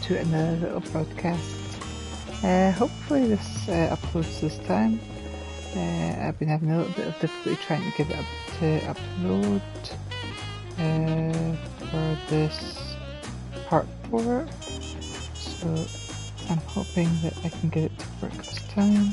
to another little broadcast. Hopefully this uploads this time. I've been having a little bit of difficulty trying to get it up to upload for this part 4, so I'm hoping that I can get it to work this time.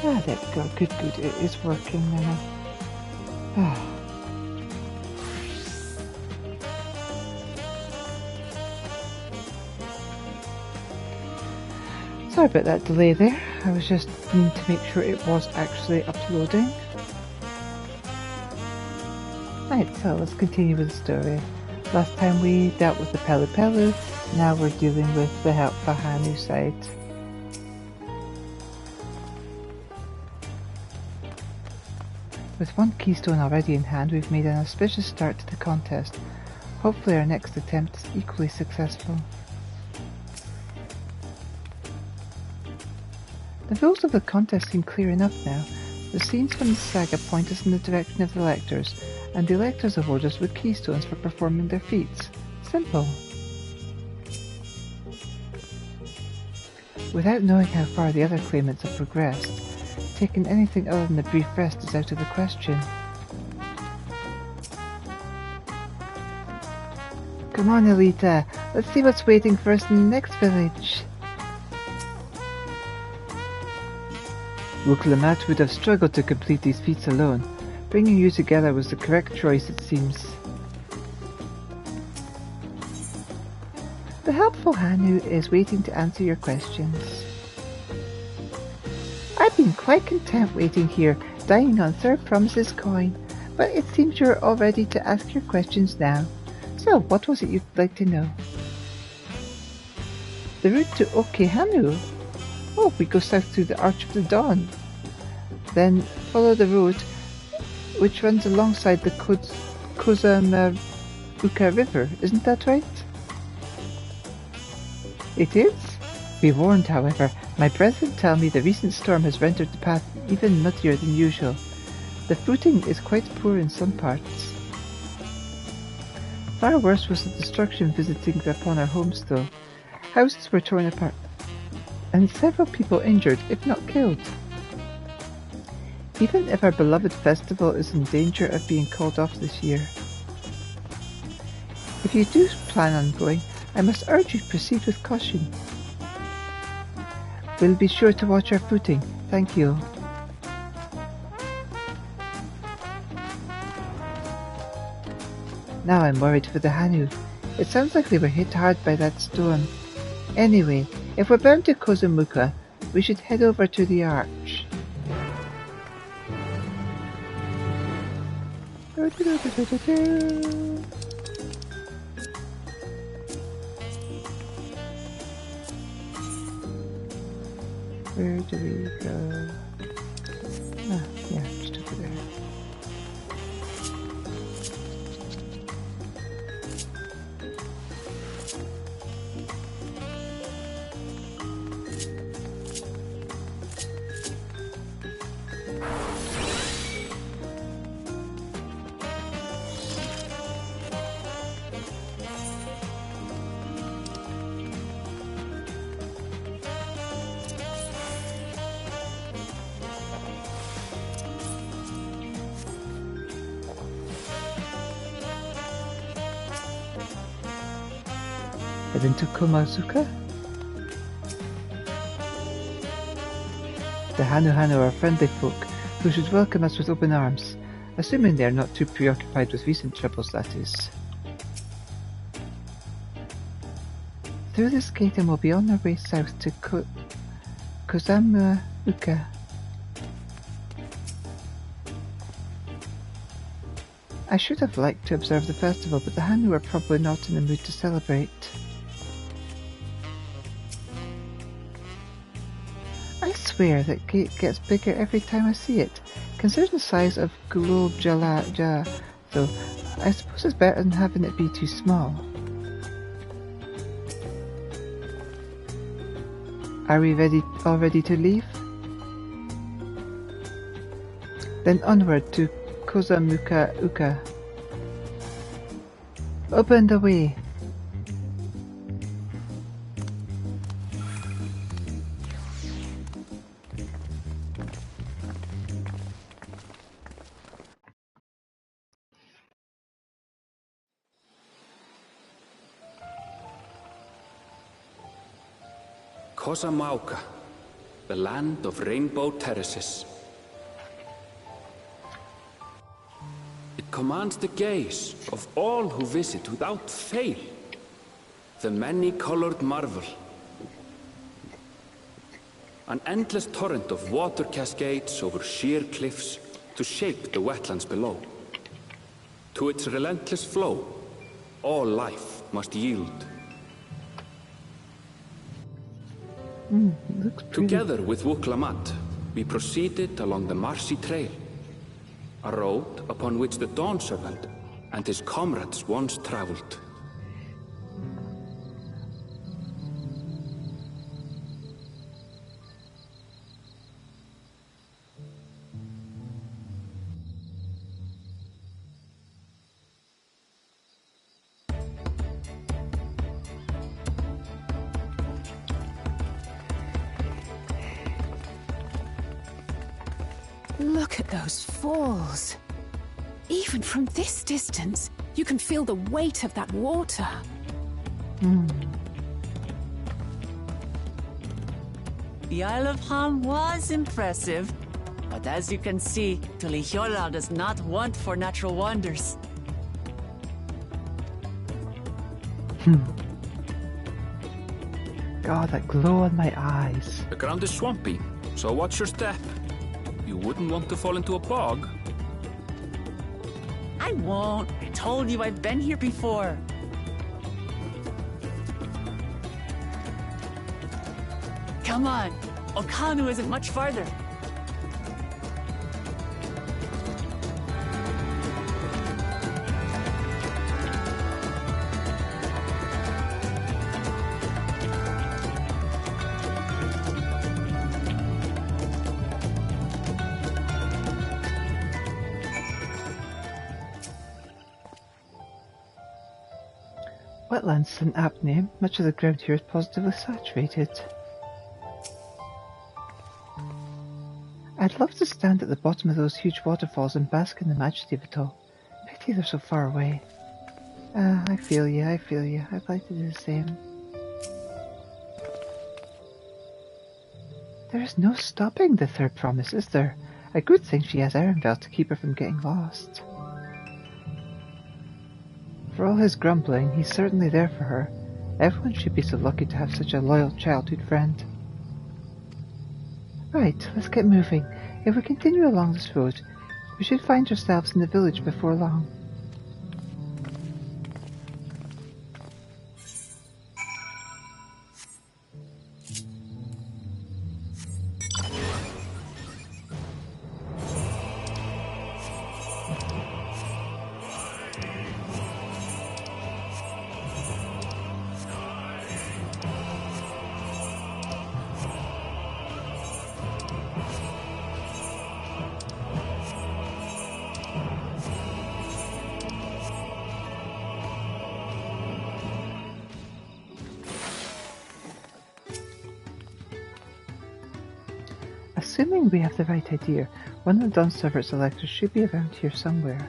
Ah, there we go. Good. It is working now. Sorry about that delay there. I was just needing to make sure it was actually uploading. Right, so let's continue with the story. Last time we dealt with the Pelu, now we're dealing with the helpful Hanu side. With one keystone already in hand, we've made an auspicious start to the contest. Hopefully our next attempt is equally successful. The rules of the contest seem clear enough now. The scenes from the saga point us in the direction of the electors, and the electors award us with keystones for performing their feats. Simple. Without knowing how far the other claimants have progressed, taking anything other than a brief rest is out of the question. Come on, Elita, let's see what's waiting for us in the next village. Wuklamat would have struggled to complete these feats alone. Bringing you together was the correct choice, it seems. The helpful Hanu is waiting to answer your questions. I've been quite content waiting here, dying on Sir Promise's coin, but it seems you're all ready to ask your questions now. So, what was it you'd like to know? The route to Okehanu? Oh, we go south through the Arch of the Dawn. Then follow the road which runs alongside the Kozamabuka River, isn't that right? It is? Be warned, however, my brethren tell me the recent storm has rendered the path even muddier than usual. The footing is quite poor in some parts. Far worse was the destruction visiting upon our homes though. Houses were torn apart, and several people injured, if not killed. Even if our beloved festival is in danger of being called off this year. If you do plan on going, I must urge you to proceed with caution. We'll be sure to watch our footing. Thank you. Now I'm worried for the Hanu. It sounds like they were hit hard by that storm. Anyway, if we're bound to Kozamuka, we should head over to the Arch. Where do we go? Ah, yeah, just over there. Head into Komazuka? The Hanu Hanu are friendly folk who should welcome us with open arms, assuming they are not too preoccupied with recent troubles, that is. Through this gate and we'll be on our way south to Kozamuuka. I should have liked to observe the festival, but the Hanu are probably not in the mood to celebrate. I swear that gate gets bigger every time I see it. Considering the size of Gulub Jalaja, though, I suppose it's better than having it be too small. Are we all ready to leave? Then onward to Kozamuuka. Open the way. Kozamuuka, the land of rainbow terraces. It commands the gaze of all who visit without fail. The many-colored marvel. An endless torrent of water cascades over sheer cliffs to shape the wetlands below. To its relentless flow, all life must yield. Looks pretty. Together with Wuklamat, we proceeded along the Marcy Trail, a road upon which the Dawn Serpent and his comrades once traveled. Look at those falls. Even from this distance, you can feel the weight of that water. The Isle of Ham was impressive, but as you can see, Tulihiola does not want for natural wonders. God, that glow in my eyes. The ground is swampy, so watch your step. You wouldn't want to fall into a bog. I won't. I told you I've been here before. Come on. Okanu isn't much farther. Wetlands is an apt name. Much of the ground here is positively saturated. I'd love to stand at the bottom of those huge waterfalls and bask in the majesty of it all. Pity they're so far away. I feel you. I'd like to do the same. There is no stopping the third promise, is there? A good thing she has Erenville to keep her from getting lost. For all his grumbling, he's certainly there for her. Everyone should be so lucky to have such a loyal childhood friend. Right, let's get moving. If we continue along this road, we should find ourselves in the village before long. Assuming we have the right idea, one of the Dawn Servant's electors should be around here somewhere.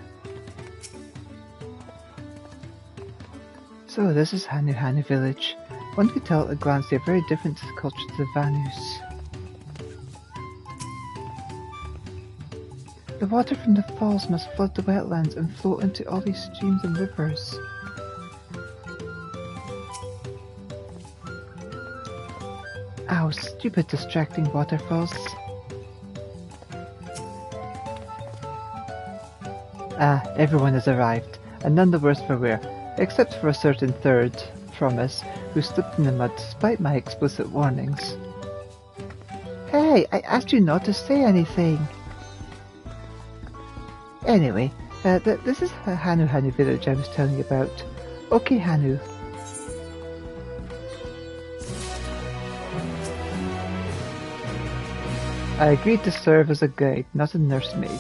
So this is Hanu Hanu village. One could tell at a glance they are very different to the culture of the Vanus. The water from the falls must flood the wetlands and flow into all these streams and rivers. Ow, stupid distracting waterfalls. Ah, everyone has arrived, and none the worse for wear, except for a certain third, Promise, who slipped in the mud despite my explicit warnings. Hey, I asked you not to say anything! Anyway, this is the Hanu village I was telling you about. Okay, Hanu. I agreed to serve as a guide, not a nursemaid.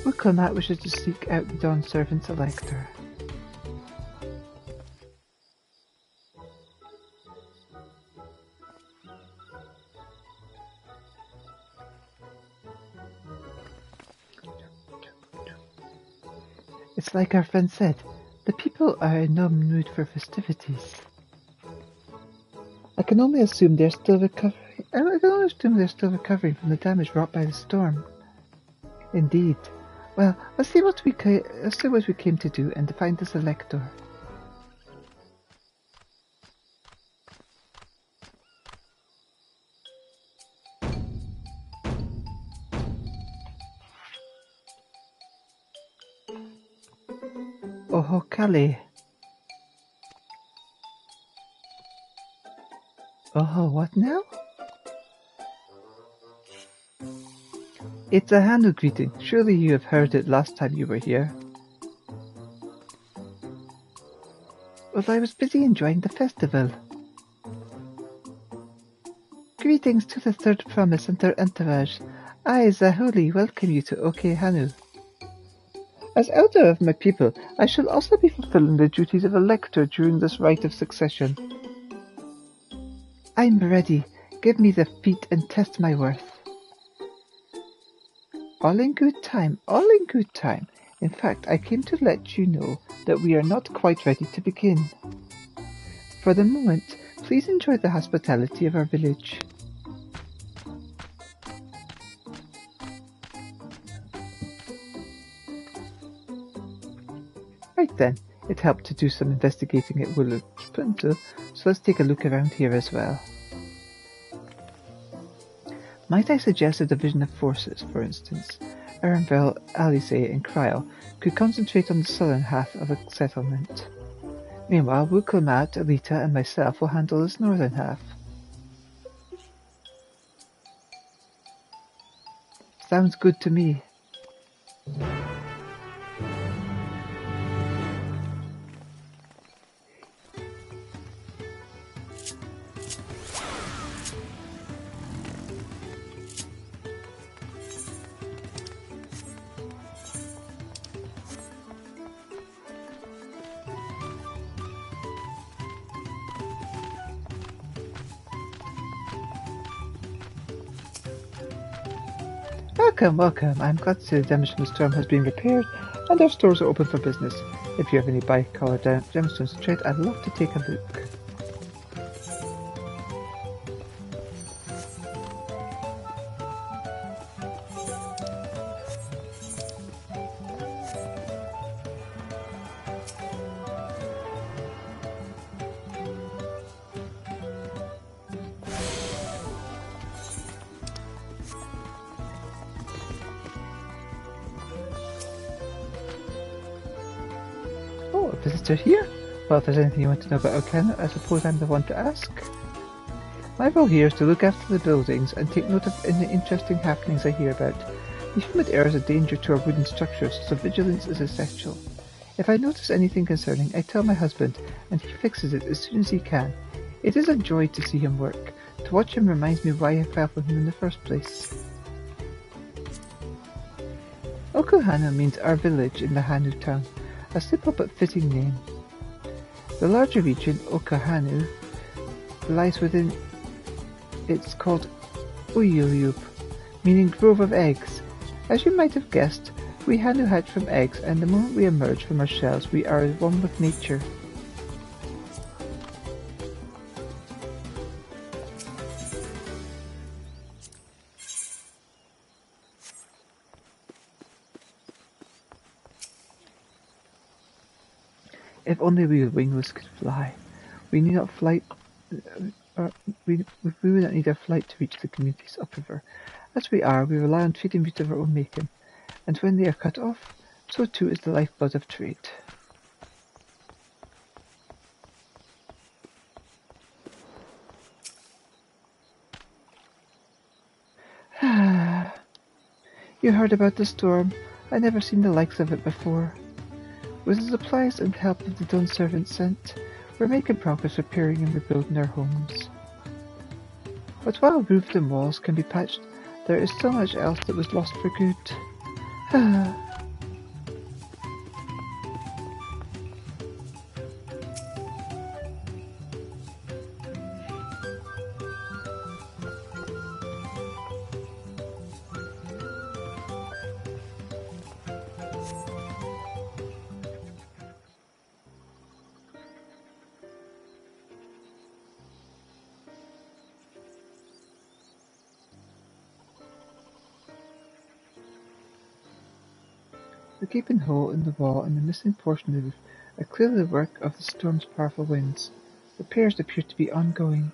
Wukilmat wishes to seek out the Dawn Servant's Elector. It's like our friend said, the people are in no mood for festivities. I can only assume they're still recovering from the damage wrought by the storm. Indeed. Well, let's see what we came to do and to find this Elector. Oh, Kali. Oh, what now? It's a Hanu greeting. Surely you have heard it last time you were here. Well, I was busy enjoying the festival. Greetings to the Third Promise and their entourage. I, Zahuli, welcome you to OK Hanu. As elder of my people, I shall also be fulfilling the duties of Elector during this rite of succession. I'm ready. Give me the feat and test my worth. All in good time, all in good time. In fact, I came to let you know that we are not quite ready to begin. For the moment, please enjoy the hospitality of our village. Right then, it helped to do some investigating at Willow's Punto, so let's take a look around here as well. Might I suggest a division of forces, for instance? Ernville, Alice, and Kryl could concentrate on the southern half of the settlement. Meanwhile, Wukilmat, Elita, and myself will handle this northern half. Sounds good to me. Welcome, welcome. I'm glad to see the damage from the storm has been repaired and our stores are open for business. If you have any bi-colour gemstones to trade, I'd love to take a look. Visitor here? Well, if there's anything you want to know about Okana, I suppose I'm the one to ask. My role here is to look after the buildings and take note of any interesting happenings I hear about. The humid air is a danger to our wooden structures, so vigilance is essential. If I notice anything concerning, I tell my husband, and he fixes it as soon as he can. It is a joy to see him work. To watch him reminds me why I fell for him in the first place. Okohana means our village in the Hanu town. A simple but fitting name. The larger region, Okahanu, lies within. It's called Uyuyup, meaning grove of eggs. As you might have guessed, We Hanu hatch from eggs, and the moment we emerge from our shells, we are one with nature. If only we wingless could fly. We need not flight. We would not need our flight to reach the communities upriver. As we are, we rely on trading routes of our own making, and when they are cut off, so too is the lifeblood of trade. You heard about the storm. I never seen the likes of it before. With the supplies and help of the Dawn servants sent, we're making progress repairing and rebuilding our homes. But while roofs and walls can be patched, there is so much else that was lost for good. The gaping hole in the wall and the missing portion of the roof are clearly the work of the storm's powerful winds. Repairs appear to be ongoing.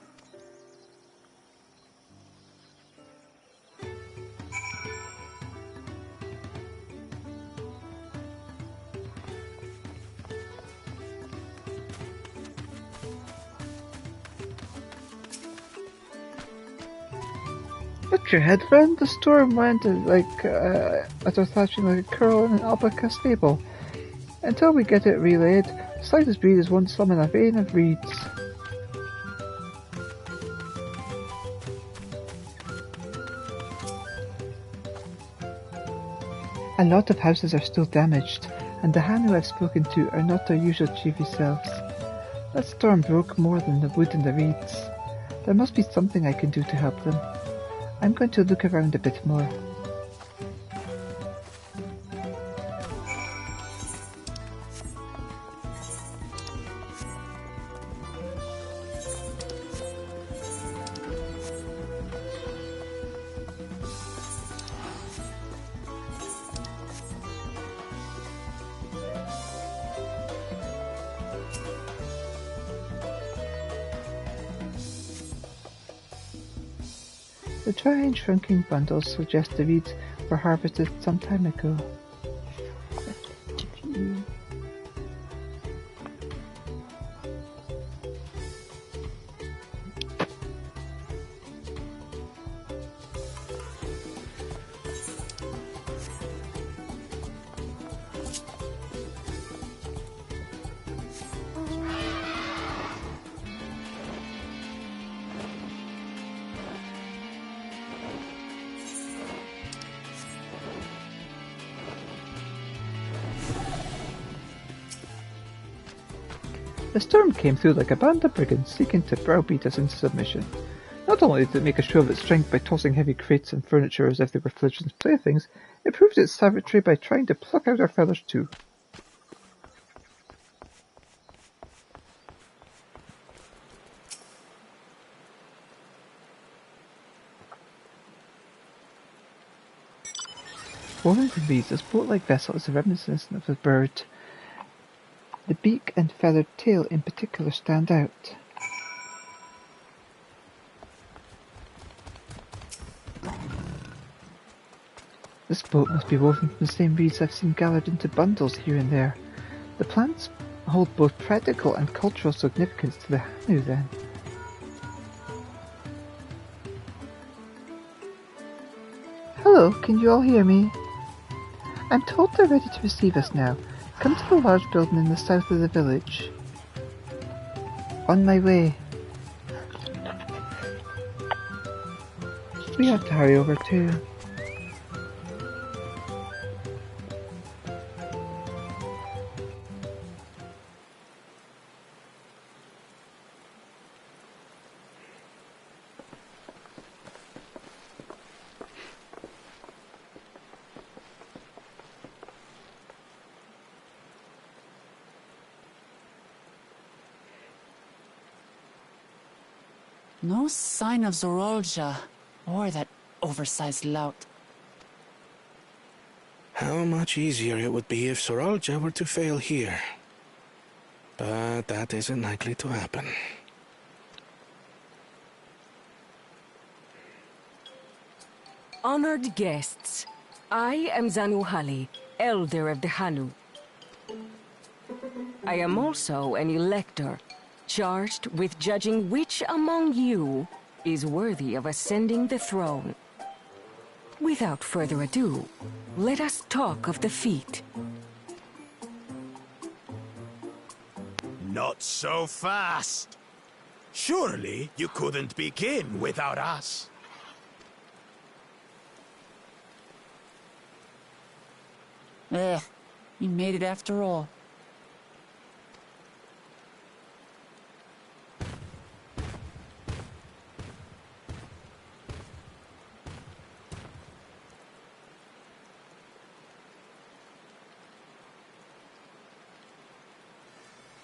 Put your head, friend. The storm went as our thatching like a curl in an alpaca stable. Until we get it relayed, the slightest breeze is one slum in a vein of reeds. A lot of houses are still damaged, and the Hanu I've spoken to are not their usual cheery selves. That storm broke more than the wood and the reeds. There must be something I can do to help them. I'm going to look around a bit more. The dry and shrinking bundles suggest the reeds were harvested some time ago. The storm came through like a band of brigands seeking to browbeat us into submission. Not only did it make a show of its strength by tossing heavy crates and furniture as if they were Fledgling's playthings, it proved its savagery by trying to pluck out our feathers too. Woven from these, this boat-like vessel is a reminiscence of the bird. The beak and feathered tail in particular stand out. This boat must be woven from the same reeds I've seen gathered into bundles here and there. The plants hold both practical and cultural significance to the Hanu then. Hello, can you all hear me? I'm told they're ready to receive us now. Come to the large building in the south of the village. On my way. We have to hurry over too. No sign of Zorolja, or that oversized lout. How much easier it would be if Soralja were to fail here. But that isn't likely to happen. Honored guests, I am Zanuhali, Elder of the Hanu. I am also an elector, charged with judging which among you is worthy of ascending the throne. Without further ado, let us talk of the feat. Not so fast. Surely you couldn't begin without us. You made it after all.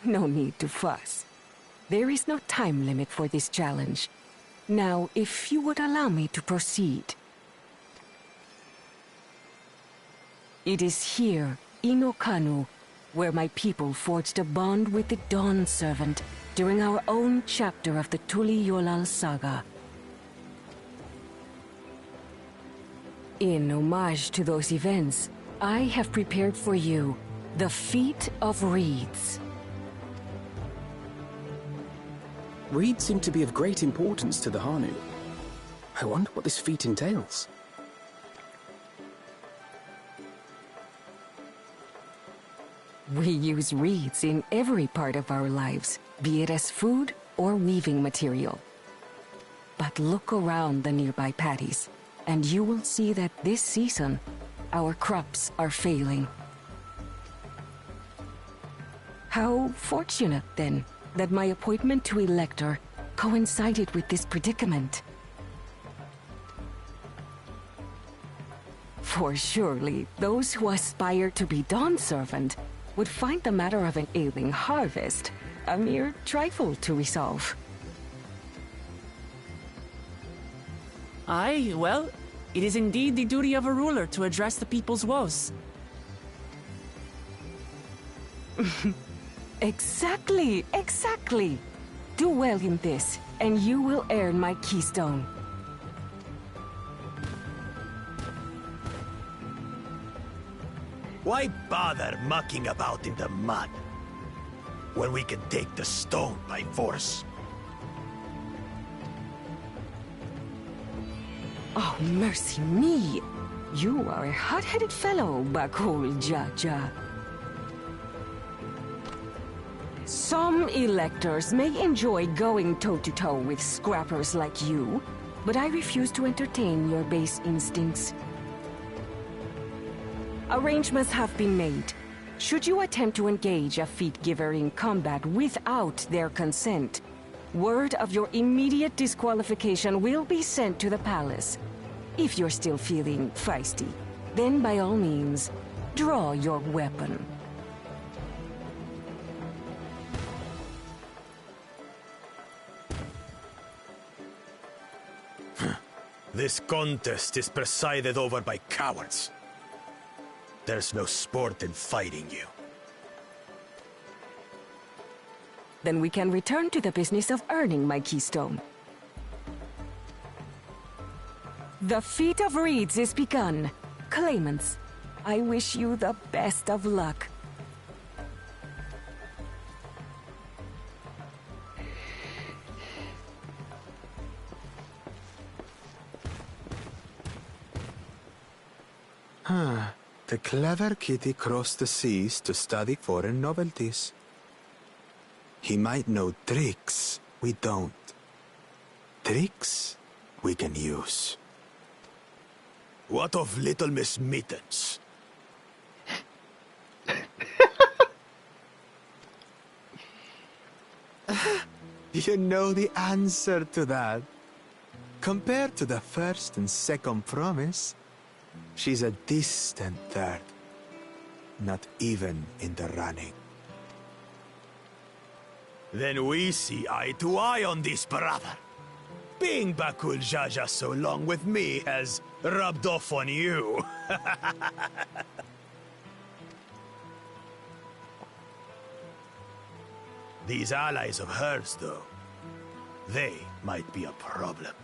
No need to fuss. There is no time limit for this challenge. Now, if you would allow me to proceed. It is here, in Okanu, where my people forged a bond with the Dawn Servant during our own chapter of the Tuli Yolal saga. In homage to those events, I have prepared for you the Feat of Reeds. Reeds seem to be of great importance to the Hanu. I wonder what this feat entails. We use reeds in every part of our lives, be it as food or weaving material. But look around the nearby paddies, and you will see that this season, our crops are failing. How fortunate, then, that my appointment to Elector coincided with this predicament. For surely, those who aspire to be Dawn Servant would find the matter of an ailing harvest a mere trifle to resolve. Aye, well, it is indeed the duty of a ruler to address the people's woes. Exactly, exactly. Do well in this, and you will earn my keystone. Why bother mucking about in the mud when we can take the stone by force? Oh, mercy me! You are a hot-headed fellow, Bakul Jaja. Some electors may enjoy going toe-to-toe with scrappers like you, but I refuse to entertain your base instincts. Arrangements have been made. Should you attempt to engage a feat giver in combat without their consent, word of your immediate disqualification will be sent to the palace. If you're still feeling feisty, then by all means, draw your weapon. This contest is presided over by cowards. There's no sport in fighting you. Then we can return to the business of earning my keystone. The Feat of Reeds is begun. Claimants, I wish you the best of luck. The clever kitty crossed the seas to study foreign novelties. He might know tricks we don't. Tricks we can use. What of Little Miss Mittens? You know the answer to that. Compared to the first and second promise, she's a distant third. Not even in the running. Then we see eye to eye on this, brother. Being Bakul Jaja so long with me has rubbed off on you. These allies of hers, though, they might be a problem.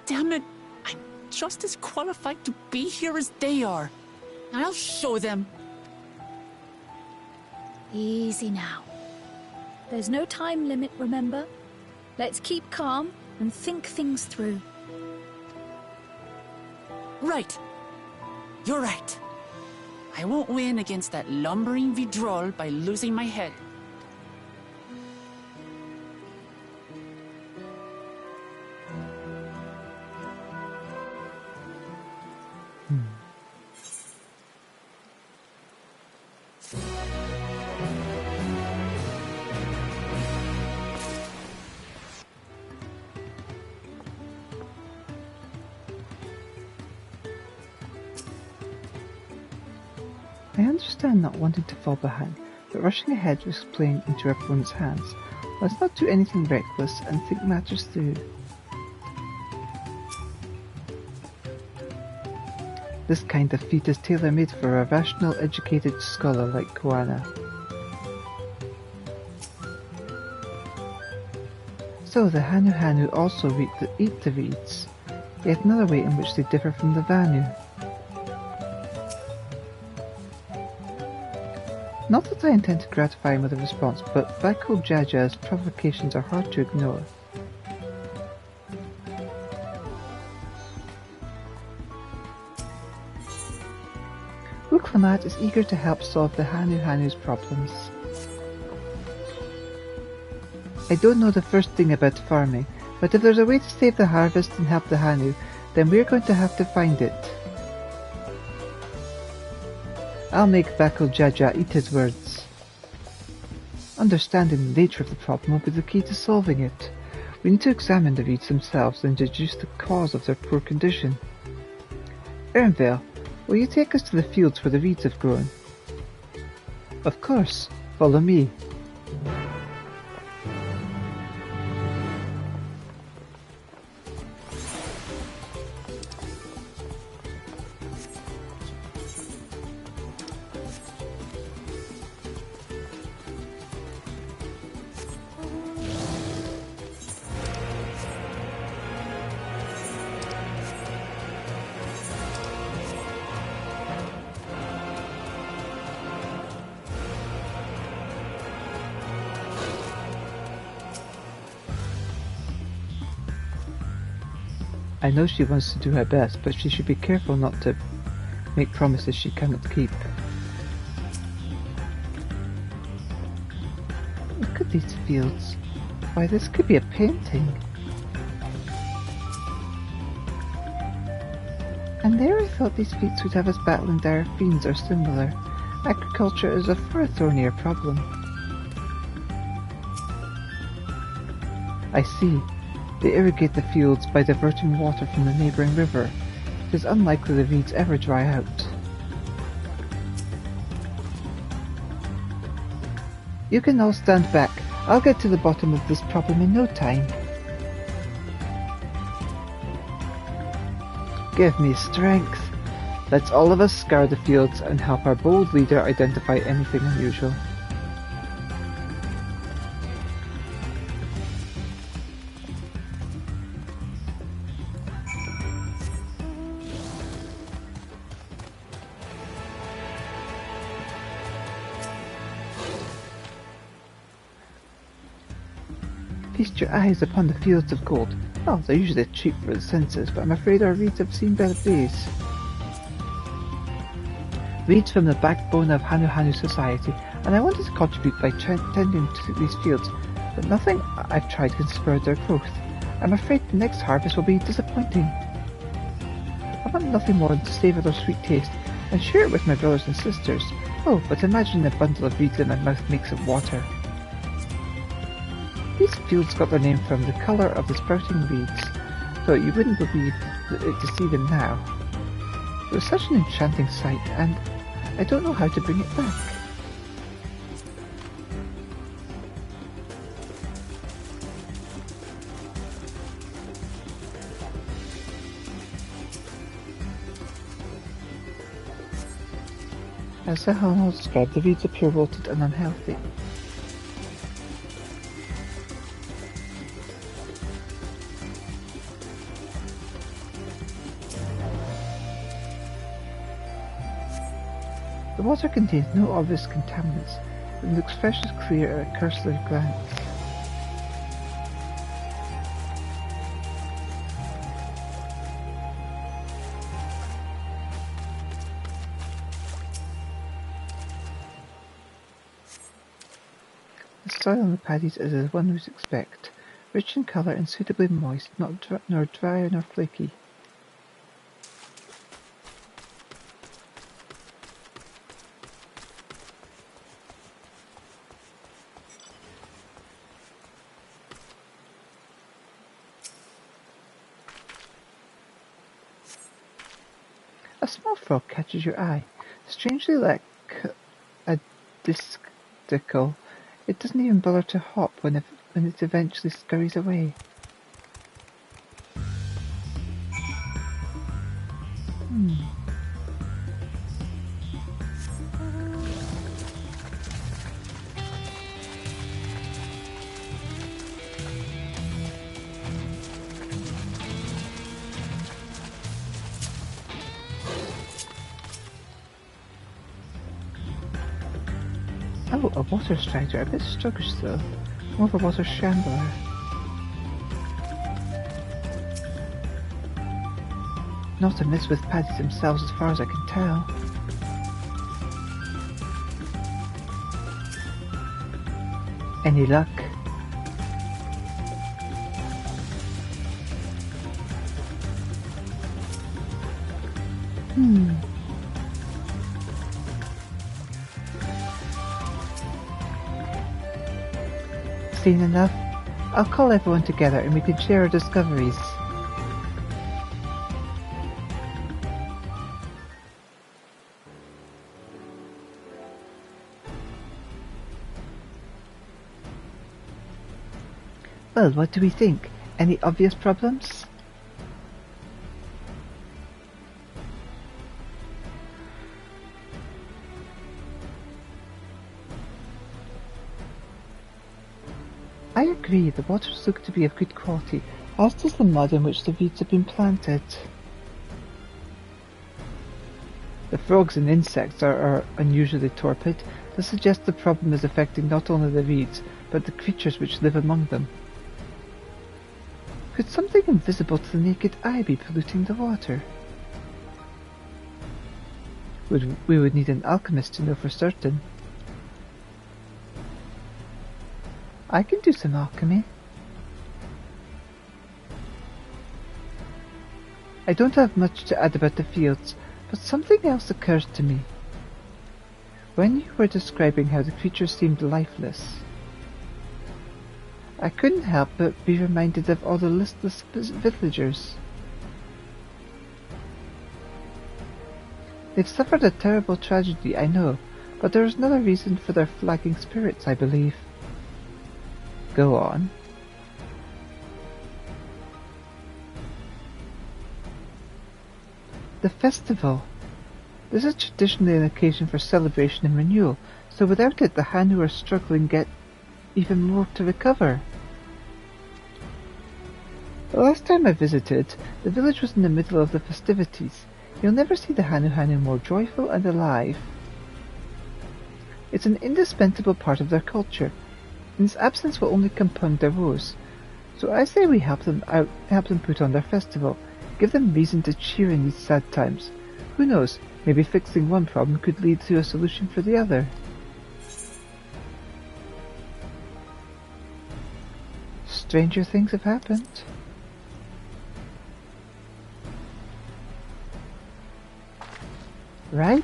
Damn it! I'm just as qualified to be here as they are. I'll show them. Easy now. There's no time limit, remember? Let's keep calm and think things through. Right. You're right. I won't win against that lumbering Vidrol by losing my head. I understand not wanting to fall behind, but rushing ahead risks playing into our opponent's hands. Let's not do anything reckless and think matters through. This kind of feat is tailor-made for a rational, educated scholar like Koana. So the Hanu Hanu also eat the reeds, yet another way in which they differ from the Vanu. Not that I intend to gratify him with a response, but Bakul Jaja's provocations are hard to ignore. Uklamat is eager to help solve the Hanu Hanu's problems. I don't know the first thing about farming, but if there's a way to save the harvest and help the Hanu, then we're going to have to find it. I'll make Bakul Jaja eat his words. Understanding the nature of the problem will be the key to solving it. We need to examine the reeds themselves and deduce the cause of their poor condition. Ernvale, will you take us to the fields where the reeds have grown? Of course. Follow me. I know she wants to do her best, but she should be careful not to make promises she cannot keep. Look at these fields. Why, this could be a painting. And there I thought these feats would have us battling dire fiends or similar. Agriculture is a far thornier problem. I see. They irrigate the fields by diverting water from the neighbouring river. It is unlikely the reeds ever dry out. You can all stand back. I'll get to the bottom of this problem in no time. Give me strength. Let's all of us scour the fields and help our bold leader identify anything unusual. Feast your eyes upon the fields of gold. Oh, they're usually cheap for the senses, but I'm afraid our reeds have seen better days. Reeds from the backbone of Hanu Hanu society, and I wanted to contribute by tending to these fields, but nothing I've tried can spur their growth. I'm afraid the next harvest will be disappointing. I want nothing more than to savour their sweet taste and share it with my brothers and sisters. Oh, but imagine a bundle of reeds in my mouth makes it water. These fields got their name from the colour of the sprouting reeds, though you wouldn't believe it to see them now. It was such an enchanting sight, and I don't know how to bring it back. As the Hannah described, the reeds appear wilted and unhealthy. The water contains no obvious contaminants, and looks fresh as clear at a cursory glance. The soil on the paddies is as one would expect, rich in colour and suitably moist, nor dry nor flaky. A small frog catches your eye. Strangely like a discicle, it doesn't even bother to hop when it eventually scurries away. Oh, a water strider, a bit sluggish though. More of a water shambler. Not amiss with paddies themselves as far as I can tell. Any luck? Seen enough? I'll call everyone together and we can share our discoveries. Well, what do we think? Any obvious problems? I agree, the waters look to be of good quality, as does the mud in which the reeds have been planted. The frogs and insects are unusually torpid. This suggests the problem is affecting not only the reeds, but the creatures which live among them. Could something invisible to the naked eye be polluting the water? We would need an alchemist to know for certain. I can do some alchemy. I don't have much to add about the fields, but something else occurs to me. When you were describing how the creatures seemed lifeless, I couldn't help but be reminded of all the listless villagers. They've suffered a terrible tragedy, I know, but there is another reason for their flagging spirits, I believe. Go on. The festival. This is traditionally an occasion for celebration and renewal, so without it the Han who are struggling get even more to recover. The last time I visited, the village was in the middle of the festivities. You'll never see the Hanu more joyful and alive. It's an indispensable part of their culture, and its absence will only compound their woes. So I say we help them put on their festival, give them reason to cheer in these sad times. Who knows, maybe fixing one problem could lead to a solution for the other. Stranger things have happened. Right?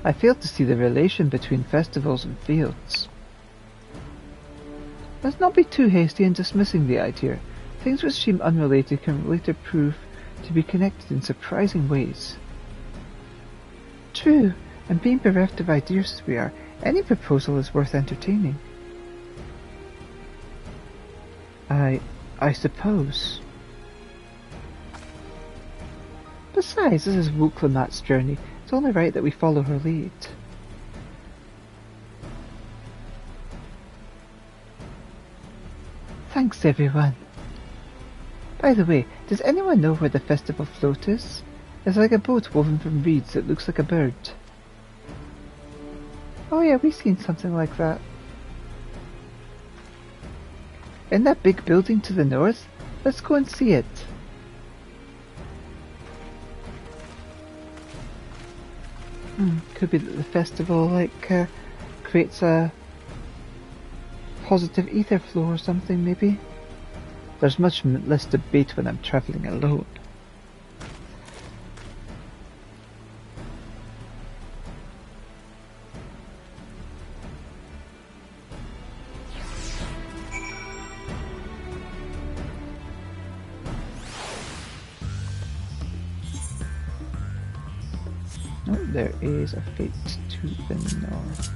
I fail to see the relation between festivals and fields. Let's not be too hasty in dismissing the idea. Things which seem unrelated can later prove to be connected in surprising ways. True, and being bereft of ideas as we are, any proposal is worth entertaining. I suppose. Besides, this is Wuklanat's journey. It's only right that we follow her lead. Thanks, everyone. By the way, does anyone know where the festival float is? It's like a boat woven from reeds that looks like a bird. Oh yeah, we've seen something like that. In that big building to the north? Let's go and see it. Could be that the festival creates a positive ether flow or something, maybe. There's much less debate when I'm travelling alone. Oh, there is a fate to the north.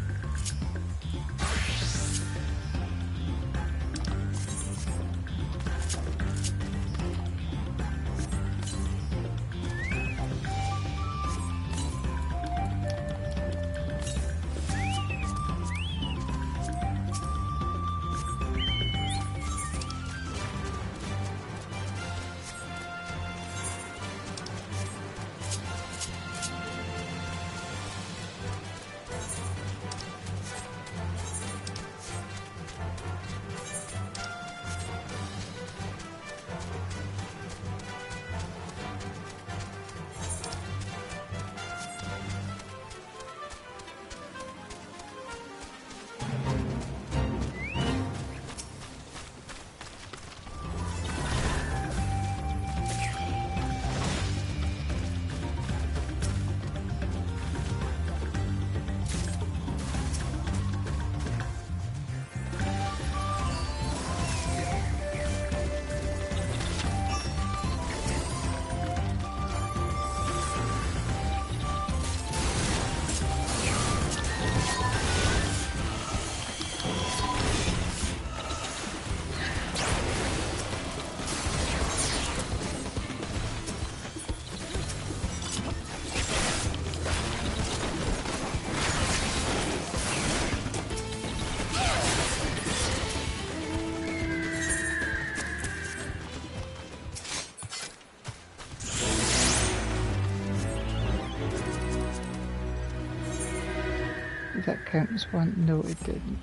Did that count as one? No, it didn't.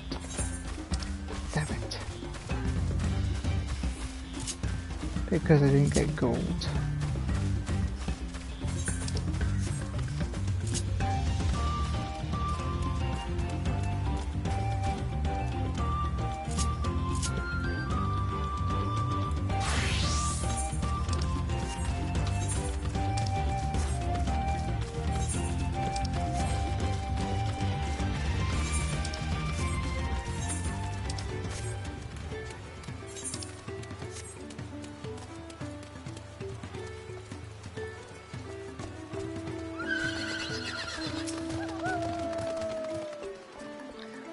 Damn it. Because I didn't get gold.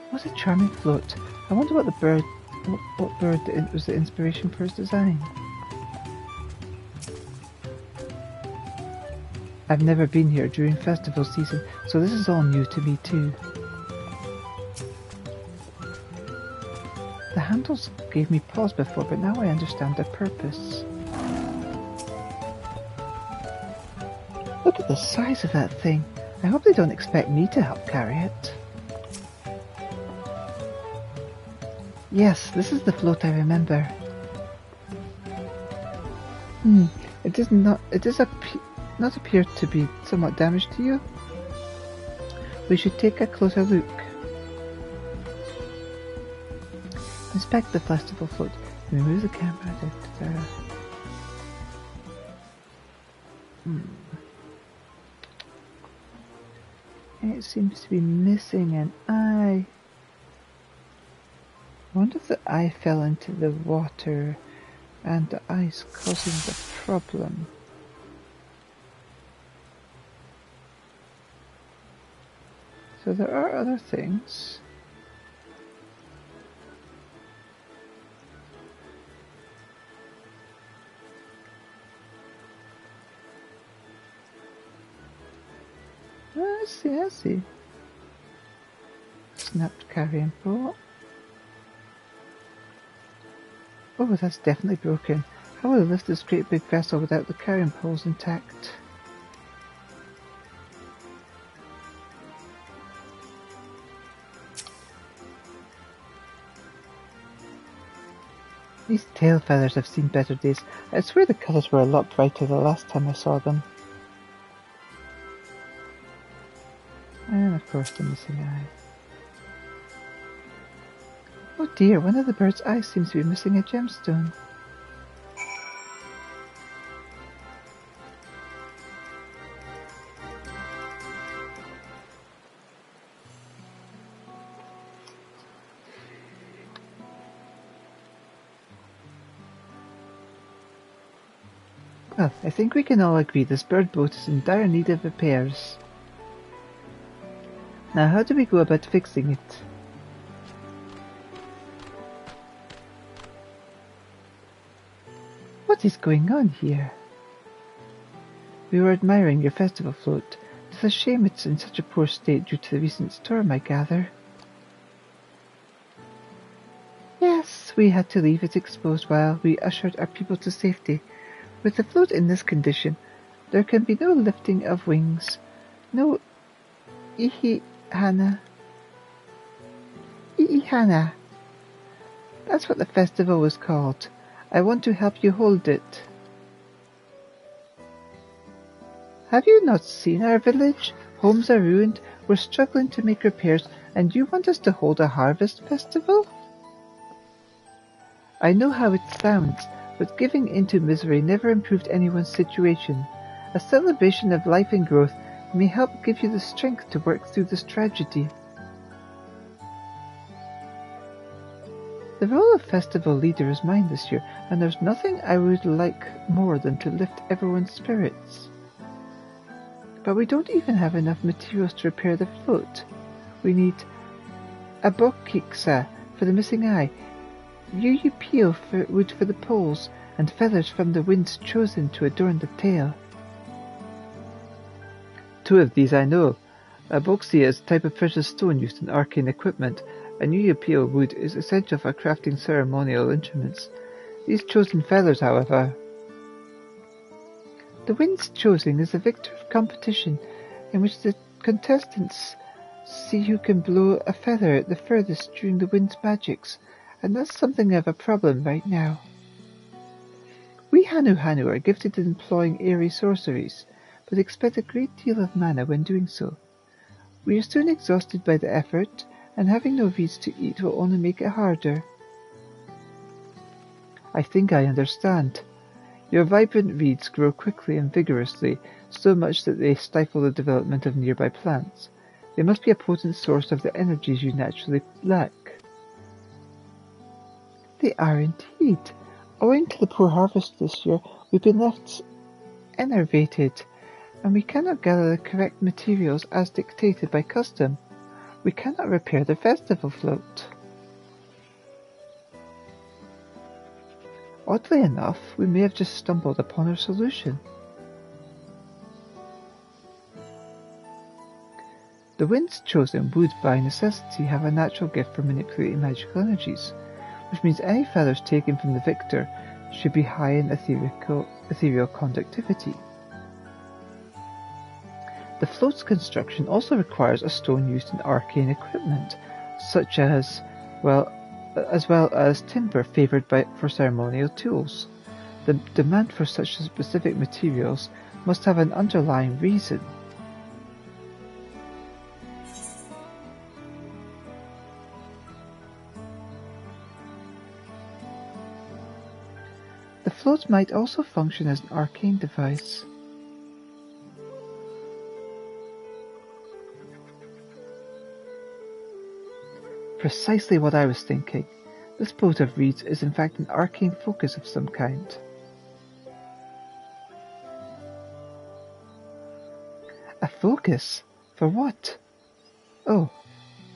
What a charming float. I wonder what bird was the inspiration for his design. I've never been here during festival season, so this is all new to me too. The handles gave me pause before, but now I understand their purpose. Look at the size of that thing. I hope they don't expect me to help carry it. Yes, this is the float I remember. It does not appear to be somewhat damaged to you. We should take a closer look. Inspect the festival float. Remove the camera. It seems to be missing an eye. I wonder if the eye fell into the water and the ice causing the problem. So there are other things. I see. Snapped carrying pole. Oh, that's definitely broken. How will I lift this great big vessel without the carrying poles intact? These tail feathers have seen better days. I swear the colours were a lot brighter the last time I saw them. And of course the missing eye. Oh dear, one of the bird's eyes seems to be missing a gemstone. Well, I think we can all agree this bird boat is in dire need of repairs. Now how do we go about fixing it? What is going on here? We were admiring your festival float. It's a shame it's in such a poor state due to the recent storm, I gather. Yes, we had to leave it exposed while we ushered our people to safety. With the float in this condition, there can be no lifting of wings, no ihihana. Ihihana. That's what the festival was called. I want to help you hold it. Have you not seen our village? Homes are ruined, we're struggling to make repairs, and you want us to hold a harvest festival? I know how it sounds, but giving into misery never improved anyone's situation. A celebration of life and growth may help give you the strength to work through this tragedy. The role of festival leader is mine this year, and there's nothing I would like more than to lift everyone's spirits. But we don't even have enough materials to repair the float. We need a bokiksa for the missing eye, peel for wood for the poles, and feathers from the winds chosen to adorn the tail. 2 of these I know. Aboxia is a type of precious stone used in arcane equipment, and peel wood is essential for crafting ceremonial instruments. These chosen feathers, however... The wind's choosing is a victor of competition, in which the contestants see who can blow a feather at the furthest during the wind's magics, and that's something of a problem right now. We Hanu are gifted in employing airy sorceries, but expect a great deal of mana when doing so. We are soon exhausted by the effort, and having no reeds to eat will only make it harder. I think I understand. Your vibrant reeds grow quickly and vigorously, so much that they stifle the development of nearby plants. They must be a potent source of the energies you naturally lack. They are indeed. Owing to the poor harvest this year, we've been left enervated, and we cannot gather the correct materials as dictated by custom. We cannot repair the festival float. Oddly enough, we may have just stumbled upon our solution. The winds chosen would, by necessity, have a natural gift for manipulating magical energies, which means any feathers taken from the victor should be high in ethereal conductivity. The float's construction also requires a stone used in arcane equipment, such as, as well as timber favoured for ceremonial tools. The demand for such specific materials must have an underlying reason. The float might also function as an arcane device. Precisely what I was thinking. This boat of reeds is in fact an arcane focus of some kind. A focus? For what? Oh,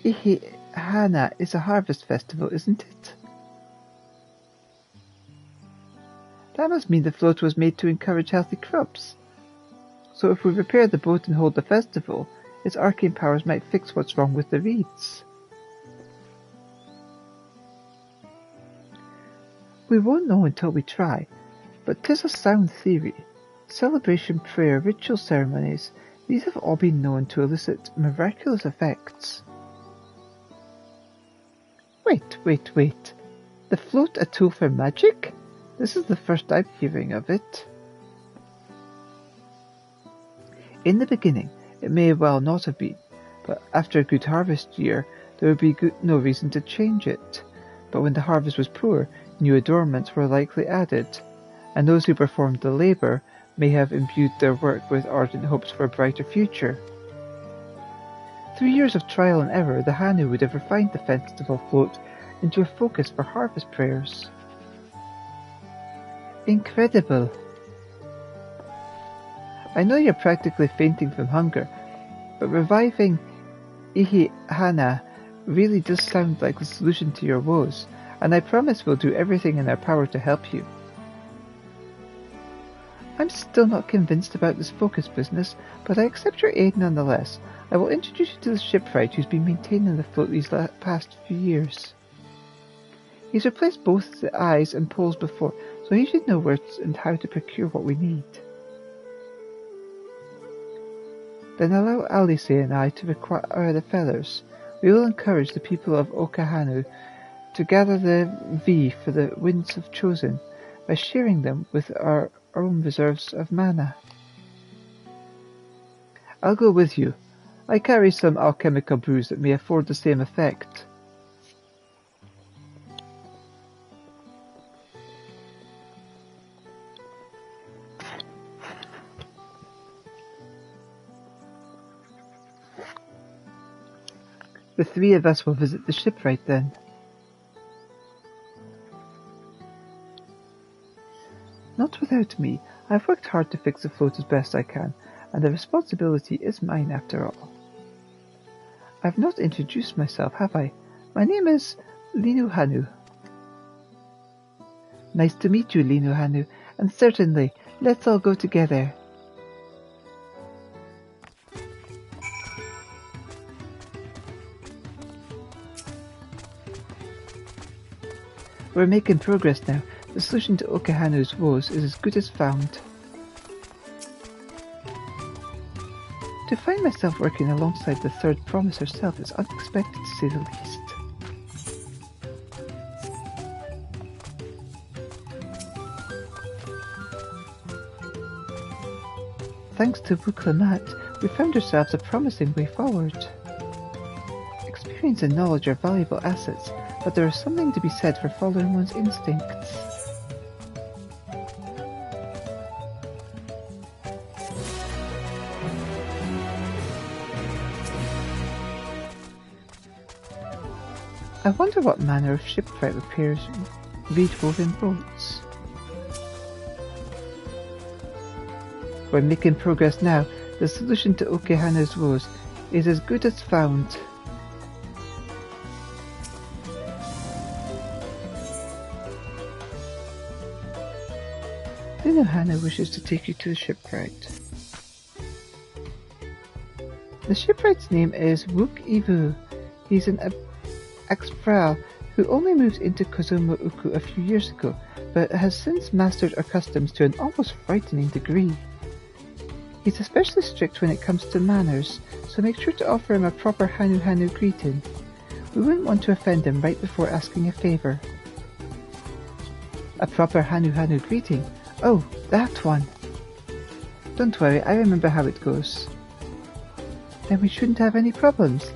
Ihihana is a harvest festival, isn't it? That must mean the float was made to encourage healthy crops. So if we repair the boat and hold the festival, its arcane powers might fix what's wrong with the reeds. We won't know until we try, but 'tis a sound theory. Celebration, prayer, ritual ceremonies, these have all been known to elicit miraculous effects. Wait. The float a tool for magic? This is the first I'm hearing of it. In the beginning, it may well not have been, but after a good harvest year, there would be no reason to change it. But when the harvest was poor, new adornments were likely added, and those who performed the labour may have imbued their work with ardent hopes for a brighter future. Through years of trial and error, the Hanu would have refined the festival float into a focus for harvest prayers. Incredible! I know you're practically fainting from hunger, but reviving Ihihana really does sound like the solution to your woes, and I promise we'll do everything in our power to help you. I'm still not convinced about this focus business, but I accept your aid nonetheless. I will introduce you to the shipwright who's been maintaining the float these past few years. He's replaced both the eyes and poles before, so he should know where and how to procure what we need. Then allow Alice and I to require the feathers. We will encourage the people of Okahanu to gather the V for the winds have chosen by sharing them with our own reserves of mana. I'll go with you. I carry some alchemical brews that may afford the same effect. The three of us will visit the shipwright then. Not without me. I've worked hard to fix the float as best I can, and the responsibility is mine after all. I've not introduced myself, have I? My name is Linuhanu. Nice to meet you, Linuhanu, and certainly, let's all go together. We're making progress now. The solution to Okahanu's woes is as good as found. To find myself working alongside the third promise herself is unexpected to say the least. Thanks to Buklamat, we found ourselves a promising way forward. Experience and knowledge are valuable assets, but there is something to be said for following one's instincts. I wonder what manner of shipwright repairs reed-woven boats. We're making progress now. The solution to Okahanu's woes is as good as found. Linuhana wishes to take you to the shipwright. The shipwright's name is Wook Ivu. He's an Expral who only moved into Kozumo Uku a few years ago, but has since mastered our customs to an almost frightening degree. He's especially strict when it comes to manners, so make sure to offer him a proper Hanu greeting. We wouldn't want to offend him right before asking a favour. A proper Hanu greeting? Oh, that one! Don't worry, I remember how it goes. Then we shouldn't have any problems.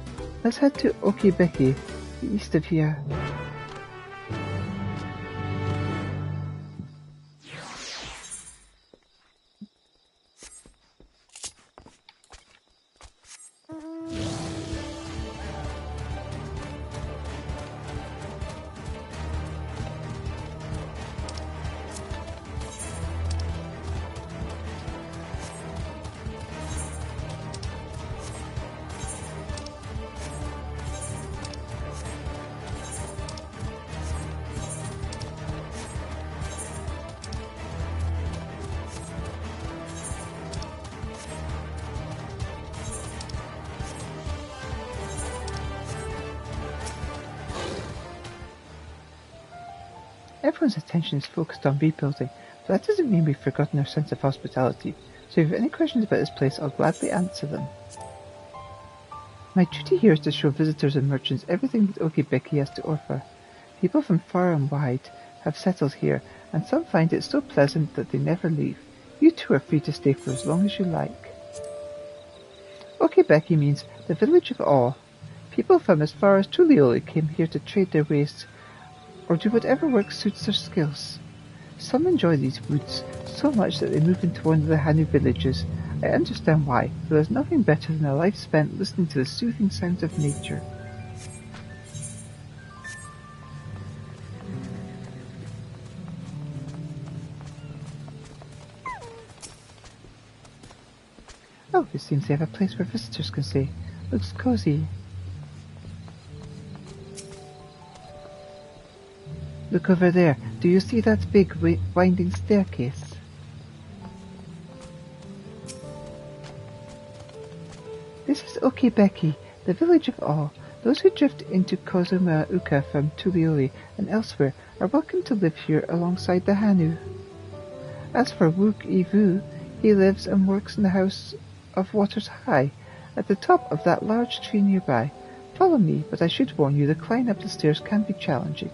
Let's head to Okibeki, east of here. Everyone's attention is focused on rebuilding, but that doesn't mean we've forgotten our sense of hospitality. So if you have any questions about this place, I'll gladly answer them. My duty here is to show visitors and merchants everything that Okebeki has to offer. People from far and wide have settled here, and some find it so pleasant that they never leave. You two are free to stay for as long as you like. Okebeki means the village of awe. People from as far as Tulioli came here to trade their wares or do whatever work suits their skills. Some enjoy these woods so much that they move into one of the Hanu villages. I understand why, for there's nothing better than a life spent listening to the soothing sounds of nature. Oh, it seems they have a place where visitors can stay. Looks cozy. Look over there. Do you see that big winding staircase? This is Okebeki, the village of awe. Those who drift into Kozumauka from Tulioli and elsewhere are welcome to live here alongside the Hanu. As for Wook Ivu, he lives and works in the House of Waters High, at the top of that large tree nearby. Follow me, but I should warn you the climb up the stairs can be challenging.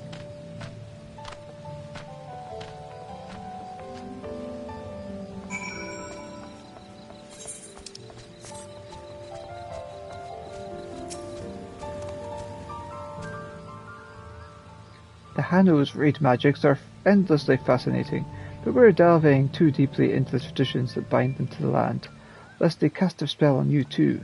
The Hanu's raid magics are endlessly fascinating, but we're delving too deeply into the traditions that bind them to the land, lest they cast a spell on you too.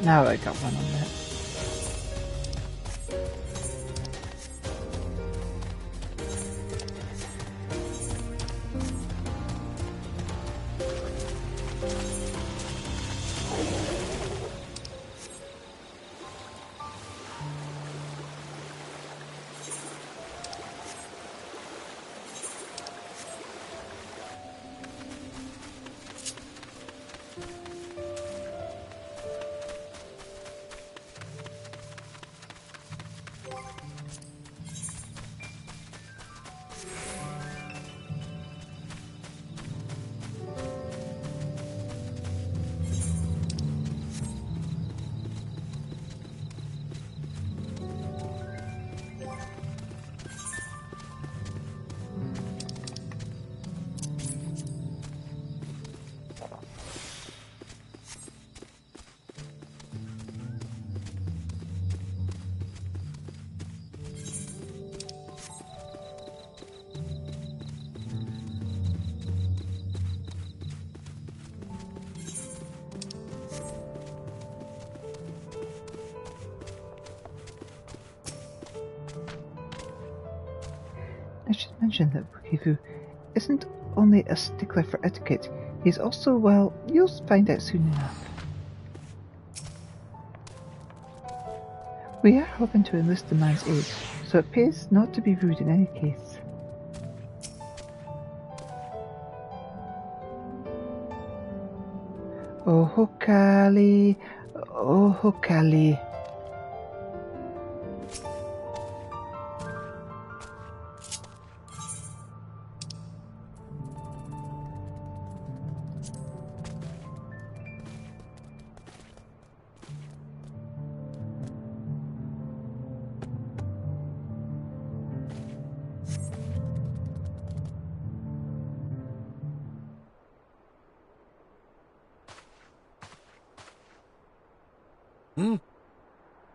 Now I got one on that. I should mention that Bukifu isn't only a stickler for etiquette, he's also, well, you'll find out soon enough. We are hoping to enlist the man's aid, so it pays not to be rude in any case. Oh Hokali, oh Hokali.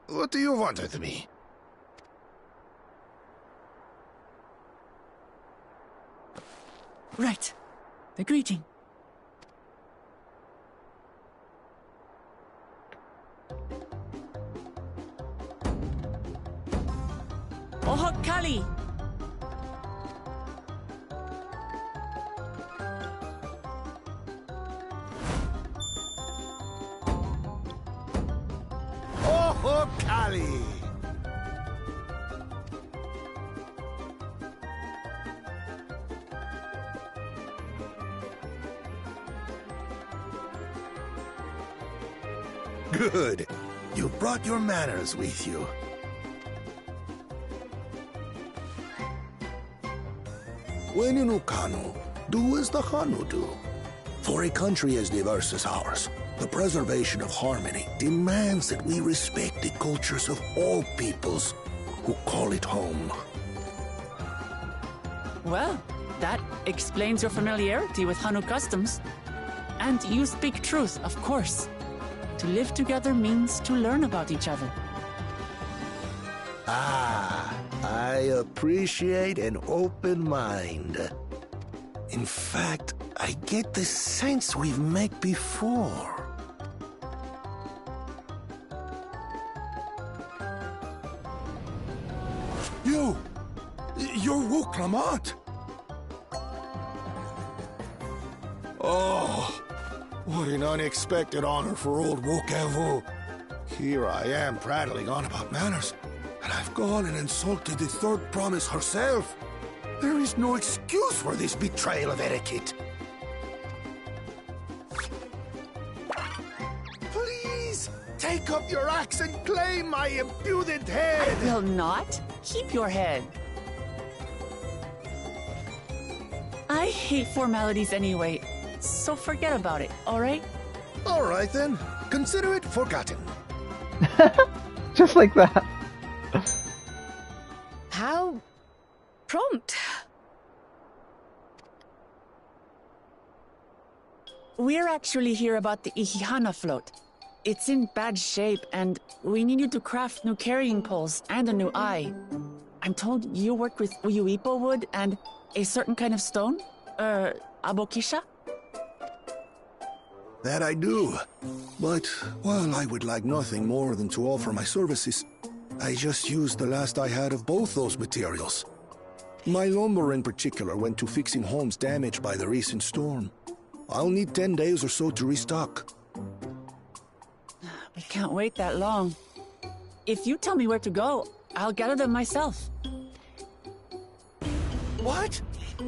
What do you want with me? Right. The greeting. Ohokali! Ohokali! Good. You brought your manners with you. When you know Kanu, do as the Hanu do. For a country as diverse as ours, the preservation of harmony demands that we respect the cultures of all peoples who call it home. Well, that explains your familiarity with Hanu customs. And you speak truth, of course. To live together means to learn about each other. Ah, I appreciate an open mind. In fact, I get the sense we've met before. You're Wuklamat. Oh, what an unexpected honor for old Wokevu. Here I am prattling on about manners, and I've gone and insulted the third promise herself. There is no excuse for this betrayal of etiquette. Please, take up your axe and claim my impudent head! I will not. Keep your head. I hate formalities anyway, so forget about it, alright? Alright then, consider it forgotten. Just like that. How prompt. We're actually here about the Ihihana float. It's in bad shape, and we need you to craft new carrying poles and a new eye. I'm told you worked with Uyuipo wood and a certain kind of stone? Abokisha? That I do. But while I would like nothing more than to offer my services, I just used the last I had of both those materials. My lumber in particular went to fixing homes damaged by the recent storm. I'll need 10 days or so to restock. We can't wait that long. If you tell me where to go, I'll gather them myself. What?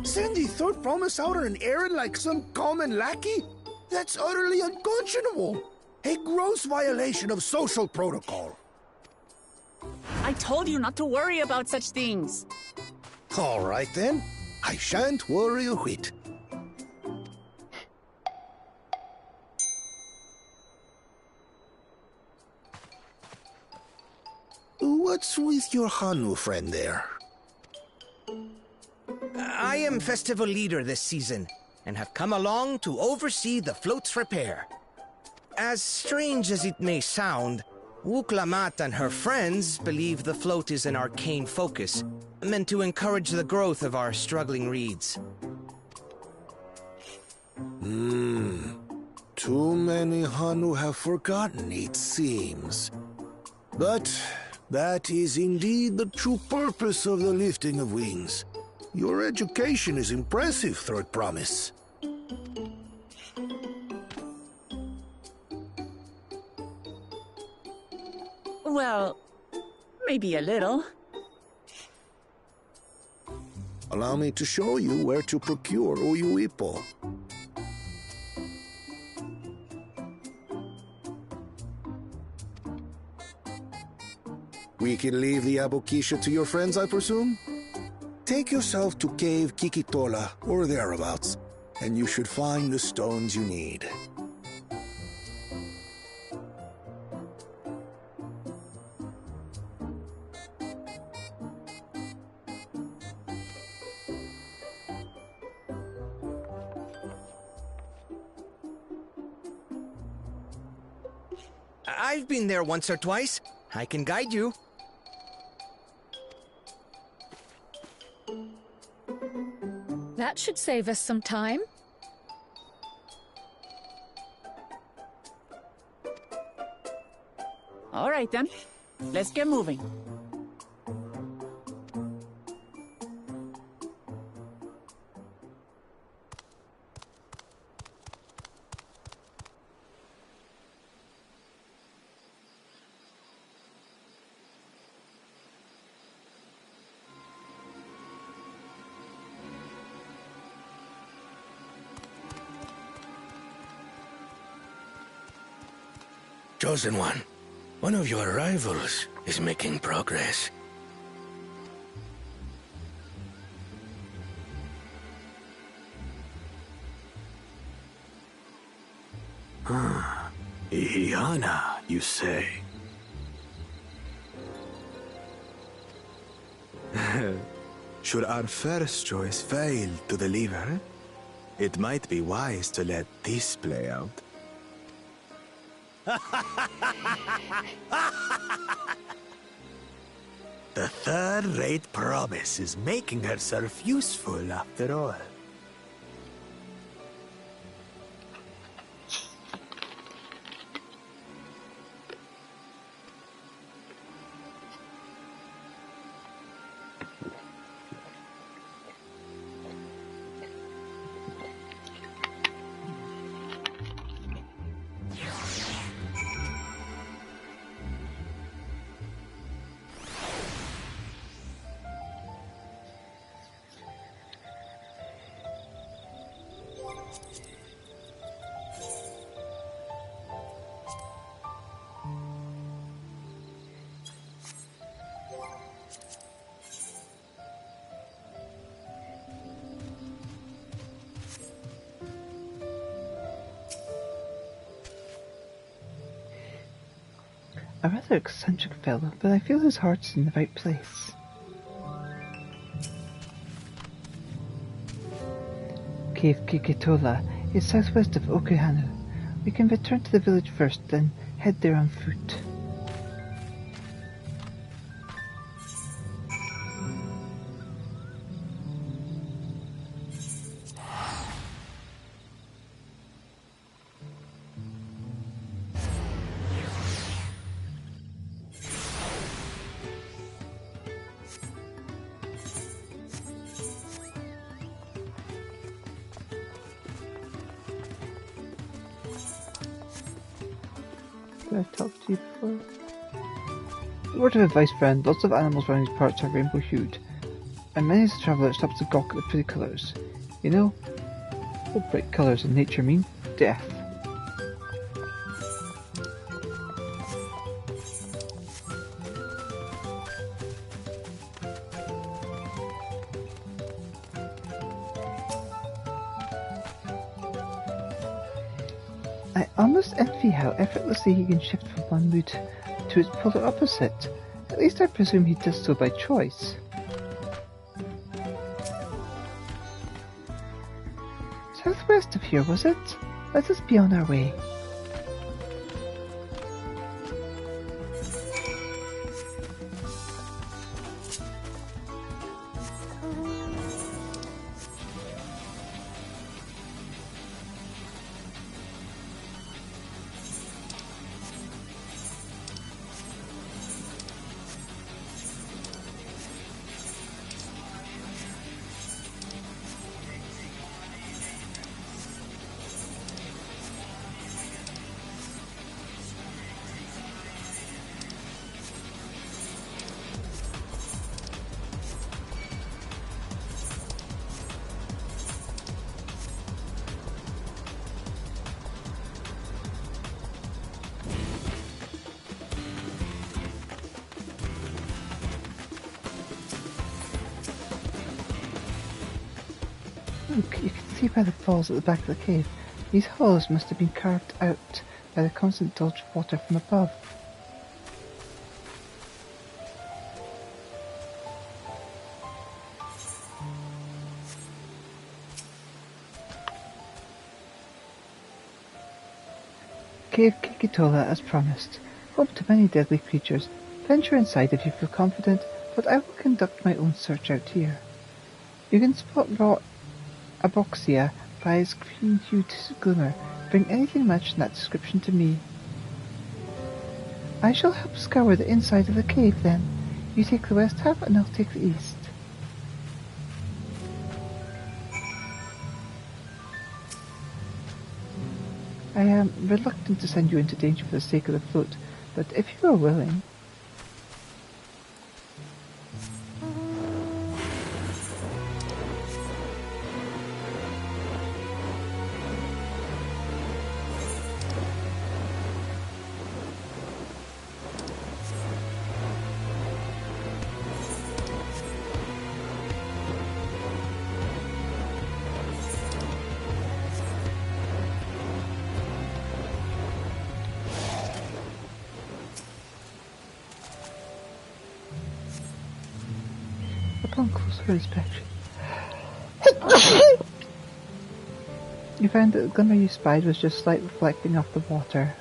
Send the third promise out on an errand like some common lackey? That's utterly unconscionable. A gross violation of social protocol. I told you not to worry about such things. All right then. I shan't worry a whit. What's with your Hanu friend there? I am festival leader this season, and have come along to oversee the float's repair. As strange as it may sound, Wuklamat and her friends believe the float is an arcane focus, meant to encourage the growth of our struggling reeds. Too many Hanu have forgotten, it seems. But that is indeed the true purpose of the lifting of wings. Your education is impressive, Third Promise. Well, maybe a little. Allow me to show you where to procure Uyuipo. We can leave the Abokisha to your friends, I presume? Take yourself to Cave Kikitola, or thereabouts, and you should find the stones you need. I've been there once or twice. I can guide you. That should save us some time. All right then, let's get moving. Chosen one of your rivals is making progress. Ihiana, you say? Should our first choice fail to deliver, it might be wise to let this play out. The third-rate promise is making herself useful after all. A rather eccentric fellow, but I feel his heart's in the right place. Cave Kikitola is southwest of Okuhanu. We can return to the village first, then head there on foot. Did I talk to you before? A word of advice, friend. Lots of animals around these parts are rainbow-hued, and many as a traveller stops to gawk at the pretty colours. You know, what bright colours in nature mean death. I almost envy how effortlessly he can shift from one mood to its polar opposite. At least I presume he does so by choice. Southwest of here, was it? Let us be on our way. Look, you can see by the falls at the back of the cave. These hollows must have been carved out by the constant dodge of water from above. Cave Kikitola as promised. Home to many deadly creatures. Venture inside if you feel confident, but I will conduct my own search out here. You can spot raw Aboxia by its green-hued glimmer. Bring anything matching that description to me. I shall help scour the inside of the cave then. You take the west half and I'll take the east. I am reluctant to send you into danger for the sake of the float, but if you are willing... Upon closer inspection, you found that the glimmer you spied was just light reflecting off the water.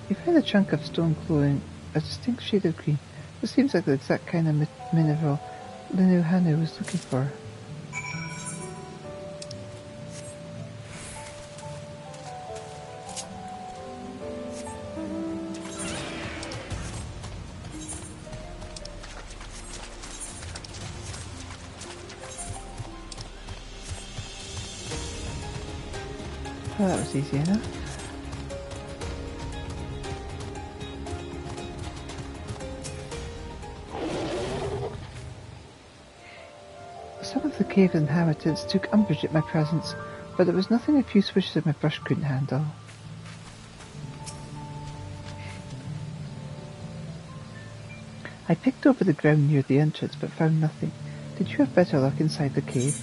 You find a chunk of stone glowing a distinct shade of green. This seems like the exact kind of mineral Linuhanu was looking for. Well, that was easy enough. Some of the cave inhabitants took umbrage at my presence, but there was nothing a few swishes of my brush couldn't handle. I picked over the ground near the entrance, but found nothing. Did you have better luck inside the cave?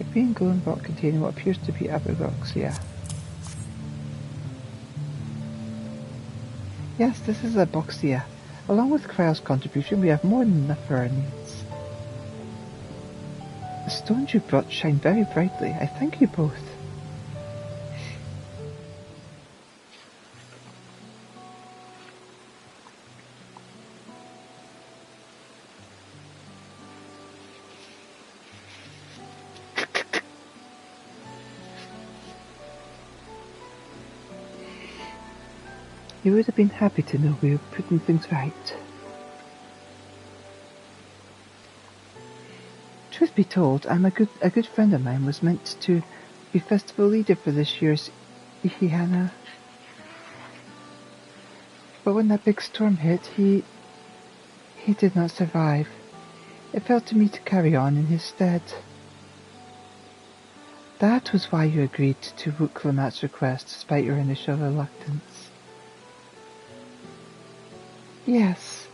A green glowing rock containing what appears to be Aboxia. Yes, this is Aboxia. Along with Kryle's contribution, we have more than enough for our needs. The stones you brought shine very brightly. I thank you both. He would have been happy to know we were putting things right. Truth be told, a good friend of mine was meant to be festival leader for this year's Ihihana. But when that big storm hit, he did not survive. It fell to me to carry on in his stead. That was why you agreed to Wuklamat's request despite your initial reluctance. Yes,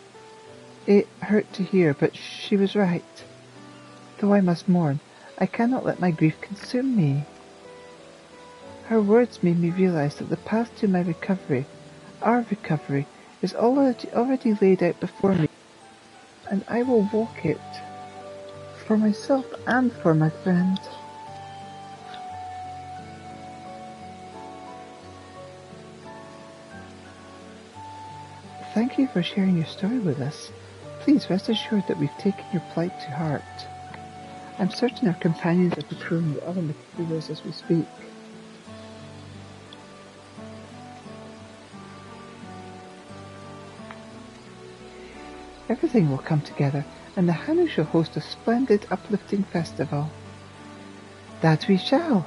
it hurt to hear, but she was right. Though I must mourn, I cannot let my grief consume me. Her words made me realize that the path to my recovery, our recovery, is already laid out before me, and I will walk it, for myself and for my friend. Thank you for sharing your story with us. Please rest assured that we've taken your plight to heart. I'm certain our companions are preparing the other materials as we speak. Everything will come together, and the Hanu shall host a splendid, uplifting festival. That we shall!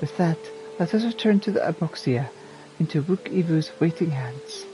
With that, let us return to the Aboxia, into Wook Ivu's waiting hands.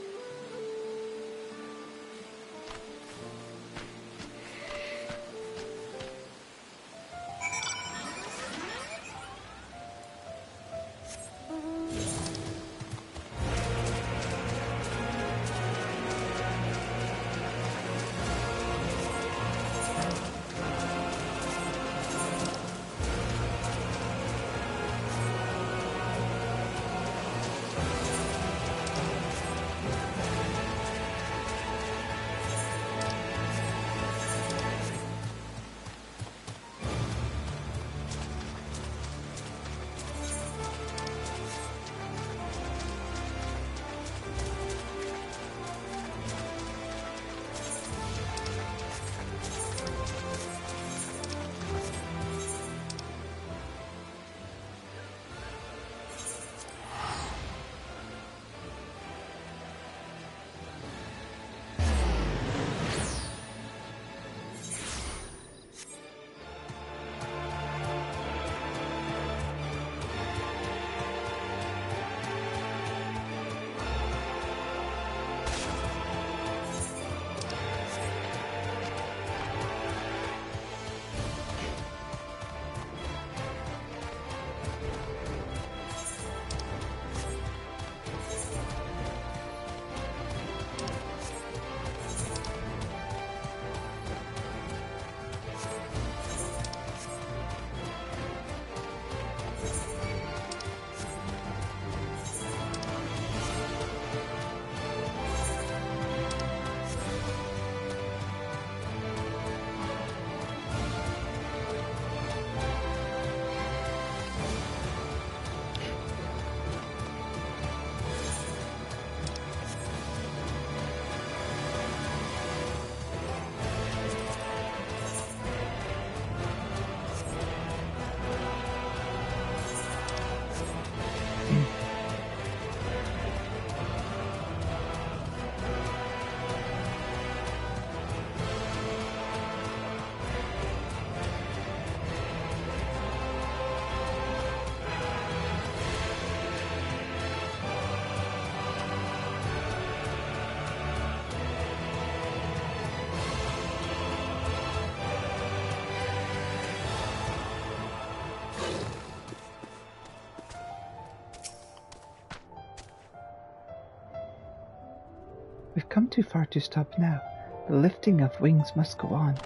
We've come too far to stop now. The lifting of wings must go on.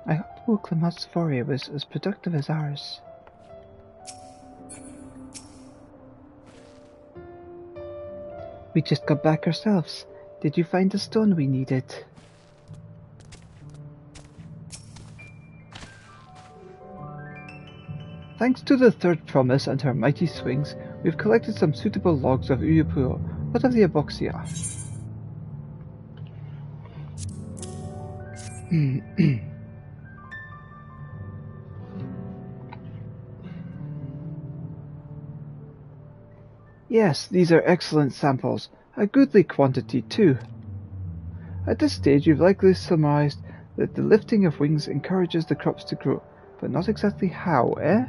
I hope Wuklamat's foray was as productive as ours. We just got back ourselves. Did you find the stone we needed? Thanks to the third promise and her mighty swings, we've collected some suitable logs of Uyapuro. What of the Aboxia? Yes, these are excellent samples. A goodly quantity, too. At this stage, you've likely surmised that the lifting of wings encourages the crops to grow, but not exactly how, eh?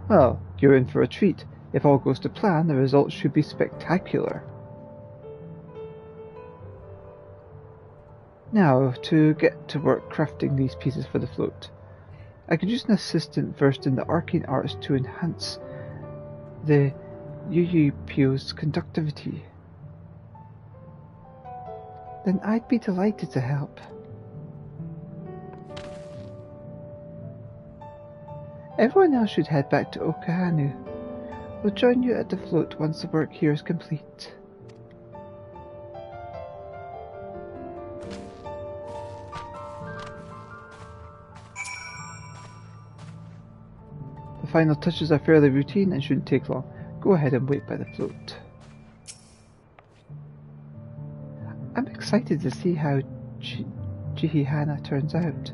Well, you're in for a treat. If all goes to plan, the results should be spectacular. Now, to get to work crafting these pieces for the float. I could use an assistant versed in the arcane arts to enhance the Yuyupio's conductivity. Then I'd be delighted to help. Everyone else should head back to Okahanu. We'll join you at the float once the work here is complete. The final touches are fairly routine and shouldn't take long. Go ahead and wait by the float. I'm excited to see how Chihihana turns out.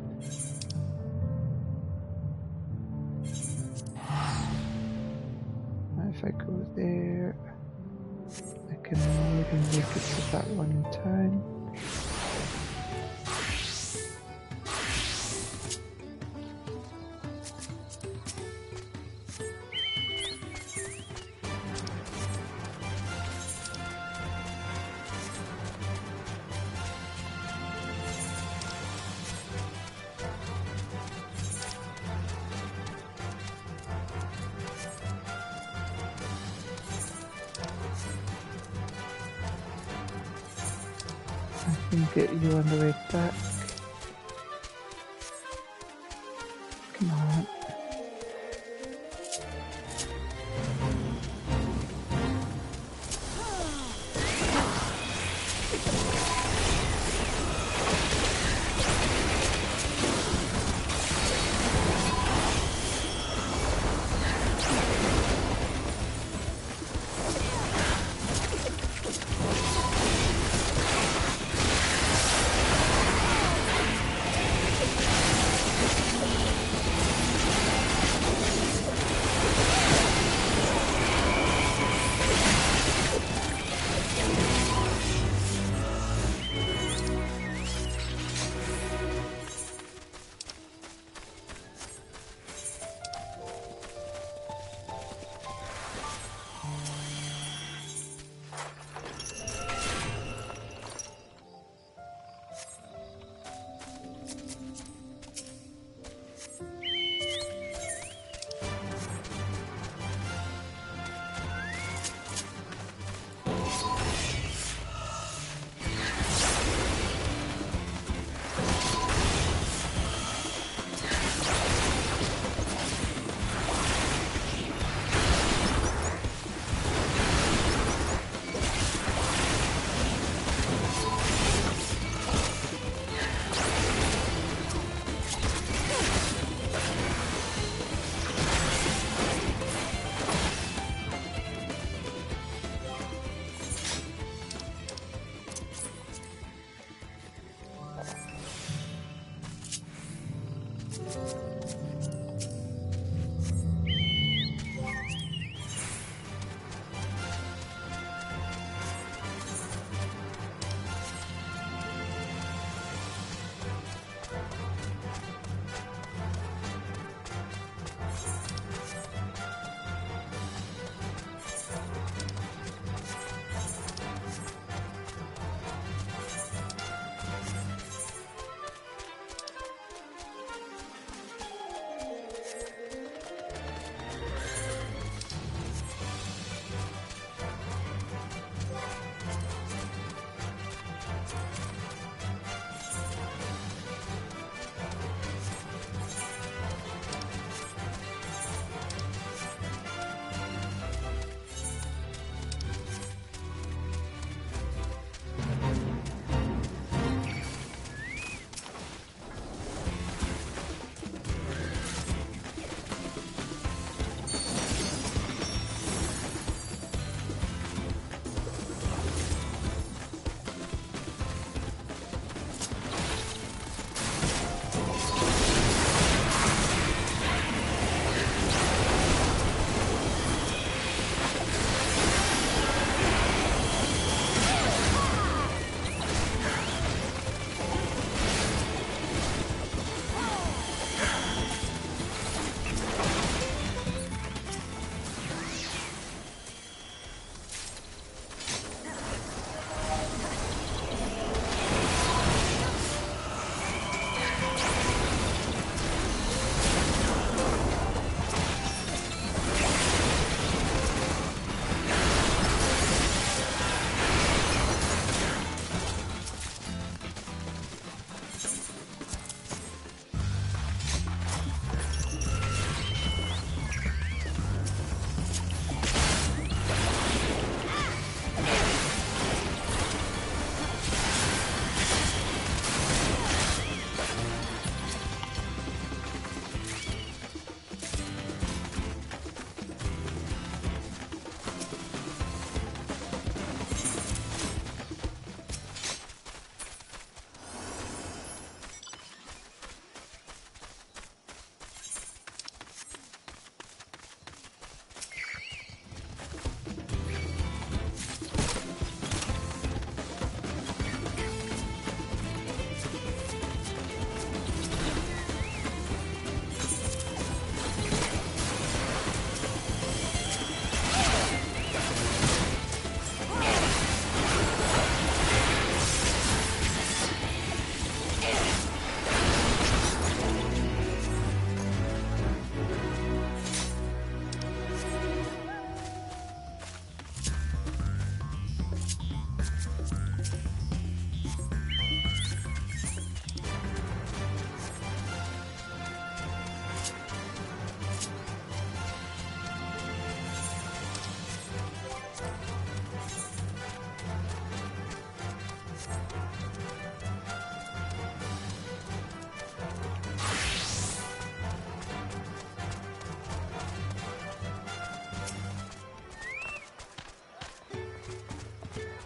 If I go there, I can maybe make it to that one in time. Get you on the way back. Come on.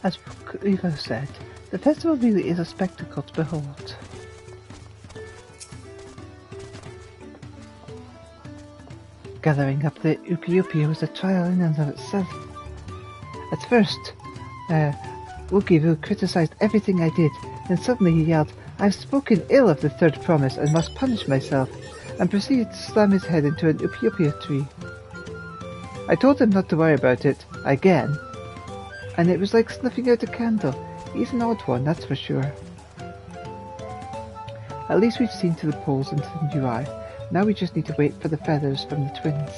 As Evo said, the festival really is a spectacle to behold. Gathering up the Ukiyopi was a trial in and of itself. At first, Wukivu criticized everything I did, then suddenly he yelled, "I've spoken ill of the third promise and must punish myself," and proceeded to slam his head into an Ukiyopi tree. I told him not to worry about it, again, and it was like snuffing out a candle. He's an odd one, that's for sure. At least we've seen to the poles and to the new eye. Now we just need to wait for the feathers from the twins.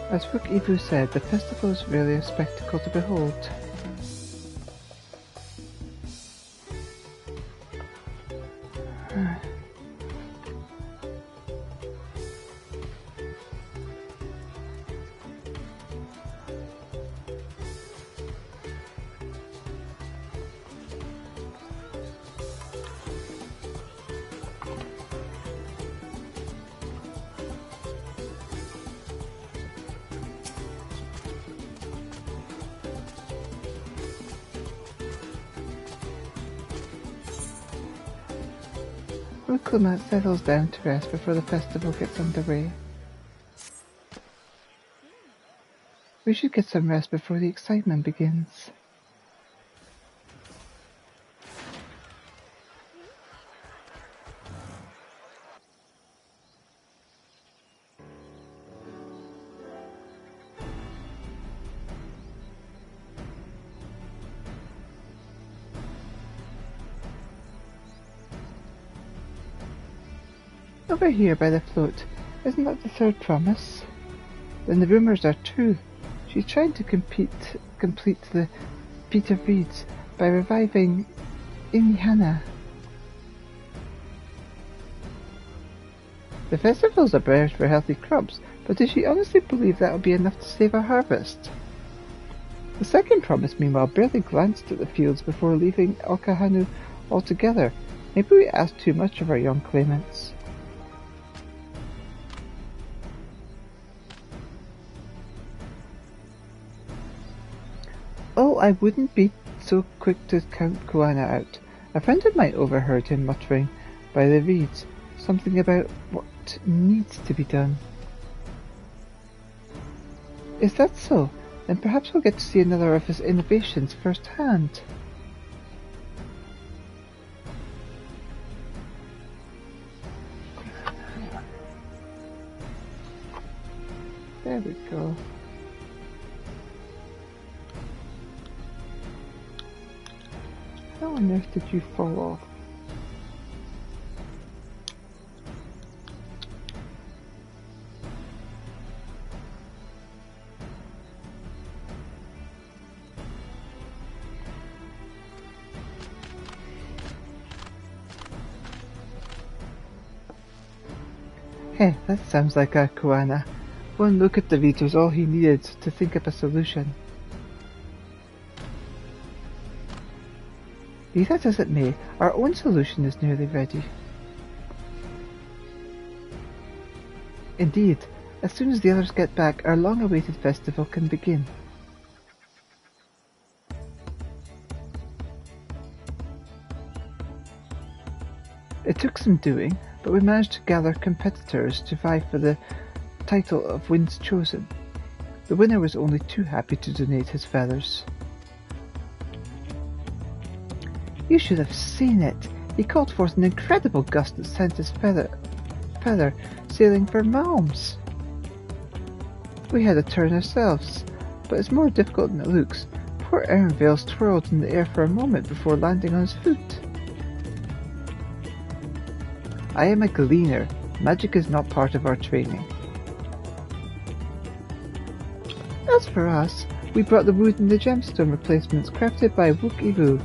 As Rook Ibu said, the festival is really a spectacle to behold. Rukumat settles down to rest before the festival gets underway. We should get some rest before the excitement begins. Over here by the float, isn't that the third promise? Then the rumours are true. She's trying to complete the Feat of Reeds by reviving Inihana. The festival's a prayer for healthy crops, but does she honestly believe that will be enough to save our harvest? The second promise, meanwhile, barely glanced at the fields before leaving Okahanu altogether. Maybe we asked too much of our young claimants. Oh, I wouldn't be so quick to count Koana out. A friend of mine overheard him muttering by the reeds something about what needs to be done. Is that so? Then perhaps we'll get to see another of his innovations firsthand. There we go. How on earth did you fall off? Hey, that sounds like a Koana. One look at the reeds was all he needed to think up a solution. Be that as it may, our own solution is nearly ready. Indeed, as soon as the others get back, our long-awaited festival can begin. It took some doing, but we managed to gather competitors to vie for the title of Winds Chosen. The winner was only too happy to donate his feathers. You should have seen it. He called forth an incredible gust that sent his feather sailing for miles. We had a turn ourselves, but it's more difficult than it looks. Poor Ernvale's twirled in the air for a moment before landing on his foot. I am a gleaner. Magic is not part of our training. As for us, we brought the wood and the gemstone replacements crafted by Wook Ibu.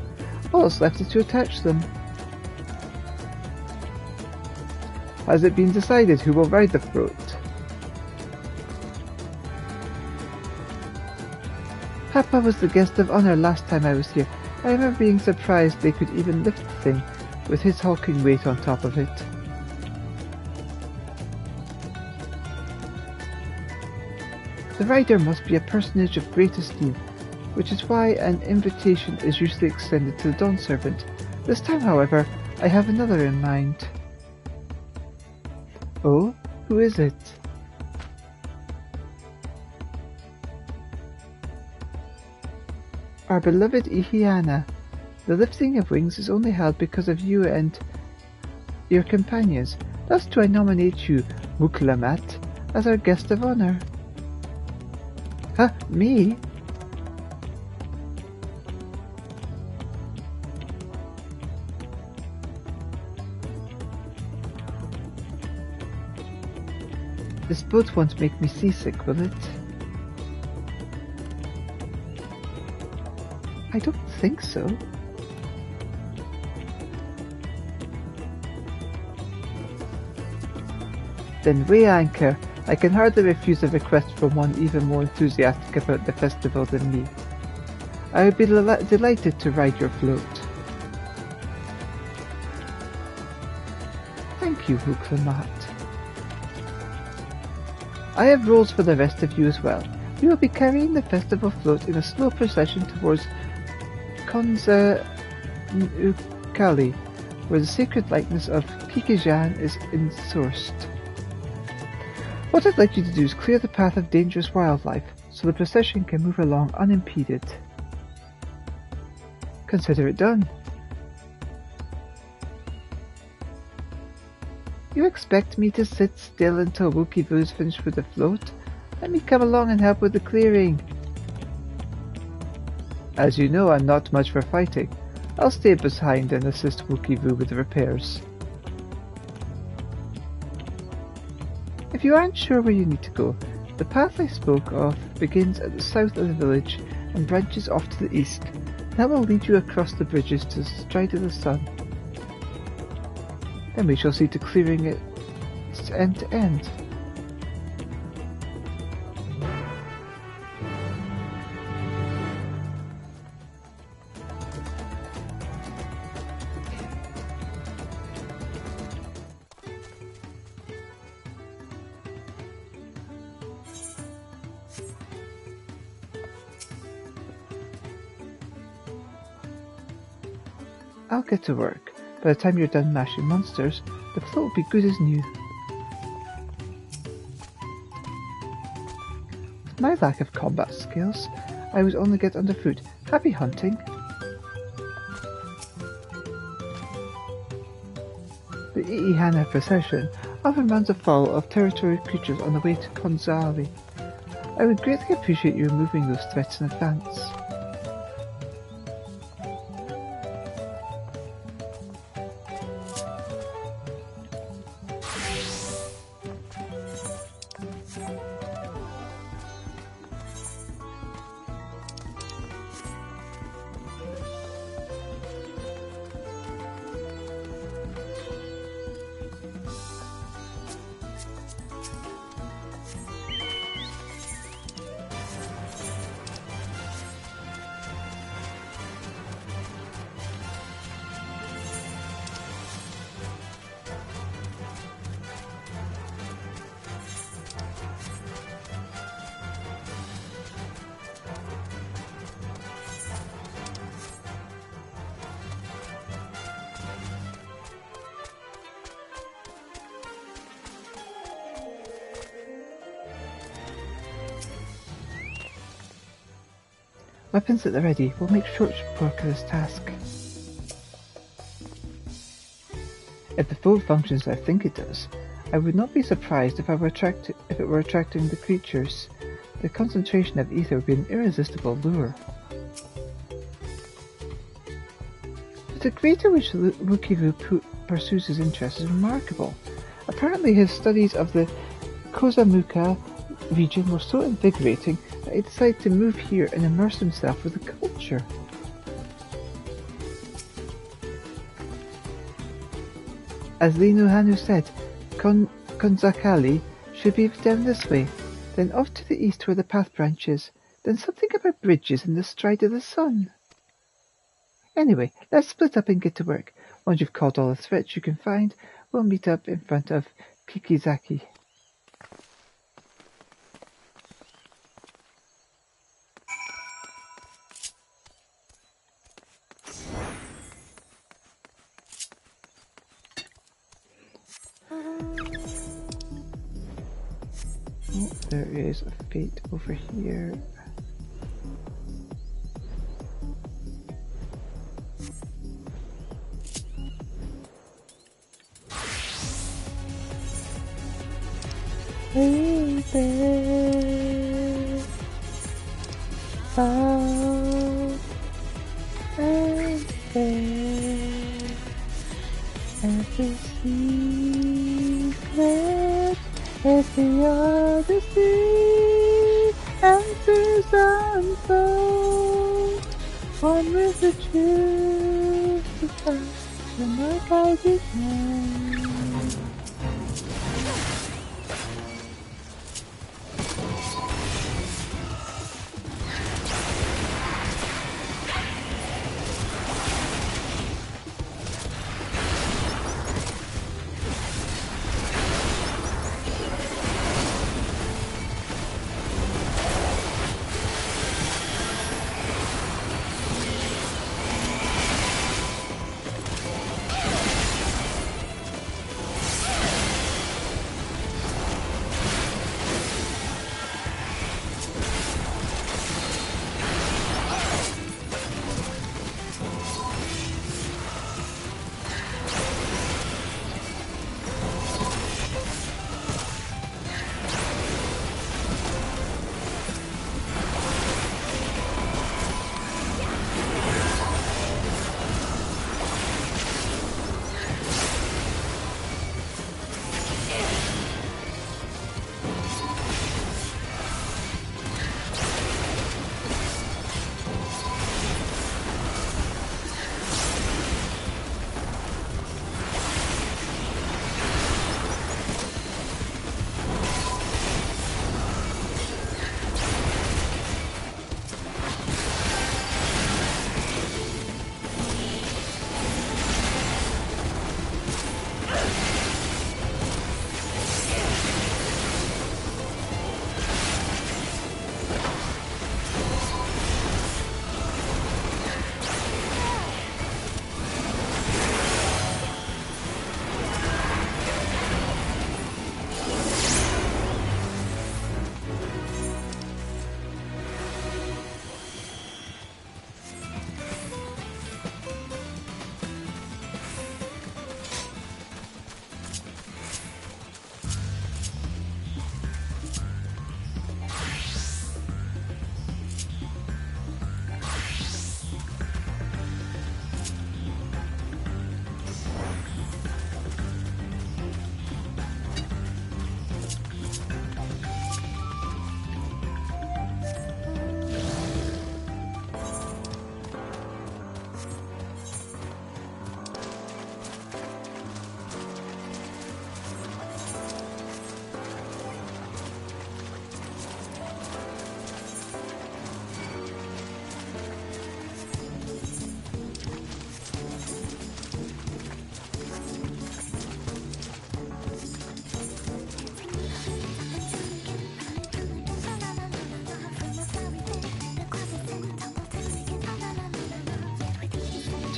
All that's left is to attach them. Has it been decided who will ride the float? Papa was the guest of honor last time I was here. I remember being surprised they could even lift the thing, with his hulking weight on top of it. The rider must be a personage of great esteem, which is why an invitation is usually extended to the Dawn Servant. This time, however, I have another in mind. Oh, who is it? Our beloved Ihiana. The lifting of wings is only held because of you and your companions. Thus do I nominate you, Muklamat, as our guest of honor. Huh? Me? This boat won't make me seasick, will it? I don't think so. Then weigh anchor. I can hardly refuse a request from one even more enthusiastic about the festival than me. I would be delighted to ride your float. Thank you, Muklamat. I have rules for the rest of you as well. We will be carrying the festival float in a slow procession towards Konza Ukali, where the sacred likeness of Kikijan is ensourced. What I'd like you to do is clear the path of dangerous wildlife, so the procession can move along unimpeded. Consider it done. You expect me to sit still until Wookiee is finished with the float? Let me come along and help with the clearing. As you know, I'm not much for fighting. I'll stay behind and assist Wookiee with the repairs. If you aren't sure where you need to go, the path I spoke of begins at the south of the village and branches off to the east. That will lead you across the bridges to the Stride of the Sun. Then we shall see to clearing it end to end. I'll get to work. By the time you're done mashing monsters, the float will be good as new. With my lack of combat skills, I would only get underfoot. Happy hunting! The Ihana procession often runs afoul of territorial creatures on the way to Konzali. I would greatly appreciate you removing those threats in advance. Weapons at the ready will make short work of this task. If the float functions as I think it does, I would not be surprised if it were attracting the creatures. The concentration of ether would be an irresistible lure. But the greater which Wookiee pursues his interest is remarkable. Apparently his studies of the Kozamuka region were so invigorating that he decided to move here and immerse himself with the culture. As Linu Hanu said, Konzakali should be down this way, then off to the east where the path branches, then something about bridges in the stride of the sun. Anyway, let's split up and get to work. Once you've caught all the threats you can find, we'll meet up in front of Kikizaki. Oh, there is a fate over here. Baby, out and there, every secret, every odyssey, answers unfold. One with the truth to find, and my guided hand.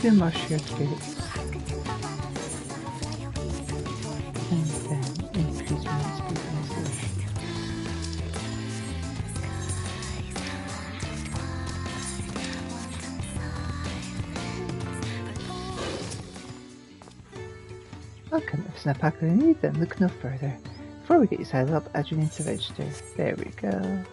Two more shared gates. And then increase my speed and acceleration. Welcome, if it's an alpaca you need, then look no further. Before we get you signed up, add your name to register. There we go.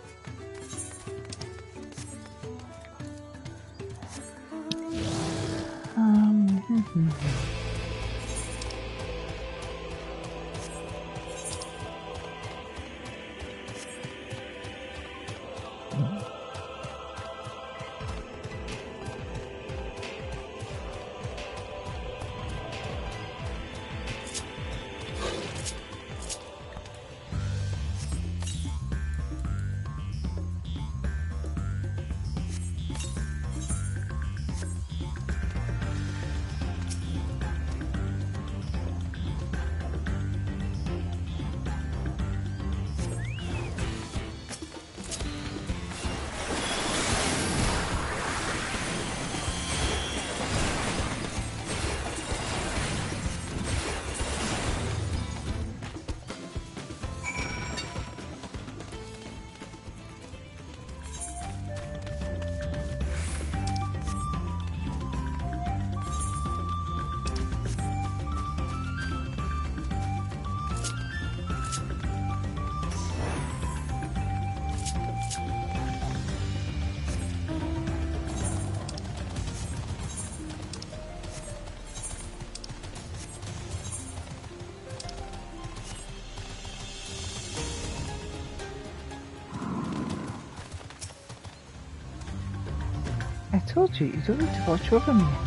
I told you, you don't need to watch over me anymore.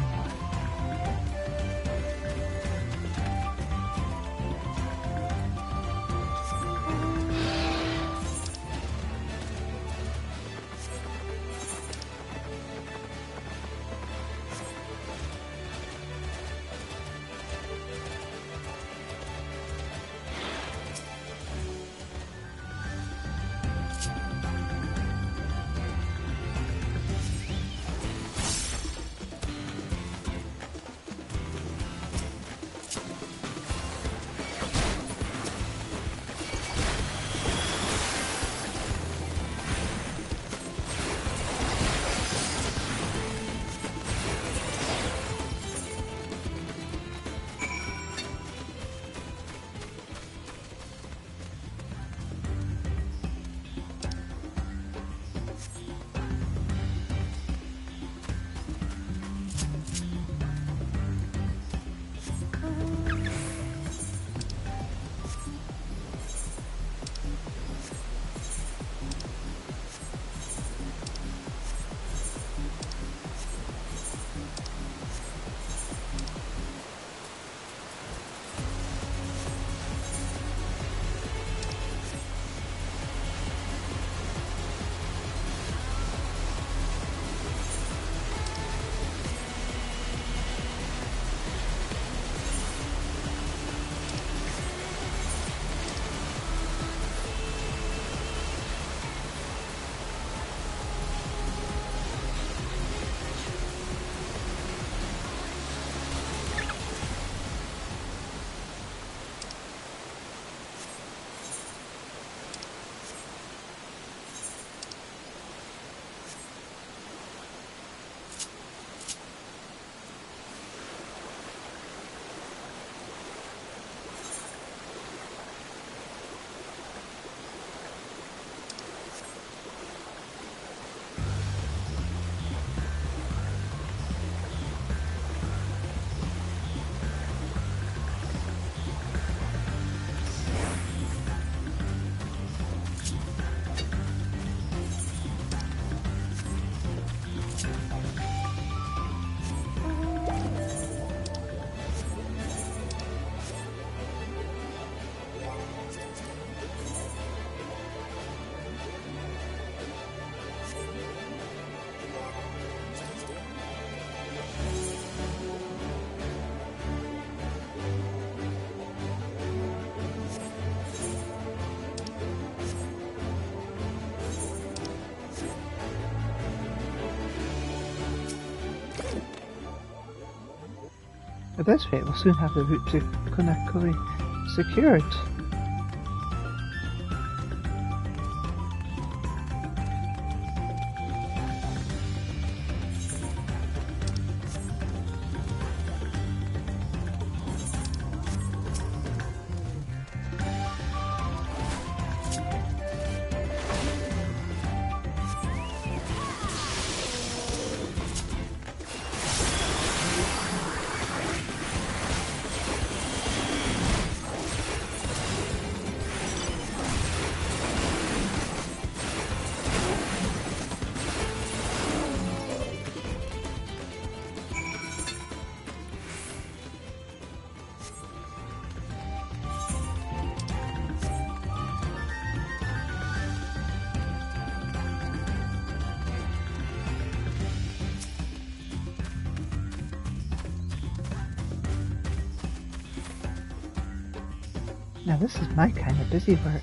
At this rate, we'll soon have the route to Conakry secured. Now this is my kind of busy work.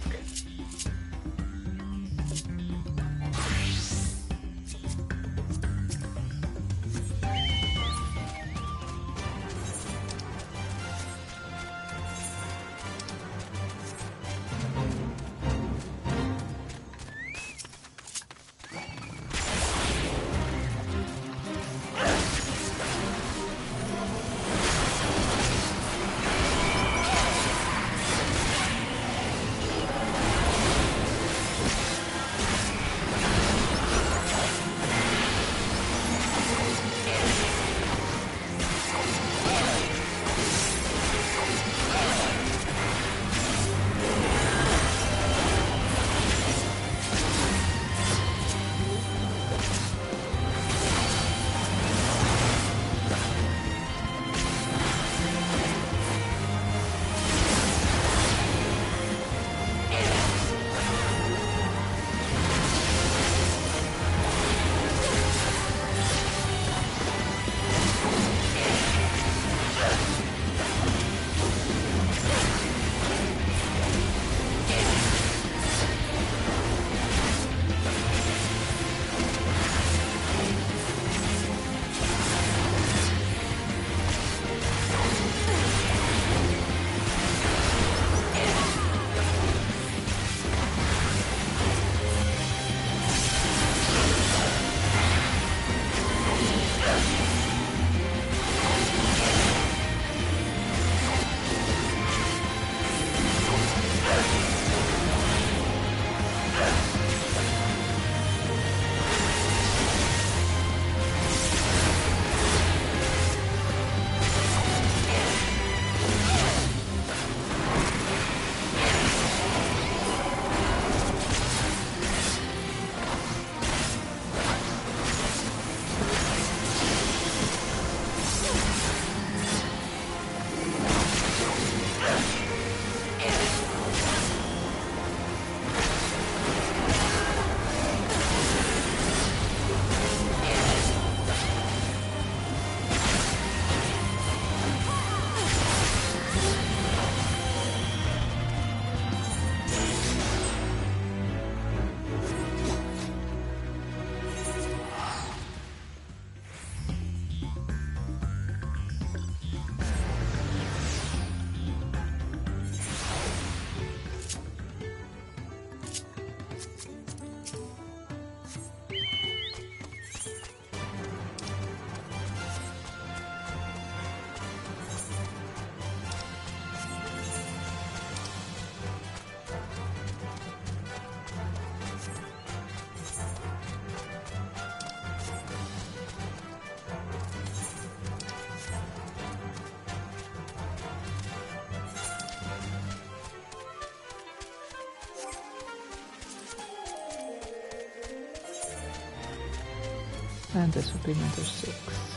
And this would be number 6.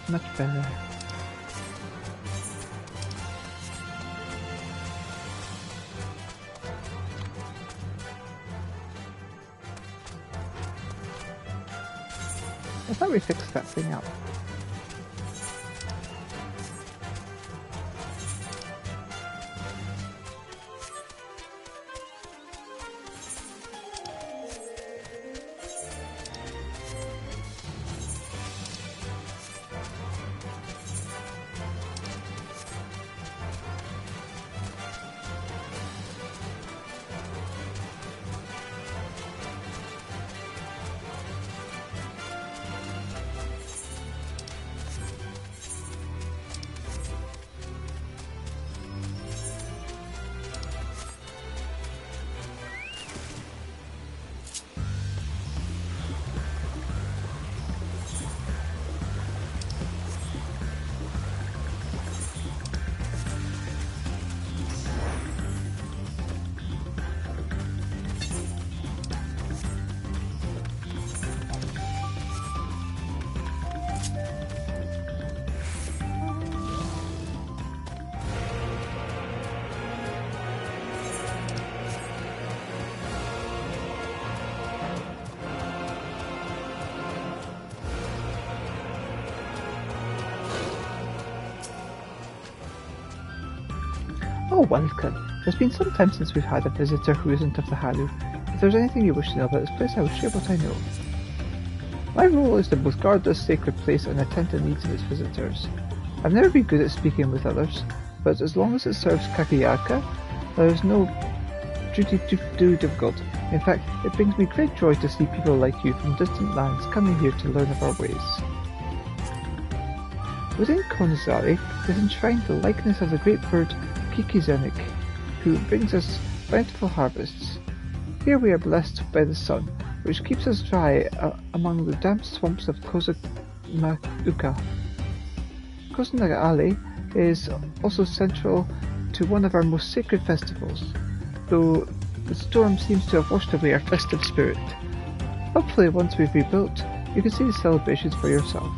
Much better. I thought we fixed that thing up. Oh, welcome. There's been some time since we've had a visitor who isn't of the Hanu. If there's anything you wish to know about this place, I will share what I know. My role is to both guard this sacred place and attend to the needs of its visitors. I've never been good at speaking with others, but as long as it serves Kakiyaka, there is no duty too difficult. In fact, it brings me great joy to see people like you from distant lands coming here to learn of our ways. Within Konizari is enshrined the likeness of the great bird Kikizenik, who brings us bountiful harvests. Here we are blessed by the sun, which keeps us dry among the damp swamps of Kozumauka. Kozunaga is also central to one of our most sacred festivals, though the storm seems to have washed away our festive spirit. Hopefully once we've rebuilt, you can see the celebrations for yourself.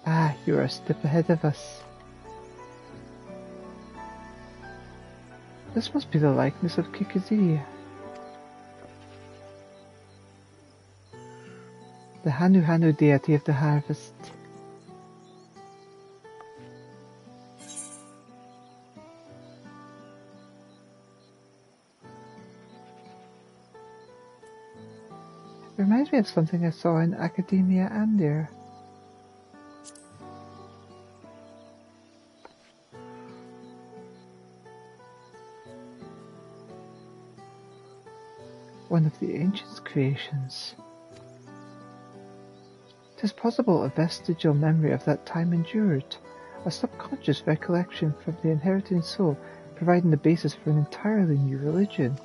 Ah, you are a step ahead of us. This must be the likeness of Kikiziri, the Hanu deity of the harvest. Reminds me of something I saw in Academia Andir. One of the ancients' creations. It is possible a vestigial memory of that time endured, a subconscious recollection from the inheriting soul, providing the basis for an entirely new religion.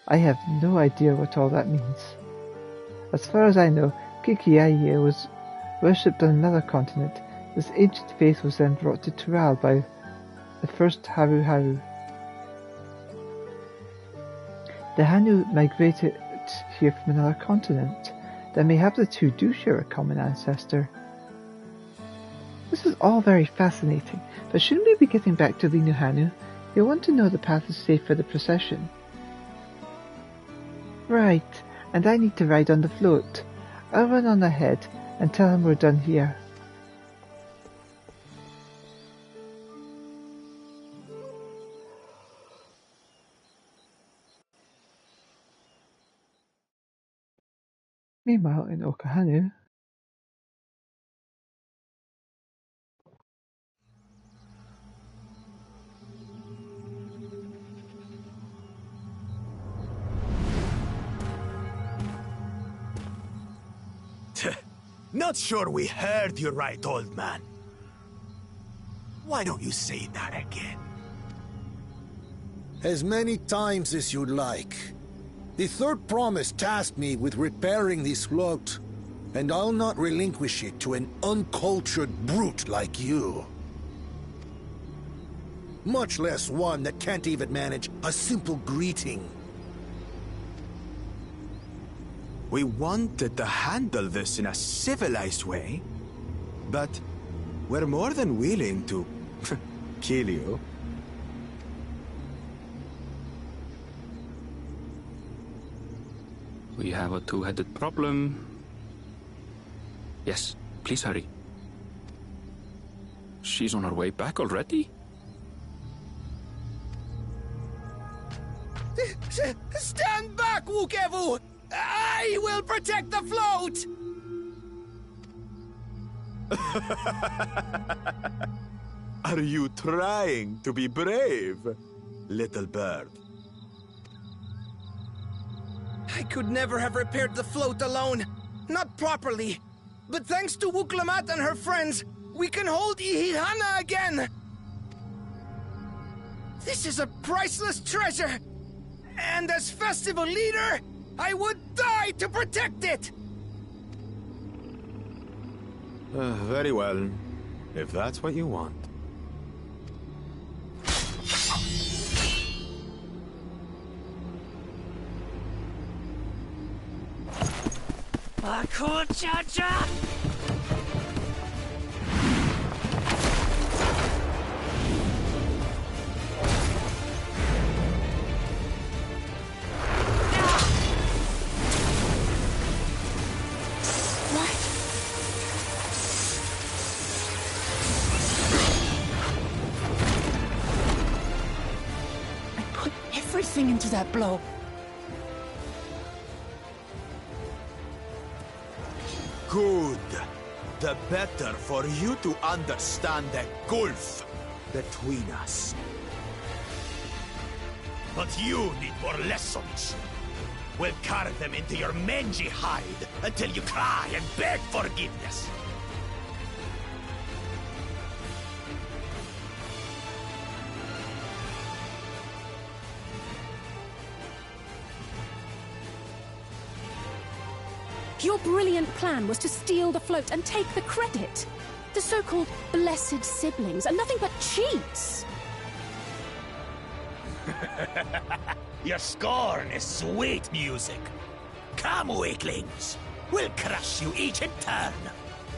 I have no idea what all that means. As far as I know, Kikiaye was worshipped on another continent. This ancient faith was then brought to Tural by the first Haru. The Hanu migrated here from another continent. Then mayhap the two do share a common ancestor. This is all very fascinating, but shouldn't we be getting back to Linu Hanu? You'll want to know the path is safe for the procession. Right, and I need to ride on the float. I'll run on ahead and tell him we're done here. Meanwhile, in Okahanu, Not sure we heard you right, old man. Why don't you say that again? As many times as you'd like. The third promise tasked me with repairing this float, and I'll not relinquish it to an uncultured brute like you. Much less one that can't even manage a simple greeting. We wanted to handle this in a civilized way, but we're more than willing to kill you. We have a two-headed problem. Yes, please hurry. She's on her way back already? Stand back, Wukevu! I will protect the float! Are you trying to be brave, little bird? I could never have repaired the float alone. Not properly. But thanks to Wuklamat and her friends, we can hold Ihihana again! This is a priceless treasure! And as festival leader, I would die to protect it! Very well, if that's what you want. Cha-cha! Everything into that blow. Good. The better for you to understand the gulf between us. But you need more lessons. We'll carve them into your mangy hide until you cry and beg forgiveness. Your brilliant plan was to steal the float and take the credit. The so-called blessed siblings are nothing but cheats. Your scorn is sweet music. Come, weaklings. We'll crush you each in turn.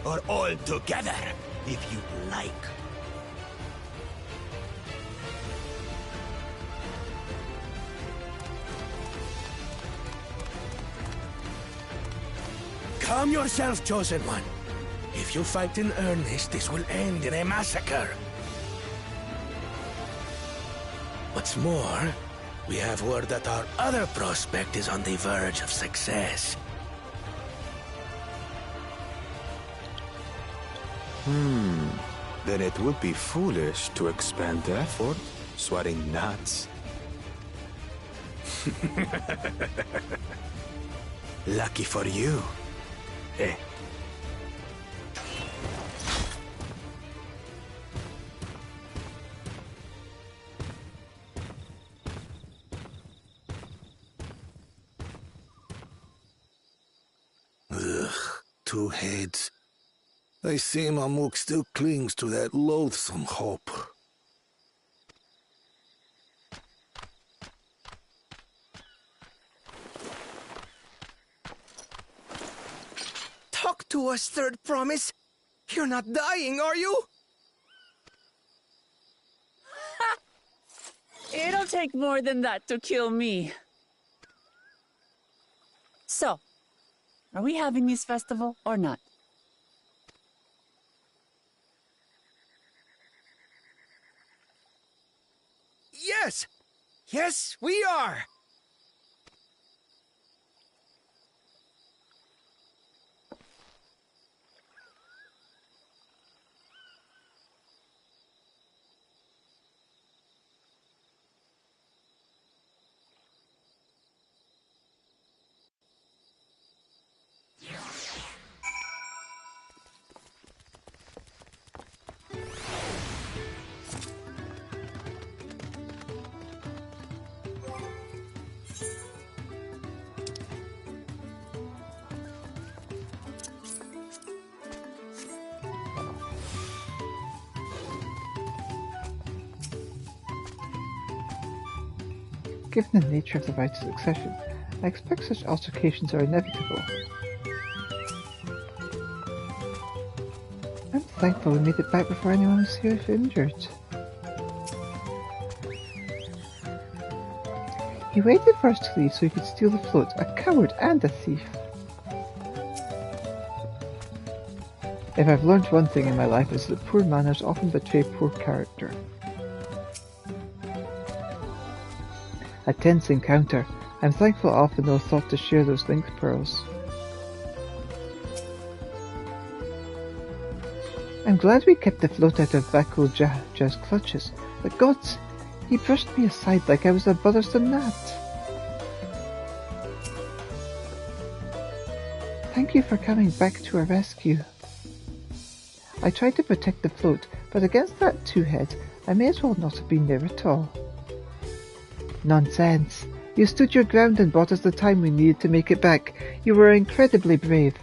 Or all together, if you'd like. Calm yourself, Chosen One. If you fight in earnest, this will end in a massacre. What's more, we have word that our other prospect is on the verge of success. Then it would be foolish to expend the effort, sweating nuts. Lucky for you. Eh? Ugh, two heads. I see Mamuk still clings to that loathsome hope. Talk to us, Third Promise. You're not dying, are you? It'll take more than that to kill me. So, are we having this festival or not? Yes! Yes, we are! Given the nature of the right of succession, I expect such altercations are inevitable. I'm thankful we made it back before anyone was seriously injured. He waited for us to leave so he could steal the float, a coward and a thief. If I've learned one thing in my life, it's that poor manners often betray poor character. A tense encounter. I'm thankful I often no thought to share those link pearls. I'm glad we kept the float out of Vakul Jah's clutches, but gods, he brushed me aside like I was a bothersome gnat. Thank you for coming back to our rescue. I tried to protect the float, but against that two-head, I may as well not have been there at all. Nonsense. You stood your ground and bought us the time we needed to make it back. You were incredibly brave.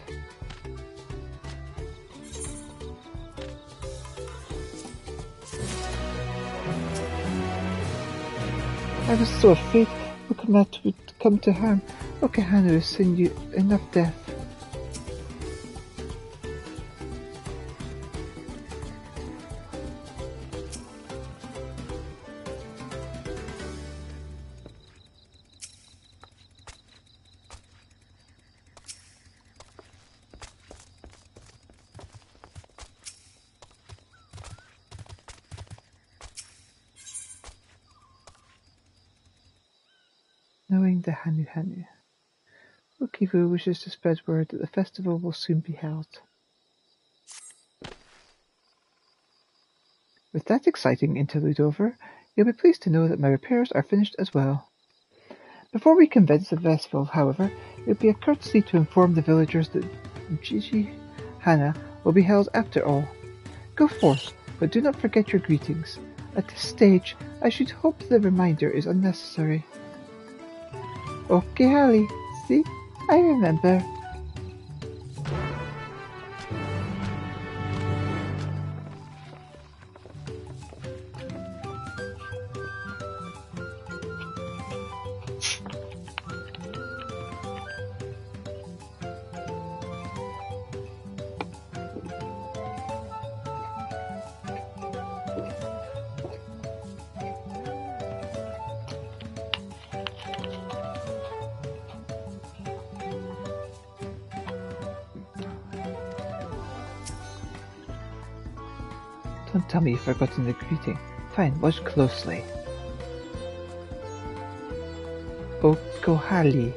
I was so afraid Okamat would come to harm. Okahanu has seen you enough death. Knowing the Hanu. Okivu wishes to spread word that the festival will soon be held. With that exciting interlude over, you'll be pleased to know that my repairs are finished as well. Before we commence the festival, however, it would be a courtesy to inform the villagers that Jiji Hana will be held after all. Go forth, but do not forget your greetings. At this stage, I should hope the reminder is unnecessary. Okay, Hallie. See? I remember. Don't tell me you've forgotten the greeting. Fine, watch closely. Okohali.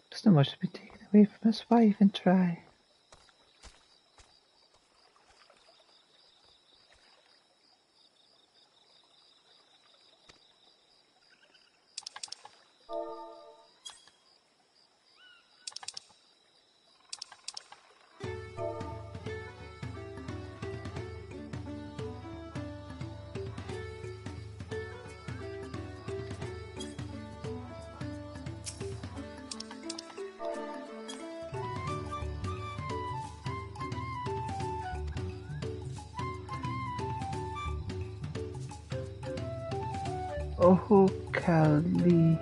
There's not much to be taken away from us. Why even try? Oh, Kali.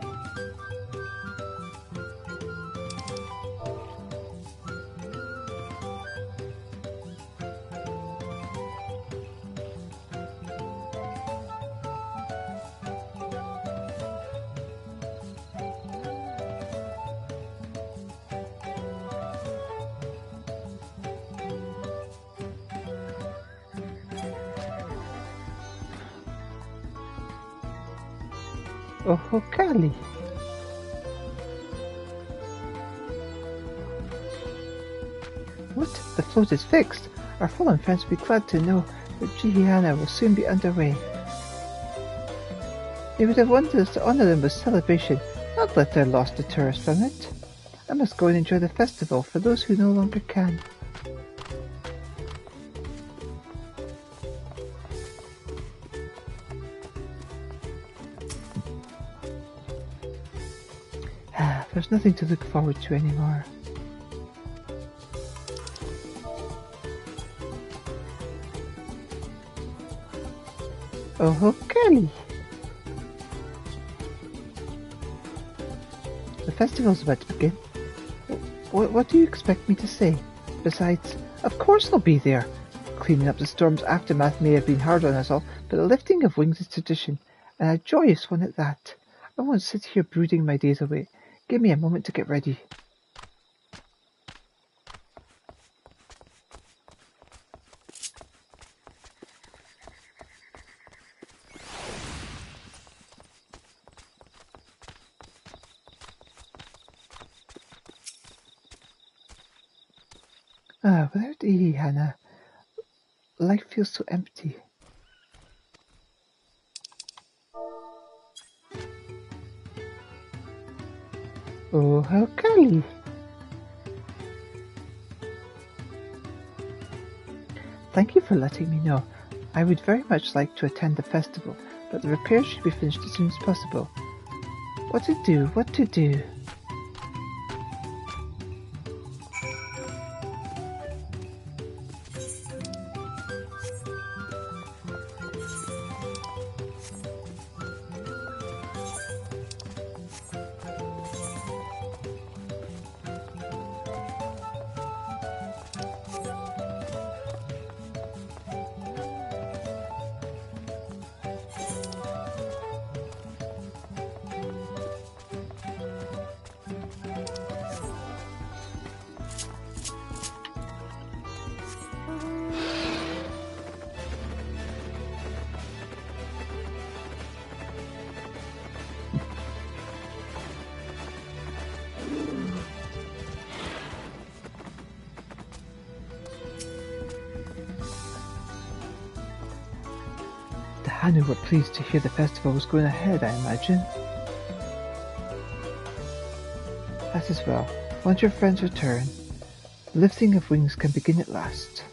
Oh, Kali. What? The float is fixed. Our fallen friends will be glad to know that Jihana will soon be underway. They would have wanted us to honor them with celebration, not let their loss deter us from it. I must go and enjoy the festival for those who no longer can. There's nothing to look forward to anymore. Oh, golly. The festival's about to begin. What do you expect me to say? Besides, of course I'll be there. Cleaning up the storm's aftermath may have been hard on us all, but the lifting of wings is tradition, and a joyous one at that. I won't sit here brooding my days away. Give me a moment to get ready. Without Ihihana, life feels so empty. Oh, how golly. Thank you for letting me know. I would very much like to attend the festival, but the repairs should be finished as soon as possible. What to do? What to do? The Hanu were pleased to hear the festival was going ahead, I imagine. That is well. Once your friends return, the lifting of wings can begin at last.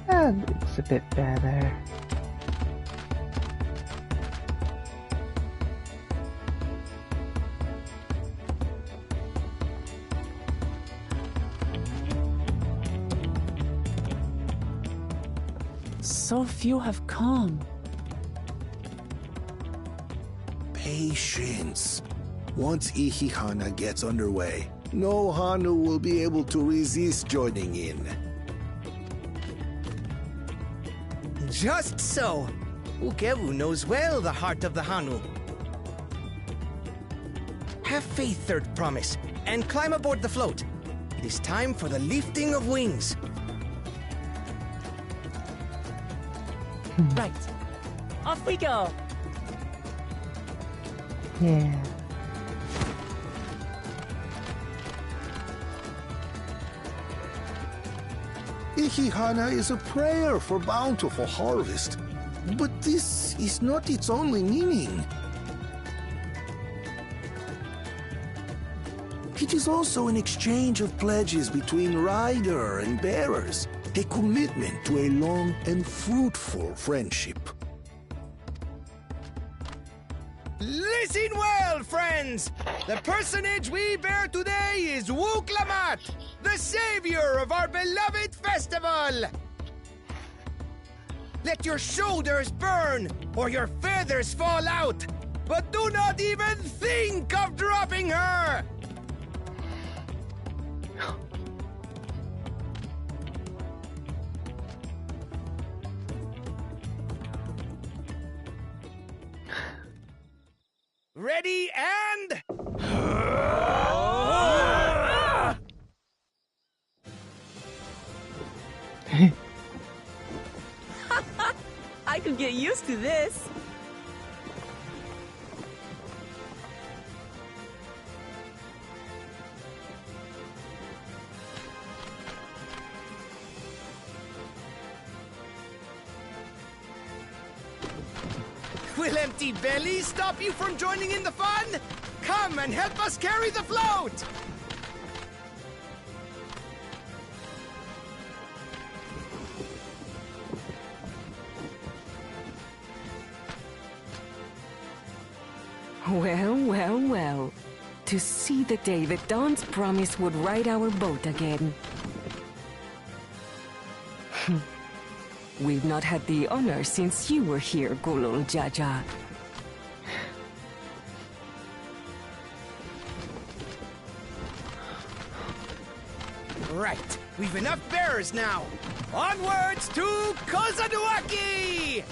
That looks a bit better. So few have come. Patience. Once Ihihana gets underway, no Hanu will be able to resist joining in. Just so. Ukewu knows well the heart of the Hanu. Have faith, Third Promise, and climb aboard the float. It is time for the lifting of wings. Right. Off we go. Yeah. Ihihana is a prayer for bountiful harvest. But this is not its only meaning. It is also an exchange of pledges between rider and bearers, a commitment to a long and fruitful friendship. Listen well, friends! The personage we bear today is Wuklamat, the savior of our beloved festival! Let your shoulders burn, or your feathers fall out, but do not even think of dropping her! Ready and... I could get used to this. Will empty bellies stop you from joining in the fun? Come and help us carry the float! Well, well, well. To see the day that Dawn's promise would ride our boat again. We've not had the honor since you were here, Gulul Jaja. Right. We've enough bearers now. Onwards to Kozaduaki!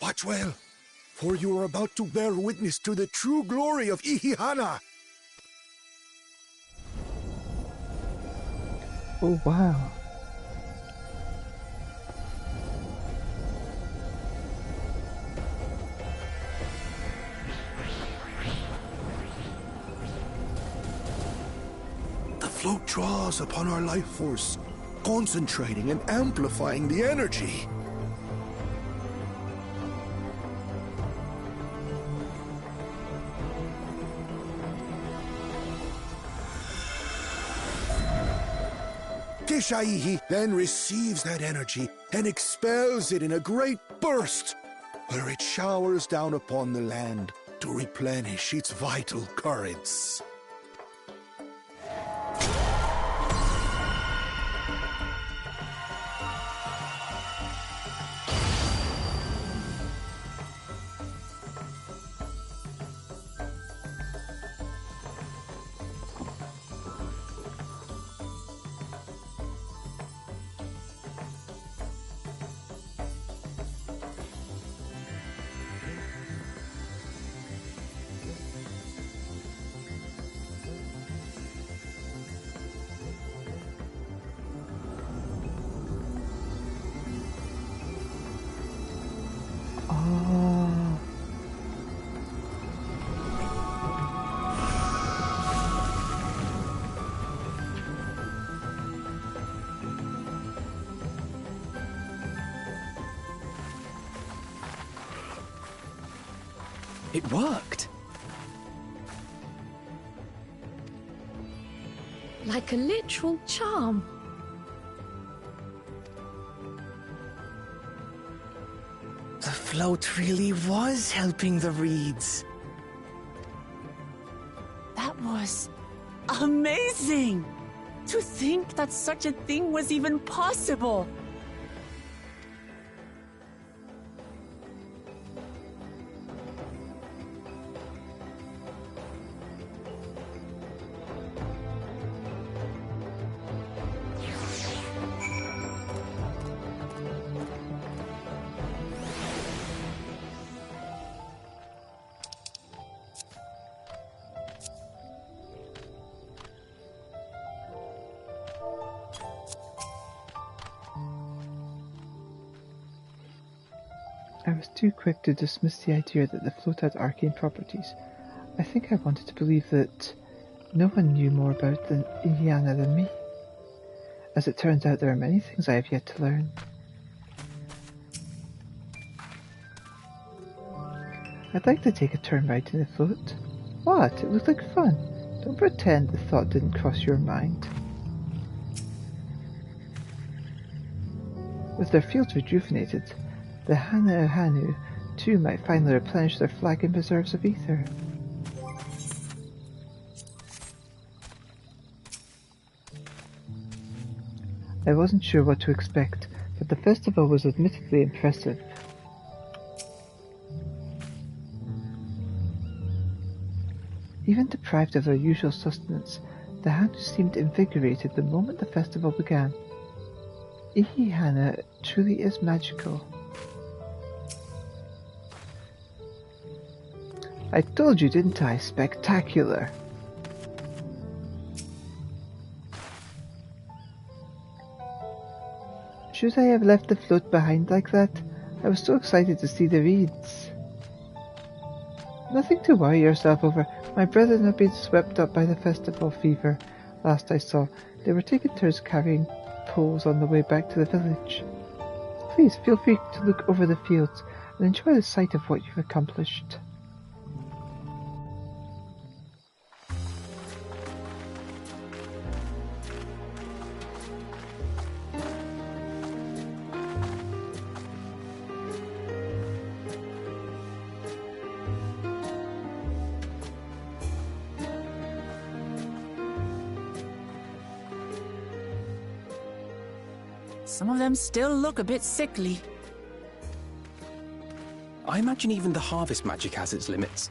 Watch well, for you are about to bear witness to the true glory of Ihihana. Oh, wow. The float draws upon our life force, concentrating and amplifying the energy. Kishaihi then receives that energy and expels it in a great burst, where it showers down upon the land to replenish its vital currents. It worked. Like a literal charm. The float really was helping the reeds. That was amazing! To think that such a thing was even possible! I was too quick to dismiss the idea that the float had arcane properties. I think I wanted to believe that no one knew more about the Ihihana than me. As it turns out, there are many things I have yet to learn. I'd like to take a turn ride in the float. What? It looked like fun. Don't pretend the thought didn't cross your mind. With their fields rejuvenated, the Hanu too might finally replenish their flagging reserves of ether. I wasn't sure what to expect, but the festival was admittedly impressive. Even deprived of their usual sustenance, the Hanu seemed invigorated the moment the festival began. Ihihana truly is magical. I told you, didn't I? Spectacular. Should I have left the float behind like that? I was so excited to see the reeds. Nothing to worry yourself over. My brethren have been swept up by the festival fever. Last I saw, they were taking turns carrying poles on the way back to the village. Please feel free to look over the fields and enjoy the sight of what you've accomplished. Some of them still look a bit sickly. I imagine even the harvest magic has its limits.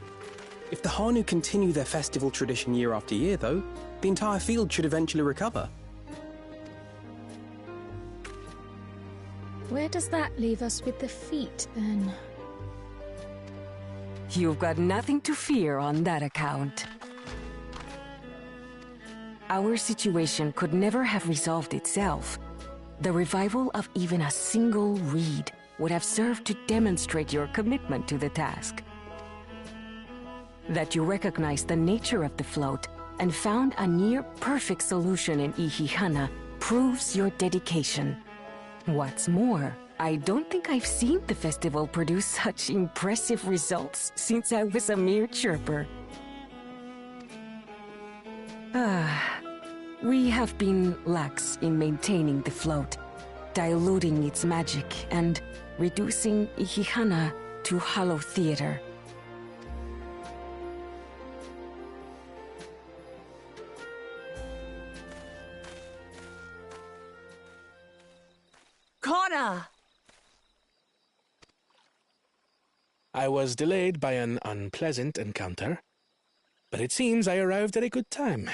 If the Hanu continue their festival tradition year after year, though, the entire field should eventually recover. Where does that leave us with the feet, then? You've got nothing to fear on that account. Our situation could never have resolved itself. The revival of even a single reed would have served to demonstrate your commitment to the task. That you recognize the nature of the float and found a near-perfect solution in Ihihana proves your dedication. What's more, I don't think I've seen the festival produce such impressive results since I was a mere chirper. We have been lax in maintaining the float, diluting its magic and reducing Ihihana to hollow theater. Kona! I was delayed by an unpleasant encounter, but it seems I arrived at a good time.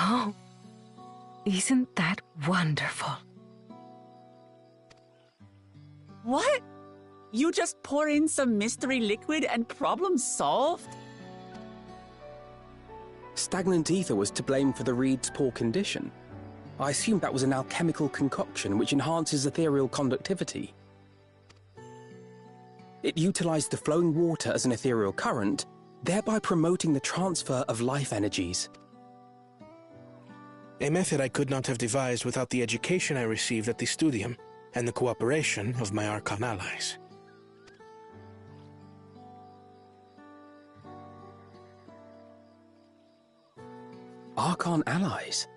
Oh, isn't that wonderful? What? You just pour in some mystery liquid and problem solved? Stagnant ether was to blame for the reed's poor condition. I assumed that was an alchemical concoction which enhances ethereal conductivity. It utilized the flowing water as an ethereal current, thereby promoting the transfer of life energies. A method I could not have devised without the education I received at the studium and the cooperation of my Archon allies. Archon allies?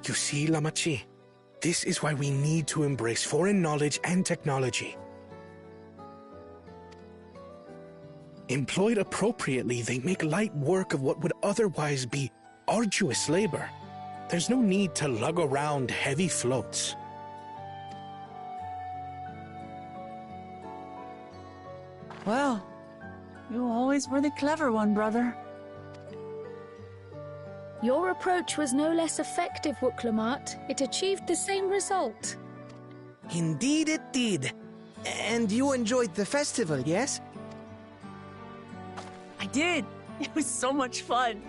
You see, Lamachi, this is why we need to embrace foreign knowledge and technology. Employed appropriately, they make light work of what would otherwise be arduous labor. There's no need to lug around heavy floats. Well, you always were the clever one, brother. Your approach was no less effective, Wooklamat. It achieved the same result. Indeed it did. And you enjoyed the festival, yes? I did. It was so much fun.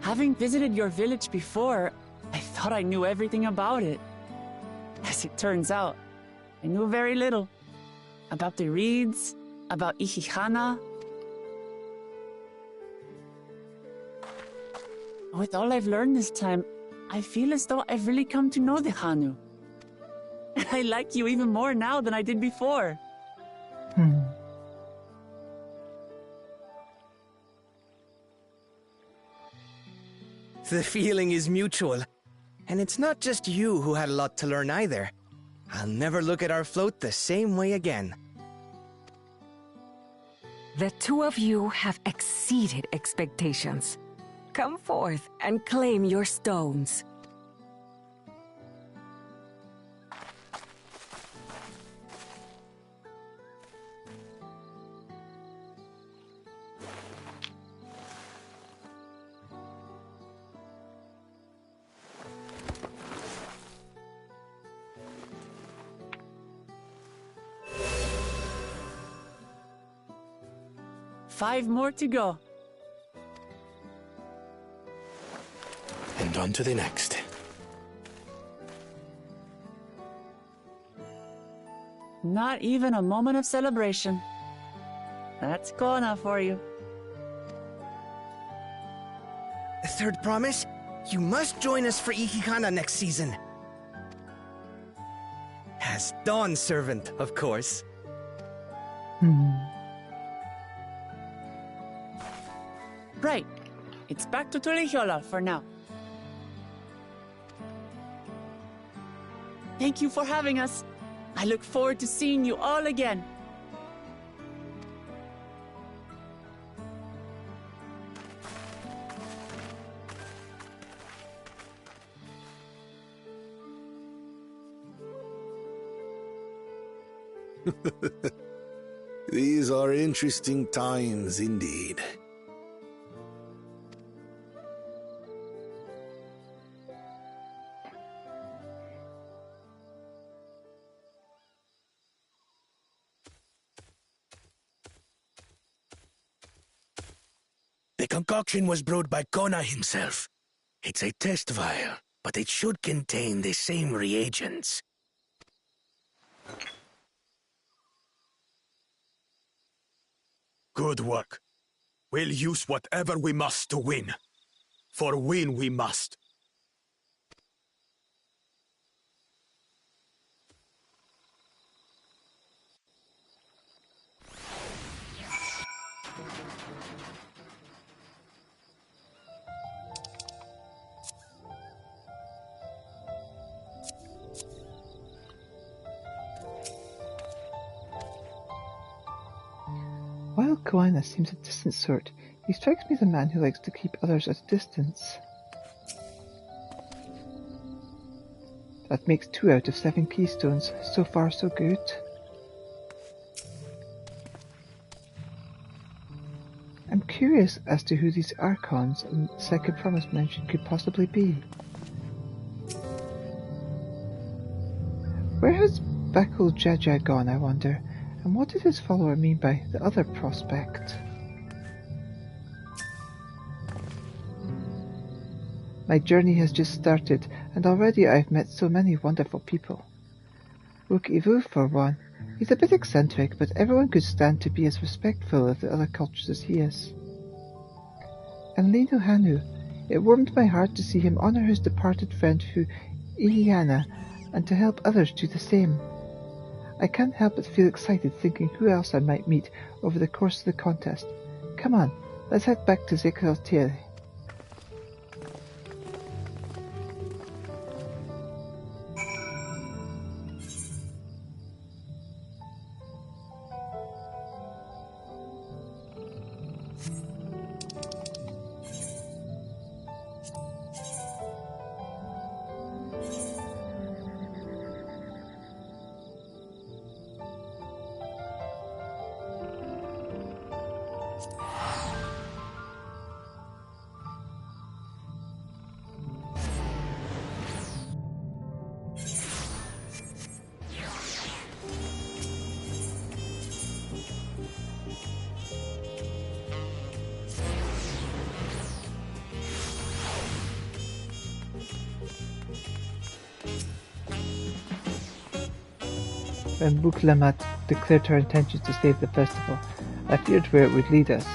Having visited your village before, I thought I knew everything about it. As it turns out, I knew very little. About the reeds, about Ihihana. With all I've learned this time, I feel as though I've really come to know the Hanu. And I like you even more now than I did before. The feeling is mutual. And it's not just you who had a lot to learn either. I'll never look at our float the same way again. The two of you have exceeded expectations. Come forth and claim your stones. Five more to go. And on to the next. Not even a moment of celebration. That's Kona for you. The third promise? You must join us for Ihihana next season. As Dawn servant, of course. Right. It's back to Turihiola for now. Thank you for having us. I look forward to seeing you all again. These are interesting times indeed. The concoction was brewed by Kona himself. It's a test vial, but it should contain the same reagents. Good work. We'll use whatever we must to win. For win we must. While Koina seems a distant sort, he strikes me as a man who likes to keep others at a distance. That makes 2 out of 7 keystones. So far, so good. I'm curious as to who these Archons and second promise mentioned could possibly be. Where has Bakul Jaja gone, I wonder? And what did his follower mean by the other prospect? My journey has just started, and already I've met so many wonderful people. Wook Ivu, for one. He's a bit eccentric, but everyone could stand to be as respectful of the other cultures as he is. And Lino Hanu. It warmed my heart to see him honor his departed friend through Ihihana, and to help others do the same. I can't help but feel excited thinking who else I might meet over the course of the contest. Come on, let's head back to Zekaltier. When Buklamat declared her intentions to save the festival, I feared where it would lead us.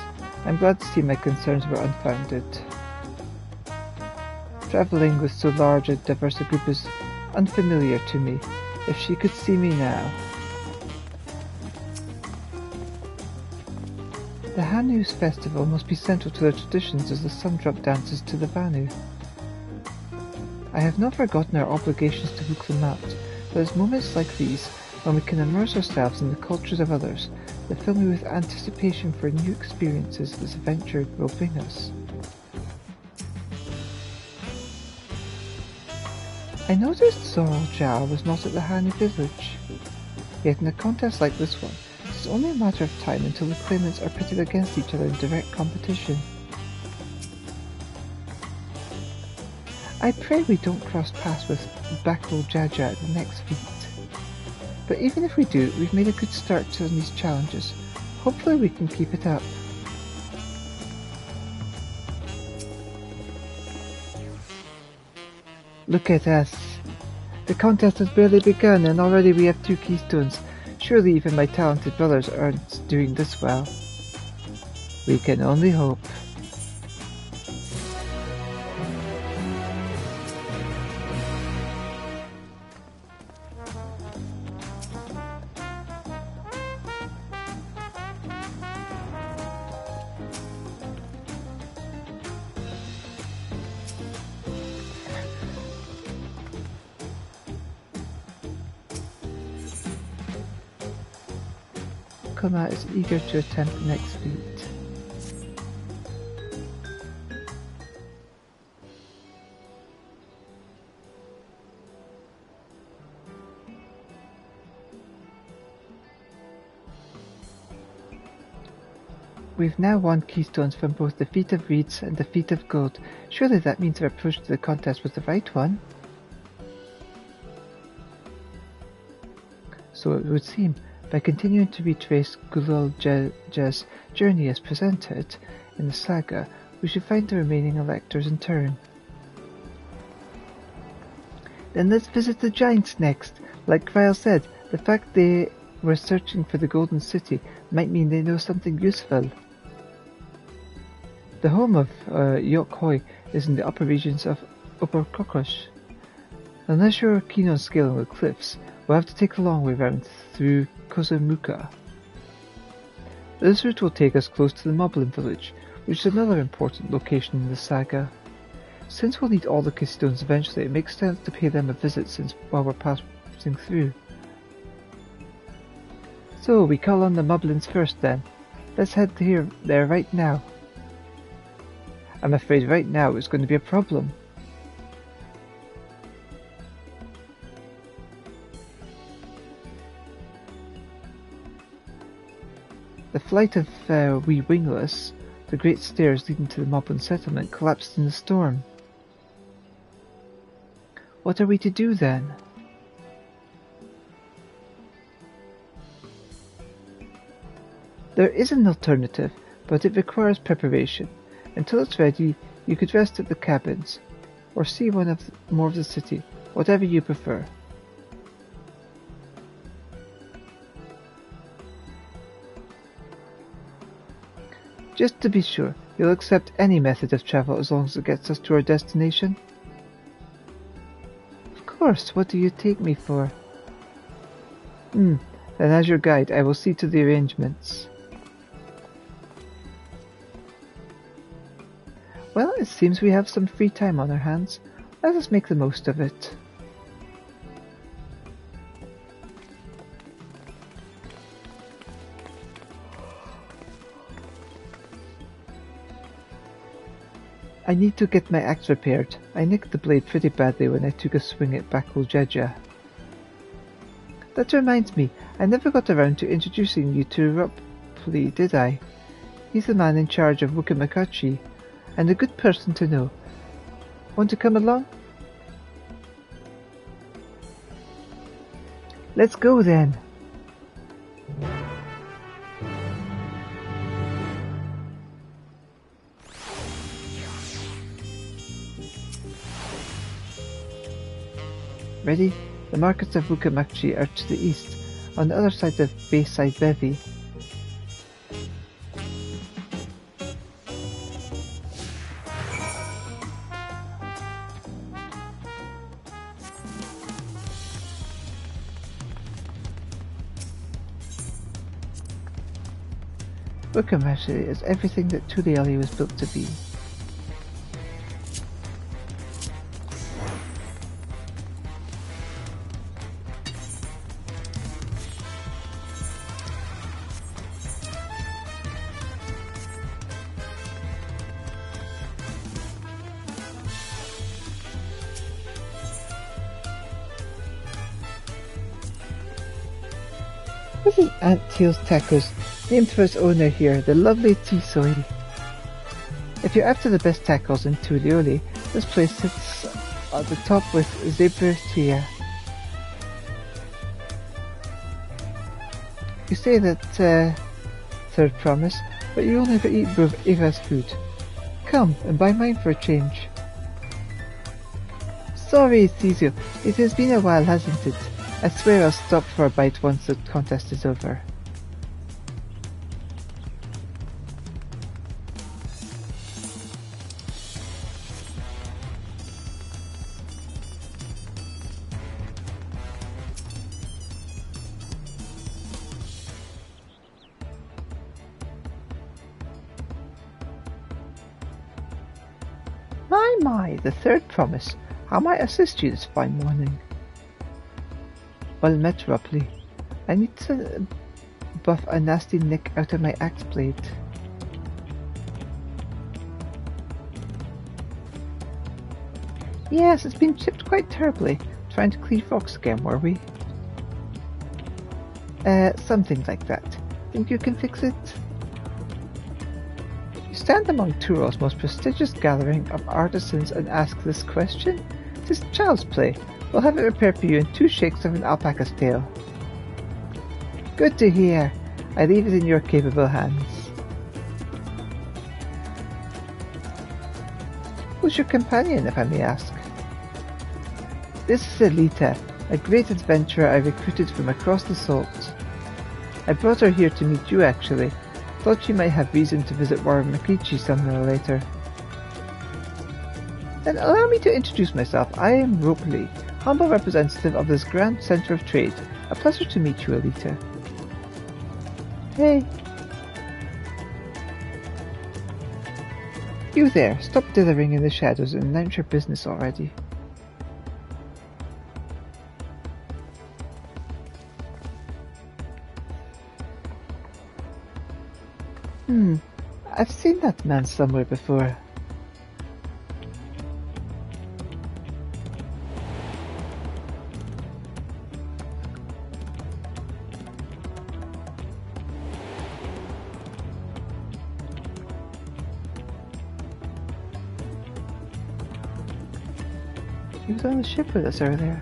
I'm glad to see my concerns were unfounded. Travelling with so large and diverse a group is unfamiliar to me. If she could see me now. The Hanu's festival must be central to their traditions as the sun drop dances to the Vanu. I have not forgotten our obligations to Buklamat, but it's moments like these when we can immerse ourselves in the cultures of others that fill me with anticipation for new experiences this adventure will bring us. I noticed Zoral Jar was not at the Hanu village. Yet in a contest like this one, it is only a matter of time until the claimants are pitted against each other in direct competition. I pray we don't cross paths with Bakul Jaja at the next feat. But even if we do, we've made a good start to these challenges. Hopefully we can keep it up. Look at us. The contest has barely begun and already we have 2 keystones. Surely even my talented brothers aren't doing this well. We can only hope. Koma is eager to attempt the next feat. We've now won keystones from both the Feat of Reeds and the Feat of Gold. Surely that means our approach to the contest was the right one. So it would seem. By continuing to retrace Gulal Ja's journey as presented in the saga, we should find the remaining electors in turn. Then let's visit the giants next. Like Kyle said, the fact they were searching for the Golden City might mean they know something useful. The home of Yokhoi is in the upper regions of Upper Kokosh. Unless you're keen on scaling the cliffs, we'll have to take the long way round through Kozumuka. This route will take us close to the Moblin village, which is another important location in the saga. Since we'll need all the keystones eventually, it makes sense to pay them a visit while we're passing through. So we call on the Moblins first then. Let's head there right now. I'm afraid right now is going to be a problem. The flight of Wee Wingless, the great stairs leading to the Moblin settlement, collapsed in the storm. What are we to do then? There is an alternative, but it requires preparation. Until it's ready, you could rest at the cabins, or see more of the city, whatever you prefer. Just to be sure, you'll accept any method of travel as long as it gets us to our destination? Of course, what do you take me for? Then as your guide, I will see to the arrangements. Well, it seems we have some free time on our hands. Let us make the most of it. I need to get my axe repaired. I nicked the blade pretty badly when I took a swing at Bakul Jaja. That reminds me, I never got around to introducing you to Rupli, did I? He's the man in charge of Wukamakachi, and a good person to know. Want to come along? Let's go then. Ready? The markets of Wukamakachi are to the east, on the other side of Bayside Bevy. Wukamakachi is everything that Tuliali was built to be. This is Aunt Teal's Tacos, named for its owner here, the lovely T-Soil. If you're after the best tacos in Tulioli, this place sits at the top with Zebratia. You say that, third promise, but you only ever eat Eva's food. Come and buy mine for a change. Sorry, Cecil, it has been a while, hasn't it? I swear I'll stop for a bite once the contest is over. My, the third promise. How might I assist you this fine morning? Well met, roughly. I need to buff a nasty nick out of my axe blade. Yes, it's been chipped quite terribly. Trying to clean rocks again, were we? Something like that. Think you can fix it? You stand among Turo's most prestigious gathering of artisans and ask this question? 'Tis child's play. We'll have it repaired for you in 2 shakes of an alpaca's tail. Good to hear. I leave it in your capable hands. Who's your companion, if I may ask? This is Elita, a great adventurer I recruited from across the salt. I brought her here to meet you, actually. Thought she might have reason to visit Waramakichi sooner or later. Then allow me to introduce myself. I am Ropley, humble representative of this grand centre of trade. A pleasure to meet you, Elita. Hey. You there, stop dithering in the shadows and announce your business already. I've seen that man somewhere before. He was on the ship with us earlier.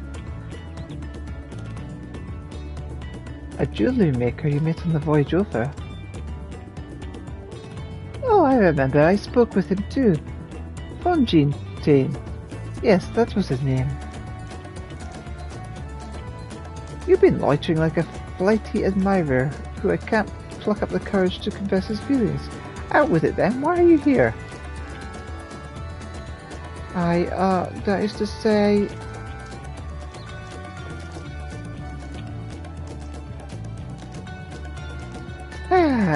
A jewellery maker you met on the voyage over. Oh, I remember. I spoke with him too. Fonjin Tane. Yes, that was his name. You've been loitering like a flighty admirer who I can't pluck up the courage to confess his feelings. Out with it then. Why are you here? That is to say...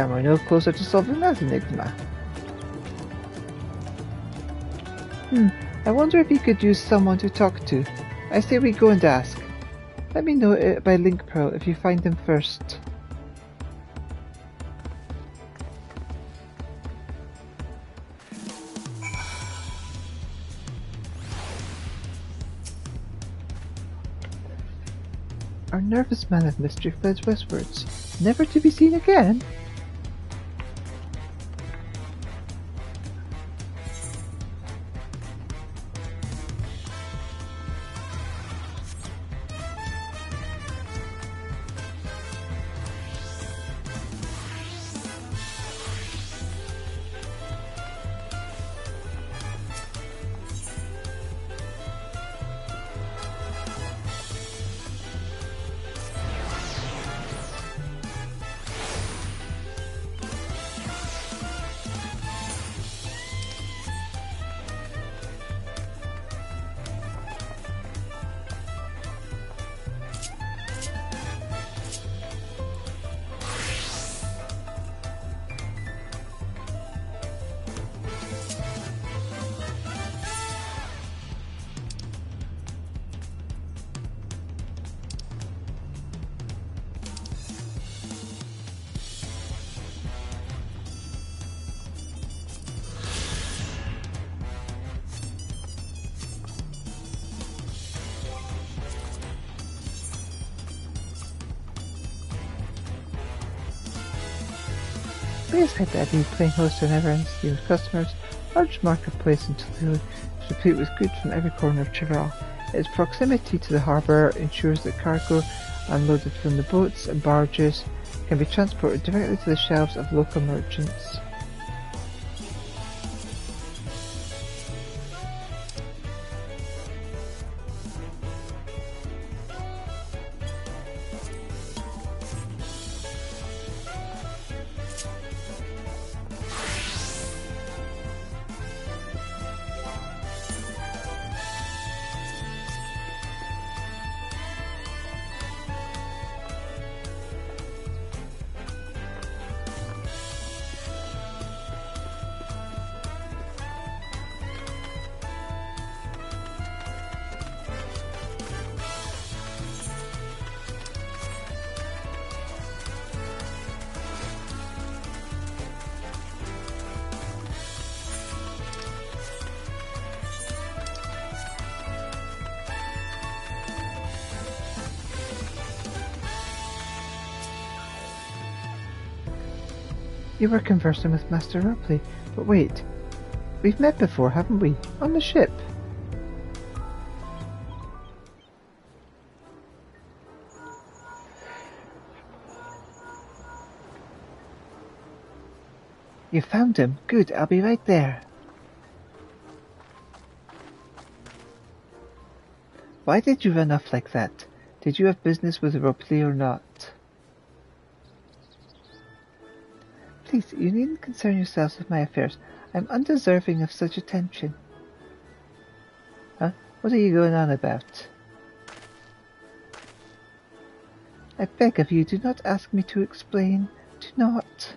we're no closer to solving that enigma. I wonder if you could use someone to talk to. I say we go and ask. Let me know by link pearl if you find him first. Our nervous man of mystery fled westwards, never to be seen again. Biggest head Daddy, playing host to never-ending stream of customers, large marketplace in Toledo is replete with goods from every corner of Chirral. Its proximity to the harbour ensures that cargo unloaded from the boats and barges can be transported directly to the shelves of local merchants. You were conversing with Master Ripley, but wait. We've met before, haven't we? On the ship. You found him. Good, I'll be right there. Why did you run off like that? Did you have business with Ripley or not? Please, you needn't concern yourselves with my affairs. I'm undeserving of such attention. Huh? What are you going on about? I beg of you, do not ask me to explain. Do not.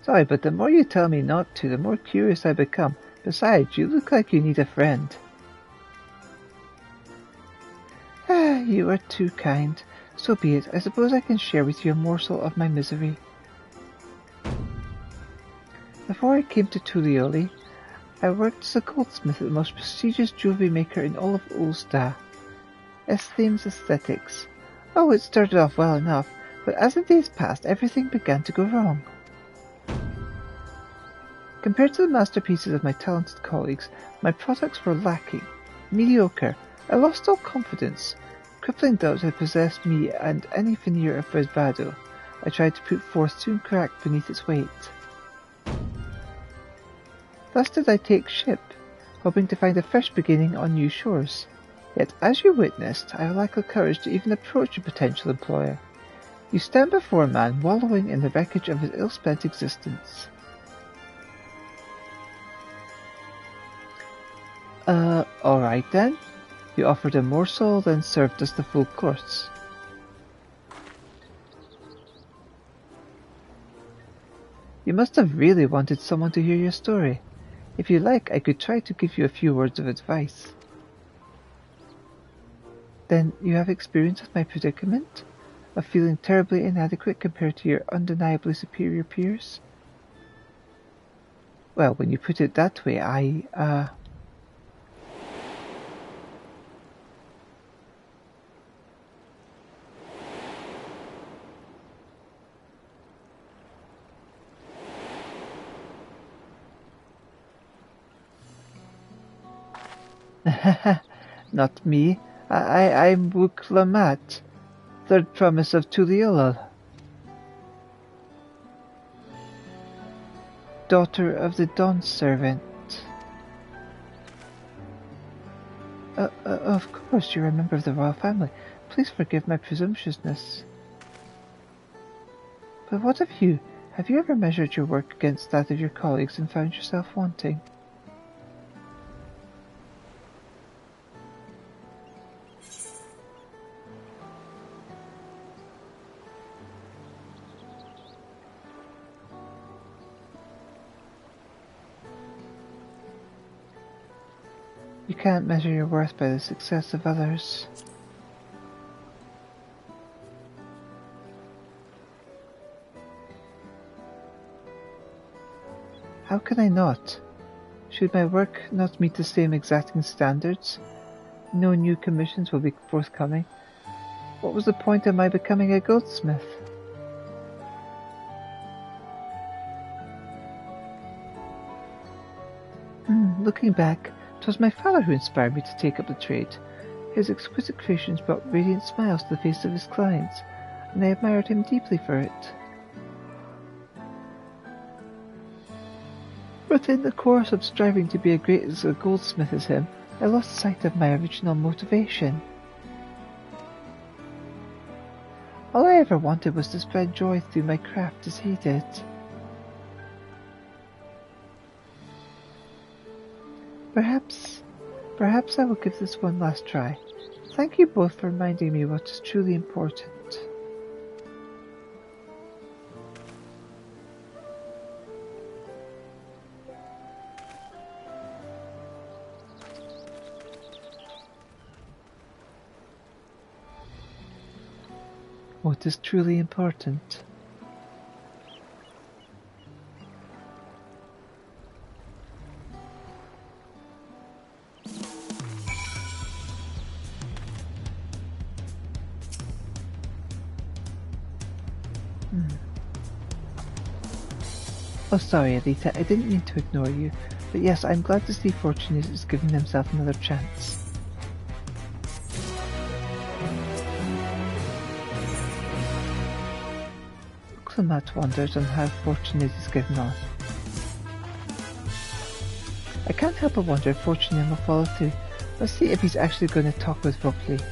Sorry, but the more you tell me not to, the more curious I become. Besides, you look like you need a friend. Ah, you are too kind. So be it. I suppose I can share with you a morsel of my misery. Before I came to Tulioli, I worked as a goldsmith at the most prestigious jewellery maker in all of Ulster, Esthames Aesthetics. Oh, it started off well enough, but as the days passed, everything began to go wrong. Compared to the masterpieces of my talented colleagues, my products were lacking, mediocre. I lost all confidence. Crippling doubts had possessed me, and any veneer of bravado I tried to put forth soon cracked beneath its weight. Thus did I take ship, hoping to find a fresh beginning on new shores. Yet, as you witnessed, I lack the courage to even approach a potential employer. You stand before a man wallowing in the wreckage of his ill-spent existence. Alright then. You offered a morsel, then served us the full course. You must have really wanted someone to hear your story. If you like, I could try to give you a few words of advice. Then you have experience with my predicament? Of feeling terribly inadequate compared to your undeniably superior peers? Well, when you put it that way, Not me. I'm Wuklamat, third promise of Tuliolal. Daughter of the Dawn Servant. Of course, you're a member of the royal family. Please forgive my presumptuousness. But what of you? Have you ever measured your work against that of your colleagues and found yourself wanting? You can't measure your worth by the success of others. How can I not? Should my work not meet the same exacting standards, no new commissions will be forthcoming. What was the point of my becoming a goldsmith? Looking back, 'twas my father who inspired me to take up the trade. His exquisite creations brought radiant smiles to the face of his clients, and I admired him deeply for it. But in the course of striving to be as great as a goldsmith as him, I lost sight of my original motivation. All I ever wanted was to spread joy through my craft as he did. Perhaps I will give this one last try. Thank you both for reminding me what is truly important. What is truly important? Oh, sorry, Elita, I didn't mean to ignore you, but yes, I'm glad to see Fortunate is giving himself another chance. Clement wonders on how Fortunate is getting on. I can't help but wonder if Fortunate will follow through. Let's see if he's actually going to talk with Ropley.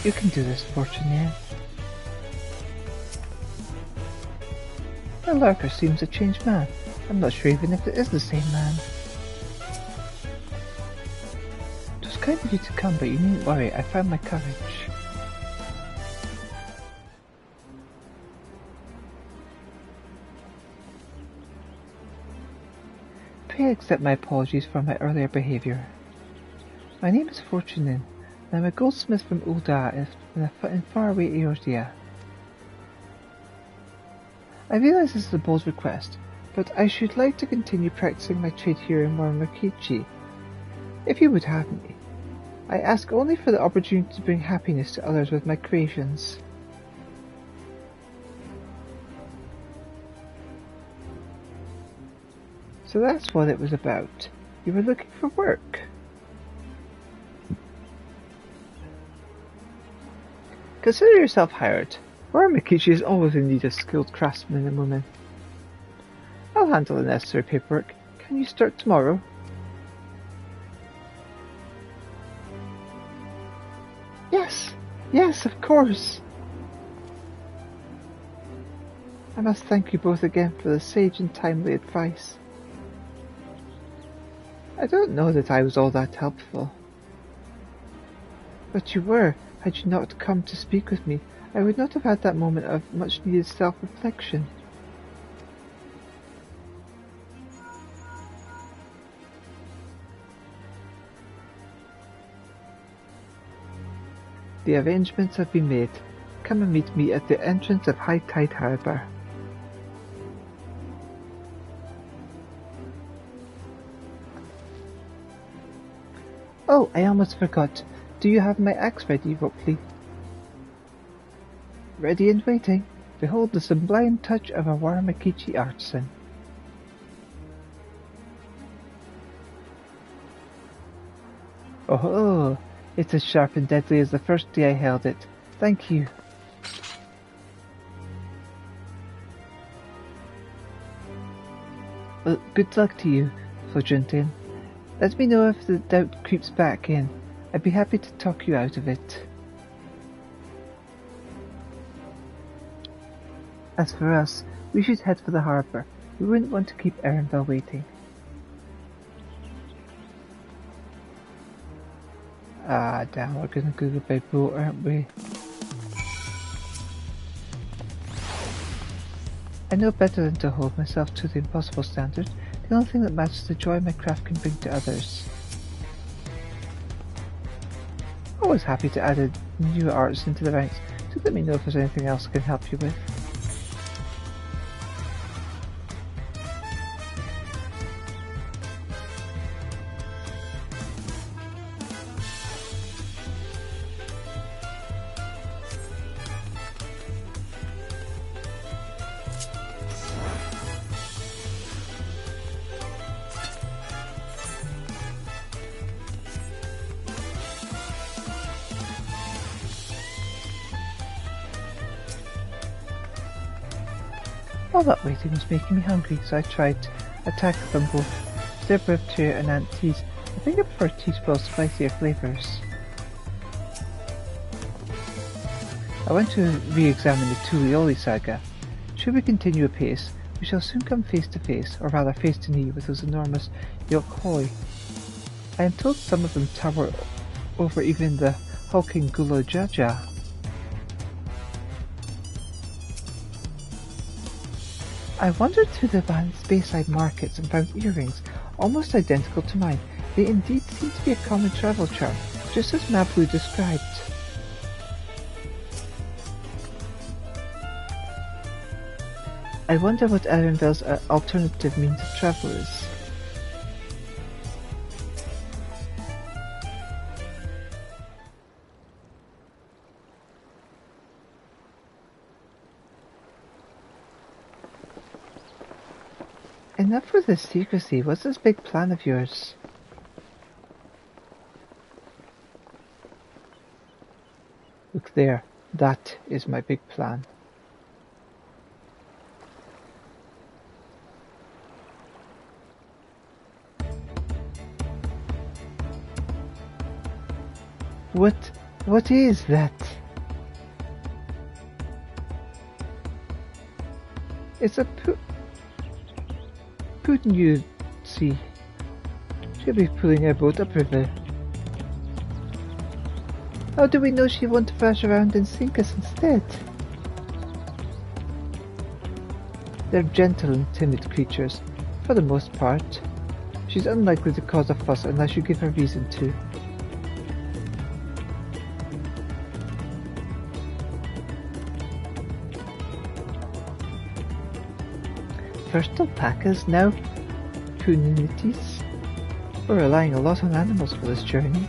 You can do this, Fortunate. The lurker seems a changed man. I'm not sure even if it is the same man. It was kind of you to come, but you needn't worry, I found my courage. Pray accept my apologies for my earlier behaviour. My name is Fortunate. I'm a goldsmith from Ulda in faraway Eordia. I realize this is a bold request, but I should like to continue practicing my trade here in Warmakichi. If you would have me, I ask only for the opportunity to bring happiness to others with my creations. So that's what it was about. You were looking for work. Consider yourself hired. Warmakichi is always in need of skilled craftsmen and women. I'll handle the necessary paperwork. Can you start tomorrow? Yes, of course. I must thank you both again for the sage and timely advice. I don't know that I was all that helpful. But you were. Had you not come to speak with me, I would not have had that moment of much-needed self-reflection. The arrangements have been made. Come and meet me at the entrance of High Tide Harbour. Oh, I almost forgot. Do you have my axe ready, Ropley? Ready and waiting. Behold the sublime touch of a Warmakichi artisan. Oh, it's as sharp and deadly as the first day I held it. Thank you. Well, good luck to you, Flodrintian. Let me know if the doubt creeps back in. I'd be happy to talk you out of it. As for us, we should head for the harbour. We wouldn't want to keep Erenville waiting. Ah, damn, we're gonna go by boat, aren't we? I know better than to hold myself to the impossible standard. The only thing that matters is the joy my craft can bring to others. Always happy to add new arts into the ranks, so let me know if there's anything else I can help you with. All that waiting was making me hungry, so I tried to attack them both. Zebra Tear and Ant Teas. I think I prefer tea with spicier flavours. I want to re-examine the Tulioli saga. Should we continue apace, we shall soon come face to face, or rather face to knee, with those enormous Yokhoi. I am told some of them tower over even the hulking Gulojaja. I wandered through the Bayside markets and found earrings almost identical to mine. They indeed seem to be a common travel charm, just as Mablu described. I wonder what Erenville's alternative means of travel is. Enough with this secrecy. What's this big plan of yours? Look there. That is my big plan. What is that? It's a Putin, you see. She'll be pulling her boat upriver. How do we know she won't thrash around and sink us instead? They're gentle and timid creatures, for the most part. She's unlikely to cause a fuss unless you give her reason to. First alpacas, now puninities. We're relying a lot on animals for this journey.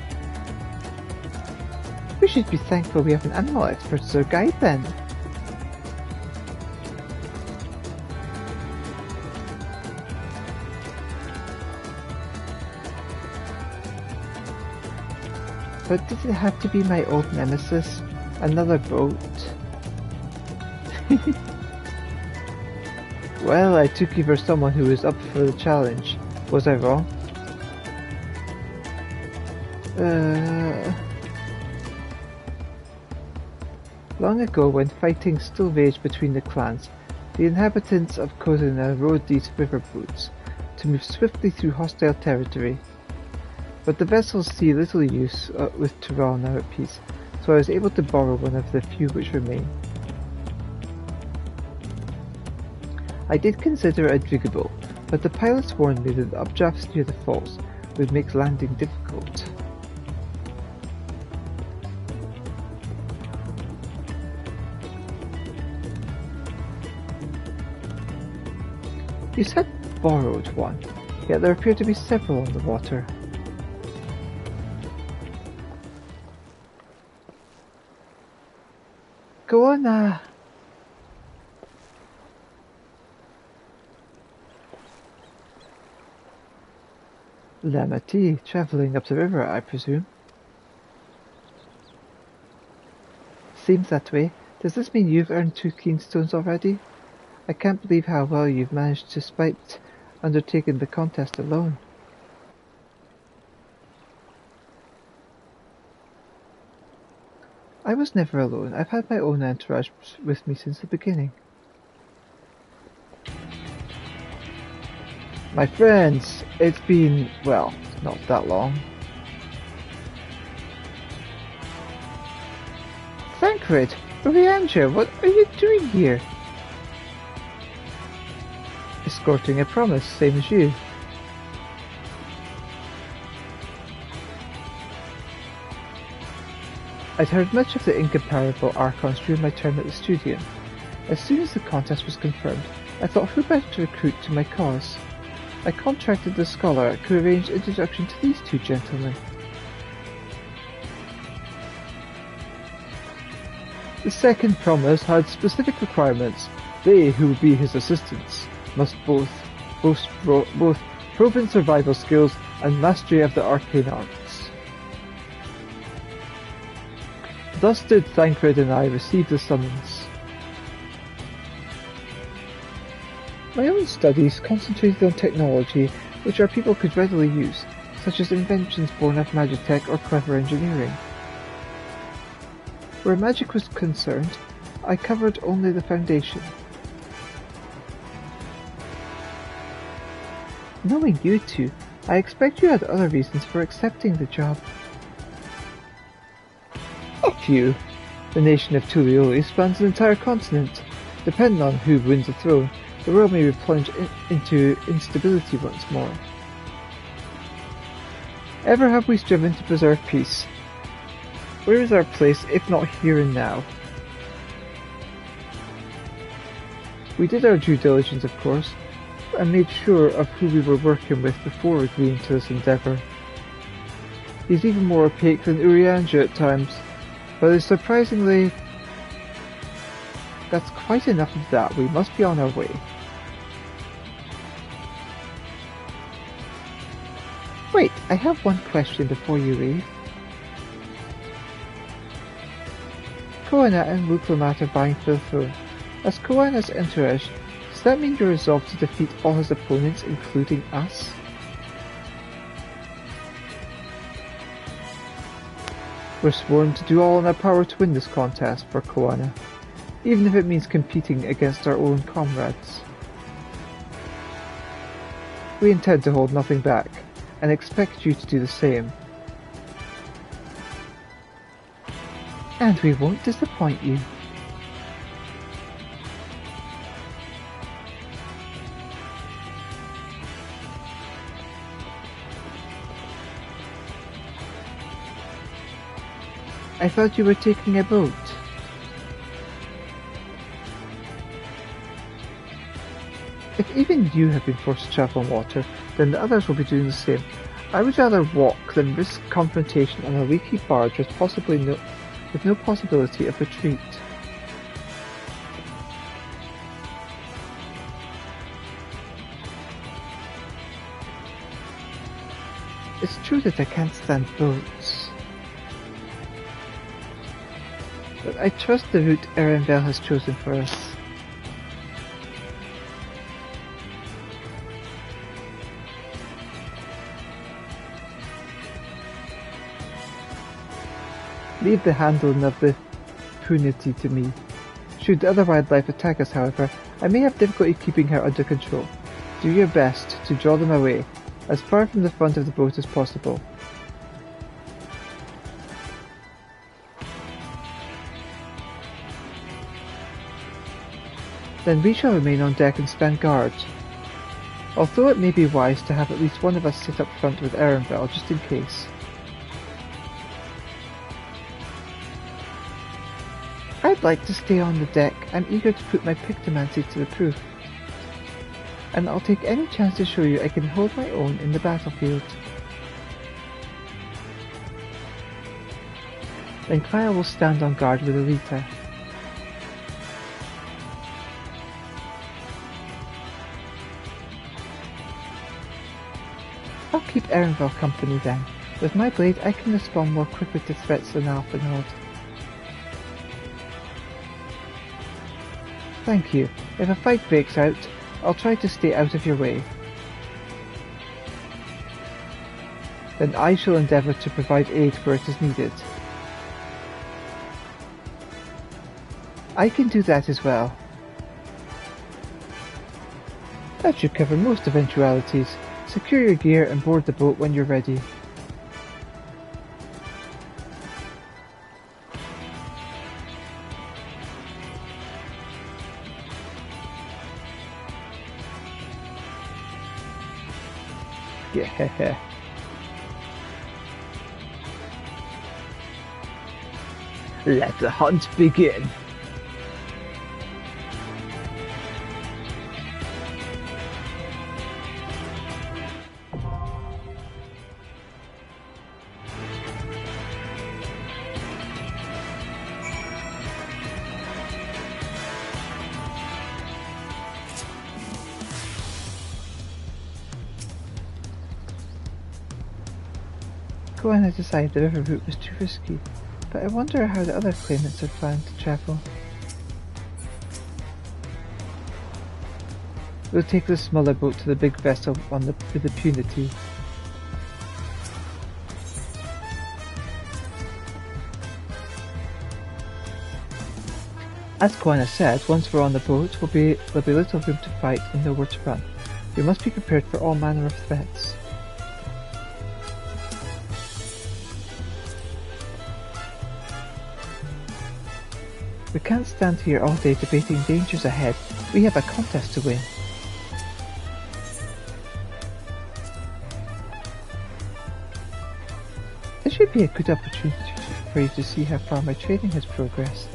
We should be thankful we have an animal expert as our guide then. But did it have to be my old nemesis? Another boat? Well, I took you for someone who was up for the challenge. Was I wrong? Long ago, when fighting still raged between the clans, the inhabitants of Kozina rode these riverboats to move swiftly through hostile territory. But the vessels see little use with Tural now at peace, so I was able to borrow one of the few which remain. I did consider it digable, but the pilots warned me that the updrafts near the falls would make landing difficult. You said borrowed one, yet there appear to be several on the water. Go on, Lamati, travelling up the river, I presume. Seems that way. Does this mean you've earned 2 keen stones already? I can't believe how well you've managed despite undertaking the contest alone. I was never alone. I've had my own entourage with me since the beginning. My friends, it's been, well, not that long. Thancred, Urianger, what are you doing here? Escorting a promise, same as you. I'd heard much of the incomparable Archons during my term at the Studium. As soon as the contest was confirmed, I thought who better to recruit to my cause. I contracted the scholar who arranged introduction to these 2 gentlemen. The second promise had specific requirements. They who would be his assistants must both proven survival skills and mastery of the arcane arts. Thus did Thancred and I receive the summons. My own studies concentrated on technology which our people could readily use, such as inventions born of magitech or clever engineering. Where magic was concerned, I covered only the foundation. Knowing you two, I expect you had other reasons for accepting the job. A few. The nation of Tulioli spans an entire continent. Depending on who wins the throne, the world may plunge into instability once more. Ever have we striven to preserve peace? Where is our place, if not here and now? We did our due diligence, of course, and made sure of who we were working with before agreeing to this endeavour. He's even more opaque than Urianger at times, but is surprisingly... That's quite enough of that, we must be on our way. Wait, I have one question before you leave. Koana and Wuklamat are vying for the throne. As Koana's entourage, does that mean you're resolved to defeat all his opponents, including us? We're sworn to do all in our power to win this contest for Koana, even if it means competing against our own comrades. We intend to hold nothing back, and expect you to do the same. And we won't disappoint you. I thought you were taking a boat. If even you have been forced to travel on water, then the others will be doing the same. I would rather walk than risk confrontation on a leaky barge with no possibility of retreat. It's true that I can't stand boats, but I trust the route Erenvel has chosen for us. Leave the handling of the punity to me. Should the other wildlife attack us, however, I may have difficulty keeping her under control. Do your best to draw them away, as far from the front of the boat as possible. Then we shall remain on deck and stand guard. Although it may be wise to have at least one of us sit up front with Erenvel, just in case. I'd like to stay on the deck. I'm eager to put my pictomancy to the proof. And I'll take any chance to show you I can hold my own in the battlefield. Then Kaya will stand on guard with Elita. I'll keep Erenville company then. With my blade, I can respond more quickly to threats than Alphenord. Thank you. If a fight breaks out, I'll try to stay out of your way. Then I shall endeavour to provide aid where it is needed. I can do that as well. That should cover most eventualities. Secure your gear and board the boat when you're ready. Yeah. Let the hunt begin. Gohan had decided the river route was too risky, but I wonder how the other claimants had planned to travel. We'll take the smaller boat to the big vessel with the Punity. As Koana said, once we're on the boat, there'll be little room to fight and nowhere to run. We must be prepared for all manner of threats. We can't stand here all day debating dangers ahead. We have a contest to win. This should be a good opportunity for you to see how far my training has progressed.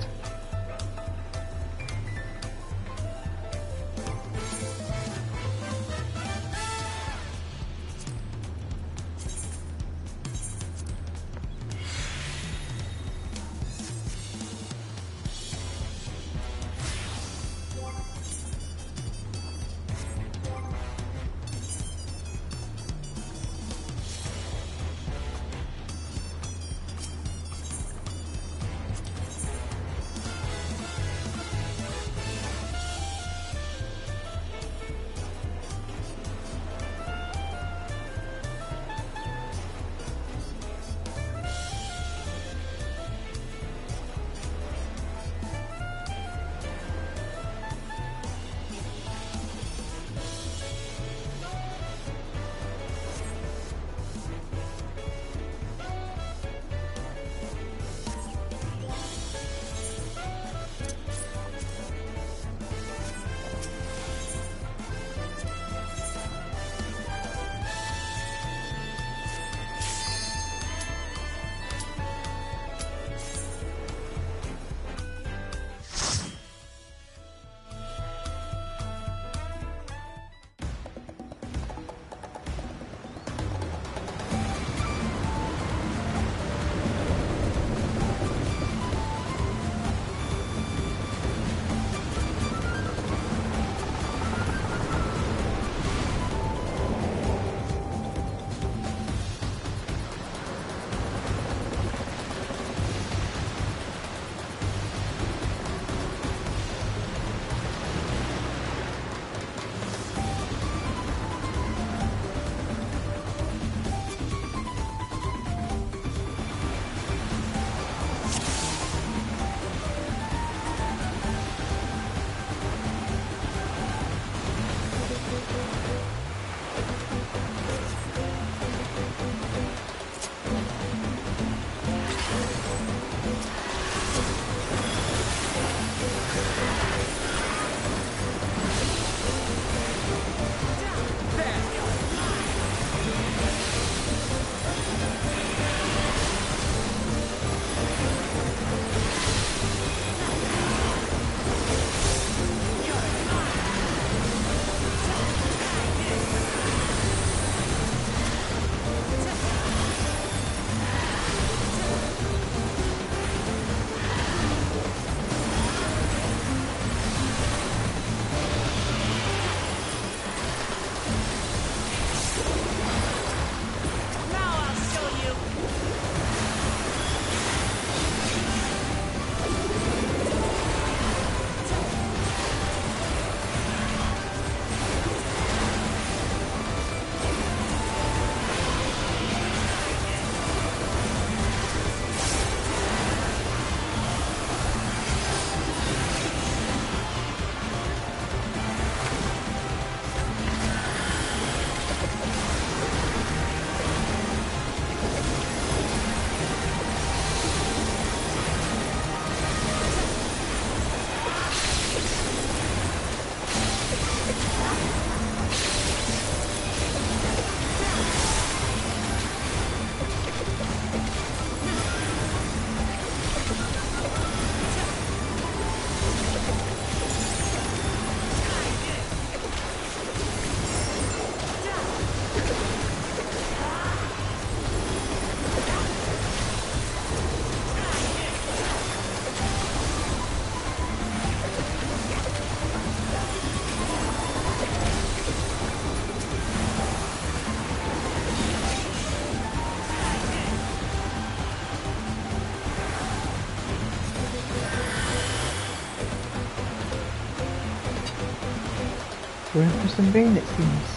We're in for some rain, it seems.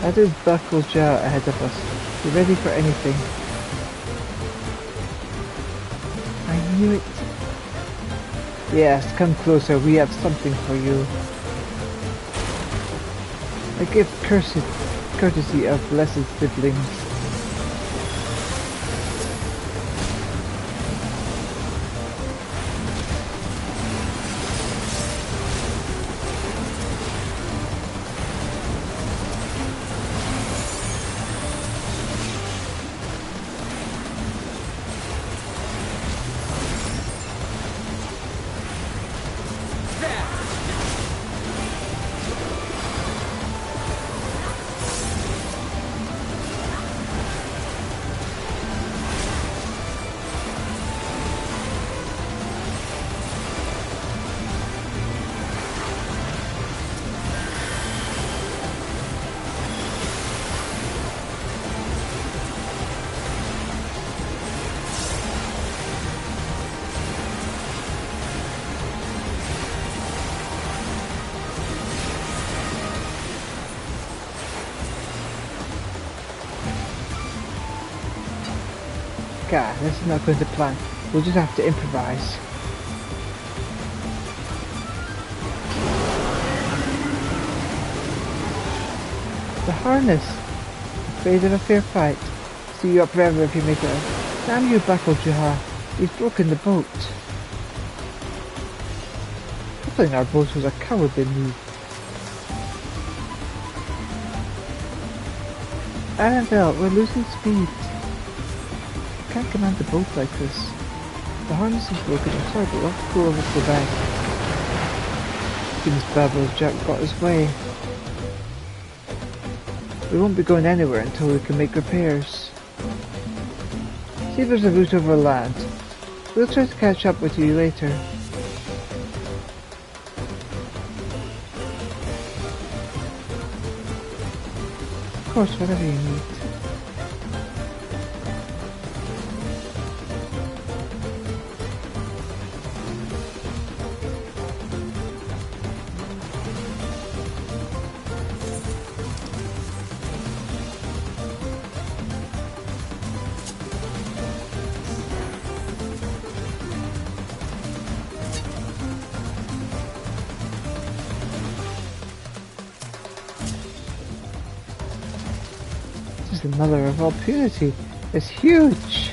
Added buckle jar ahead of us. Be ready for anything. I knew it. Yes, come closer. We have something for you. A gift courtesy of blessed siblings. God, this is not going to plan. We'll just have to improvise. The harness. Afraid of a fair fight. See you up forever if you make it. Damn you, Buckle Juha. You've broken the boat. Pulling our boat was a cowardly move. Annabelle, we're losing speed. Can't command the boat like this. The harness is broken. I'm sorry, but we'll have to go over to the bank. Seems Babel's Jack got his way. We won't be going anywhere until we can make repairs. See if there's a route over land. We'll try to catch up with you later. Of course, whatever you need. The mother of all purity is huge.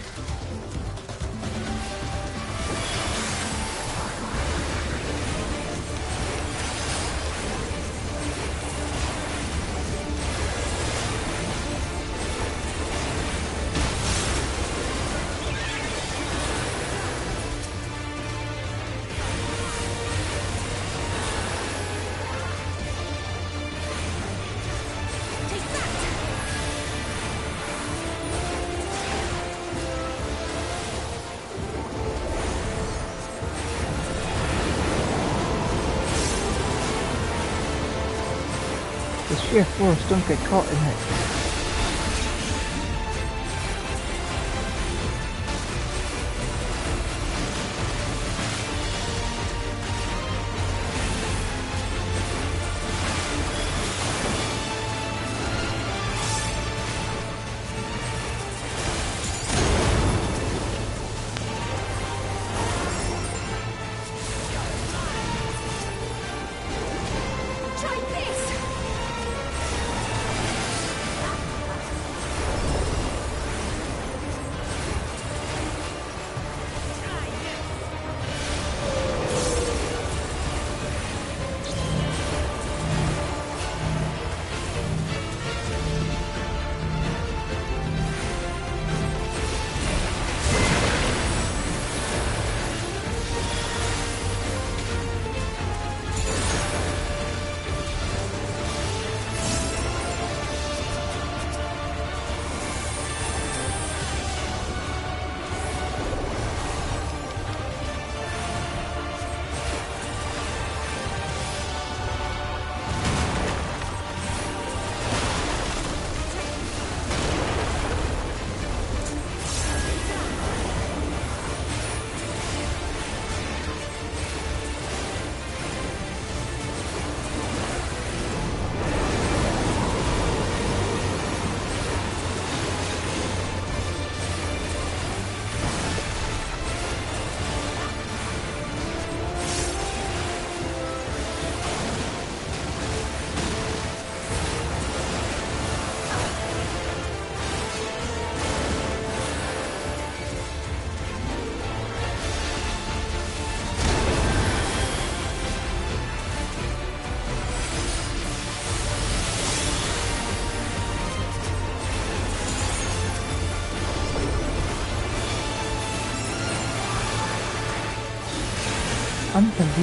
The sheer force, don't get caught in it.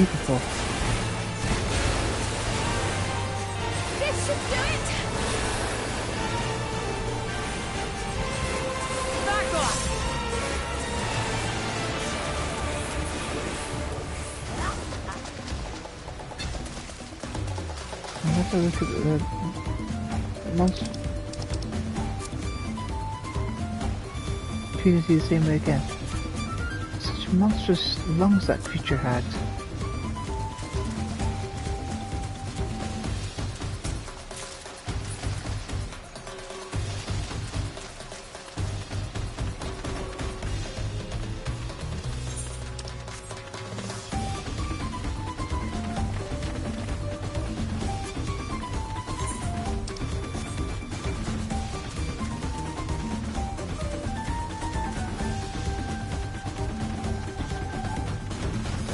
unbelievable. This should do it! Back off! Let's have a look at the monster. Appears to be the same way again. Such monstrous lungs that creature had.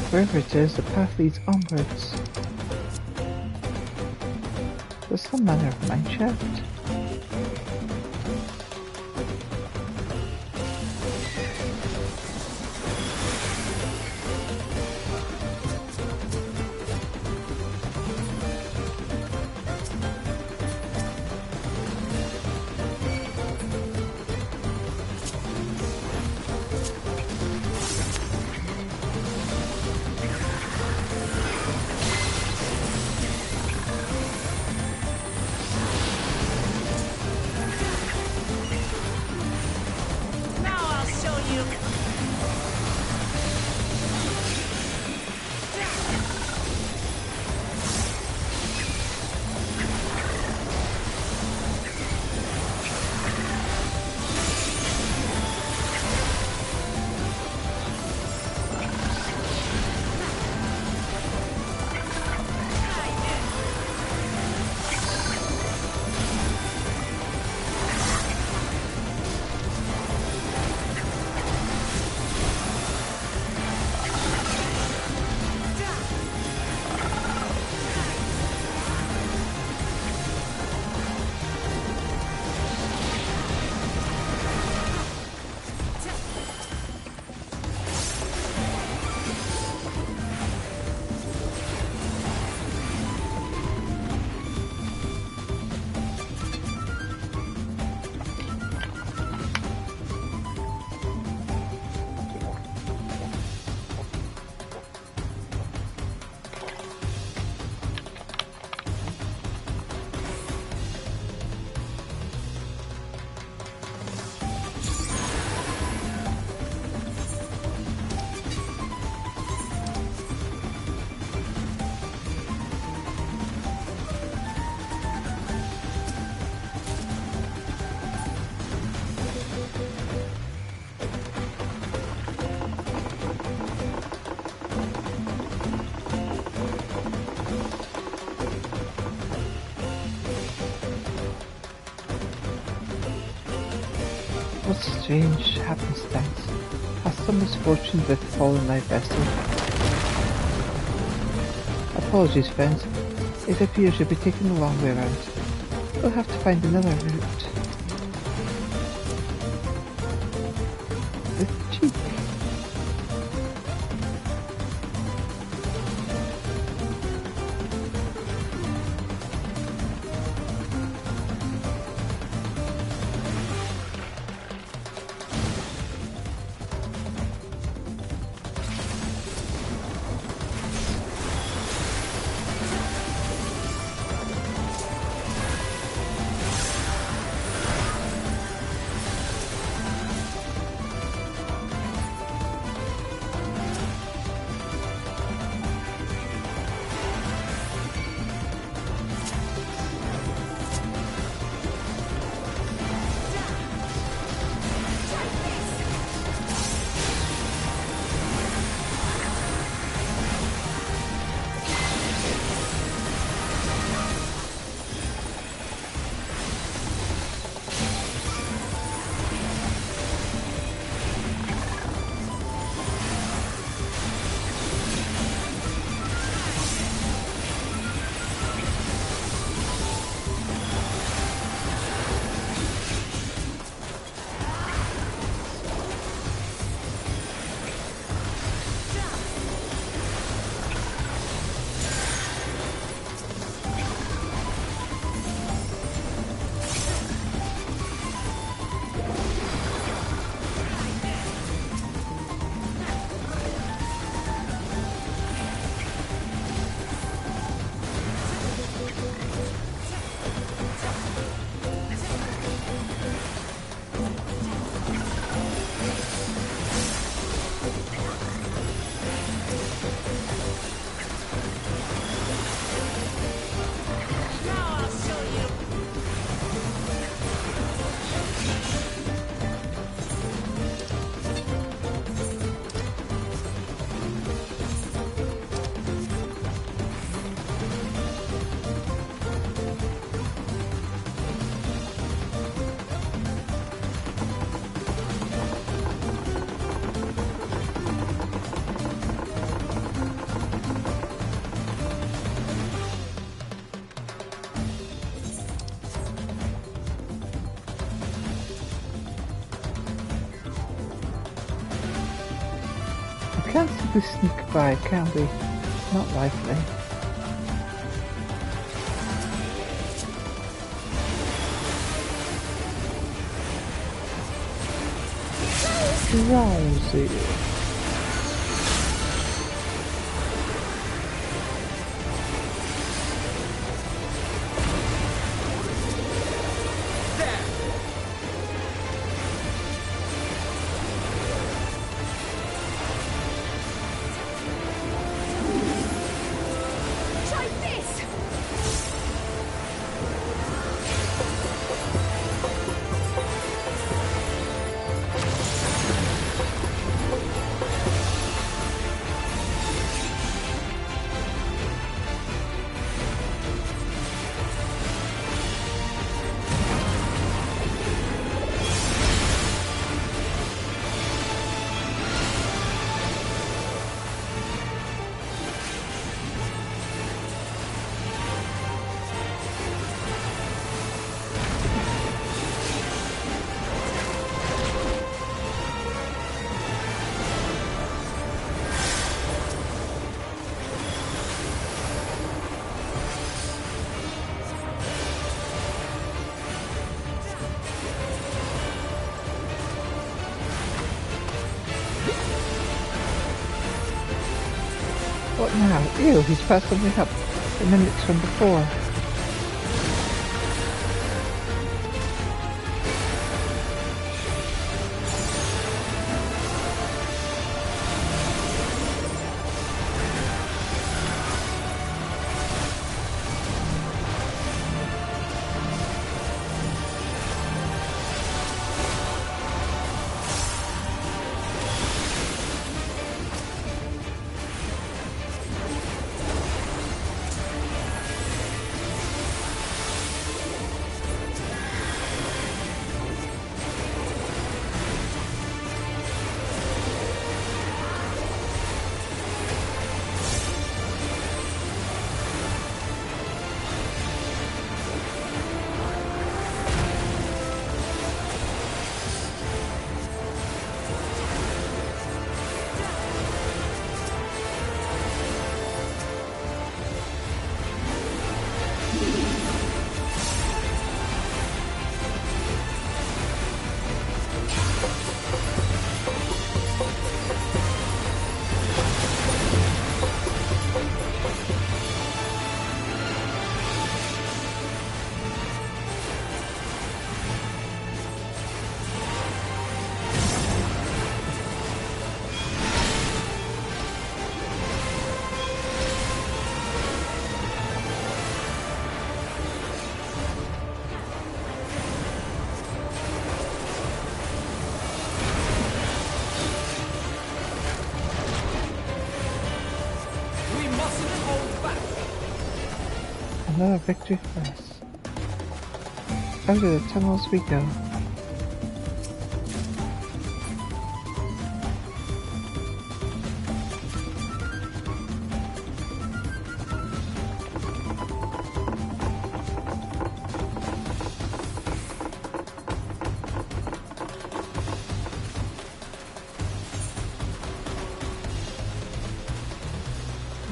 Wherever it is, the path leads onwards. There's some manner of mineshaft. What strange happenstance has some misfortune befallen my vessel? Apologies, friends. It appears you'll be taking the long way around. We'll have to find another route. The cheek. We sneak by, can't we? Not likely. Drowsy. What now? Ew, he's passed something up in minutes from before. Another victory for us. Out of the tunnels we go.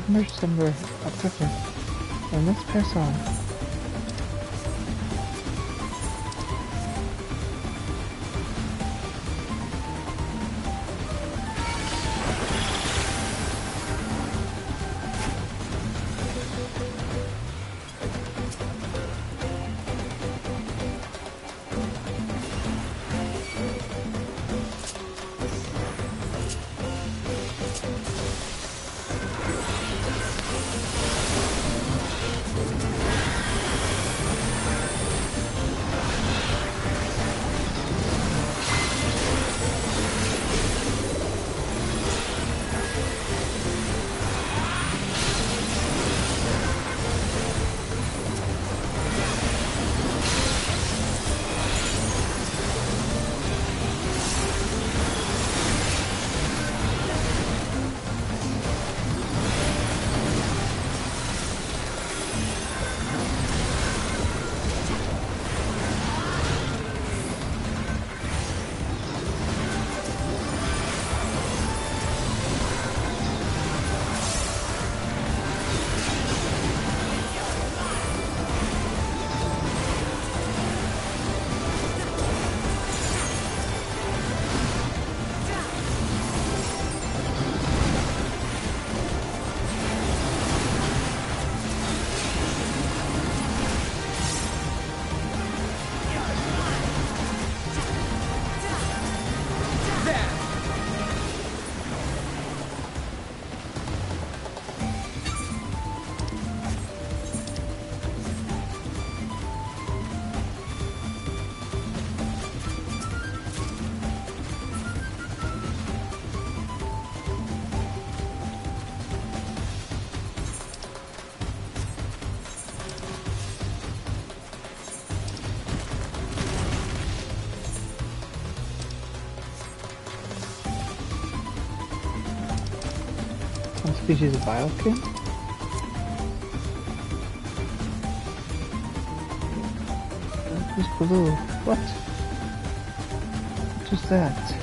Emerge somewhere up river. And let's press on. species of biokin? Who's below? What? What was that?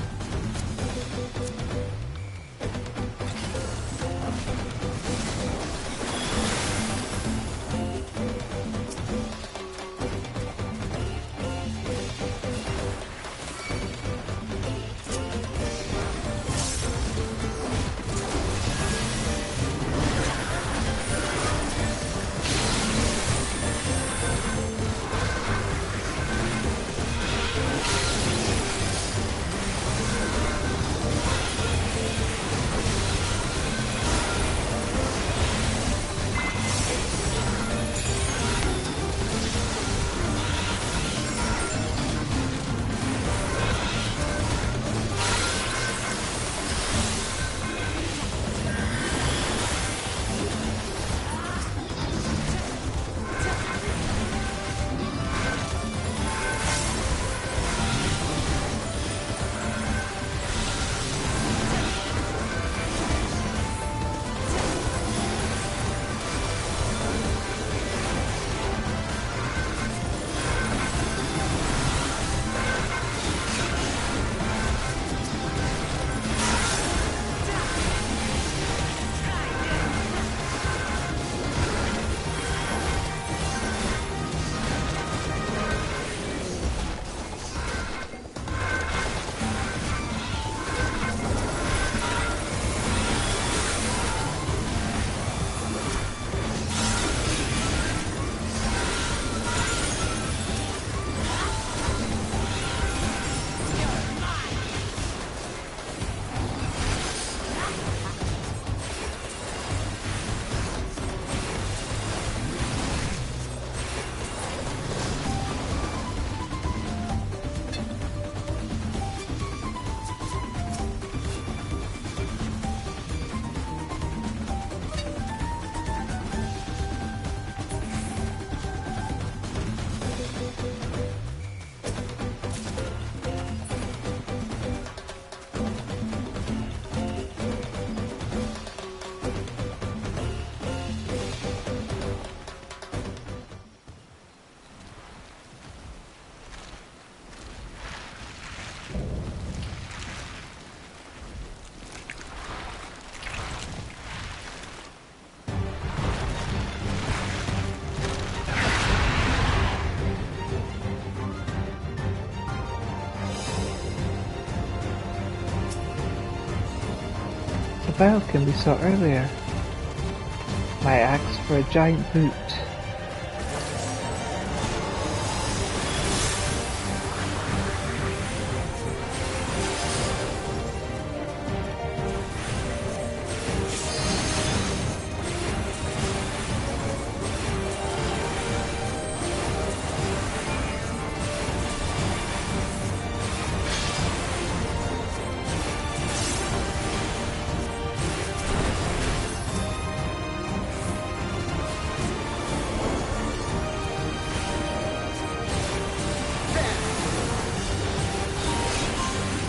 The biokin we saw earlier. My axe for a giant boot.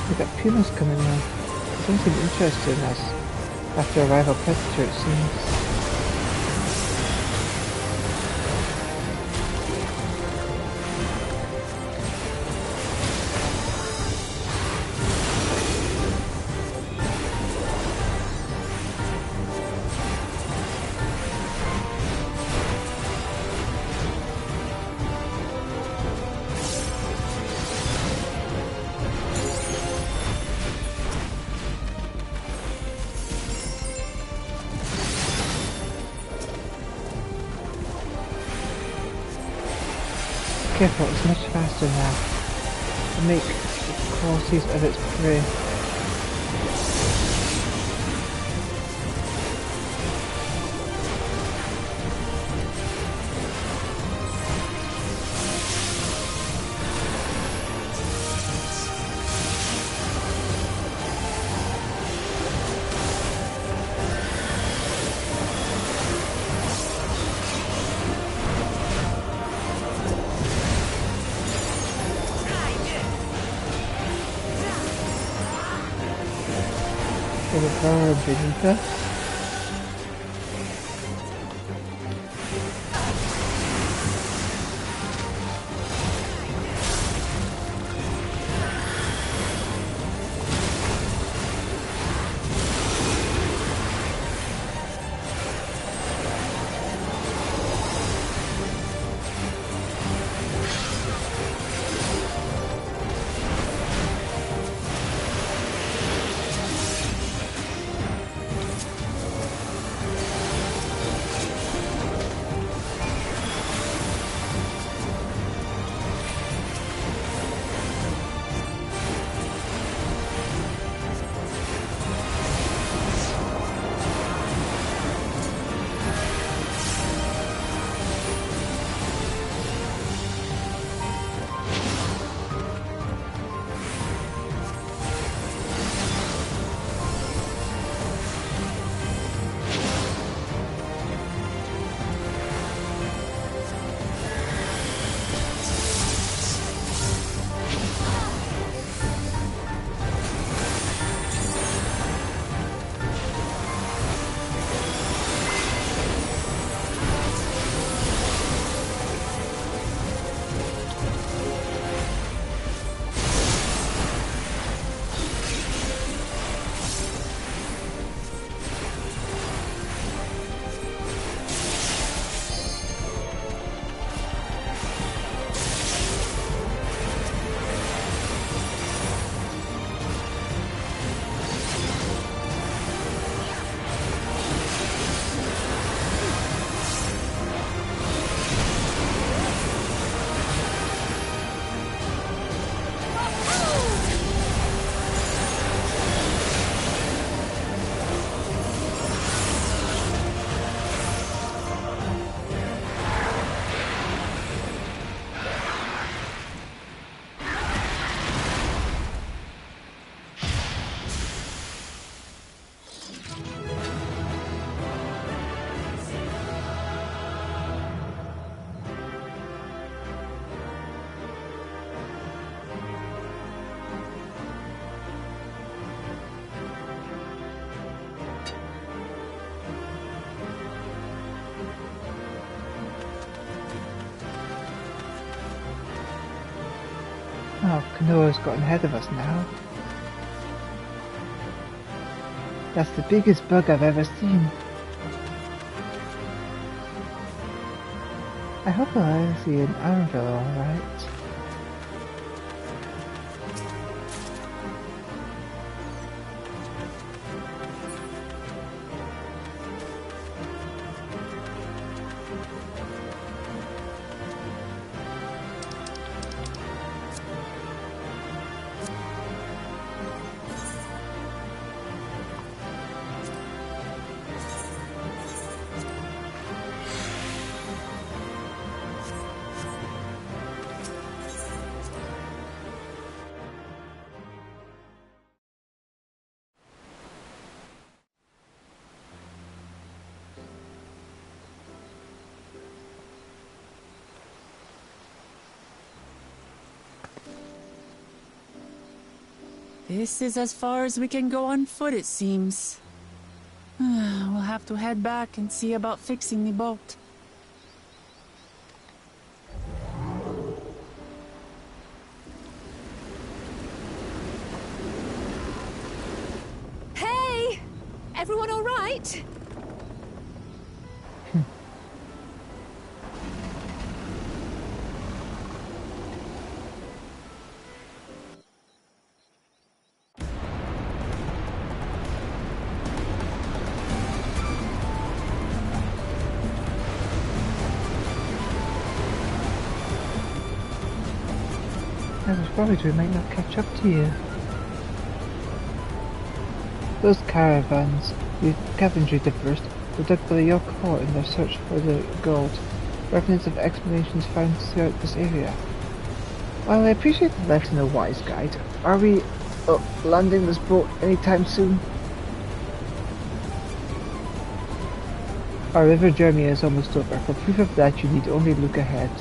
We got pumas coming in. Don't seem interested in us. After a rival predator, it seems. Careful, it's much faster now. To make crosses of its prey. For the power beneath us. Oh, Kanoa's gotten ahead of us now. That's the biggest bug I've ever seen. I hope I'll see an Armville alright. This is as far as we can go on foot, it seems. We'll have to head back and see about fixing the boat. Hey! Everyone all right? I was worried we might not catch up to you. Those caravans you Coventry first were dug by the York Fort in their search for the gold. Reference of explanations found throughout this area. While I appreciate the lesson of Wise Guide, are we landing this boat anytime soon? Our river journey is almost over. For proof of that, you need only look ahead.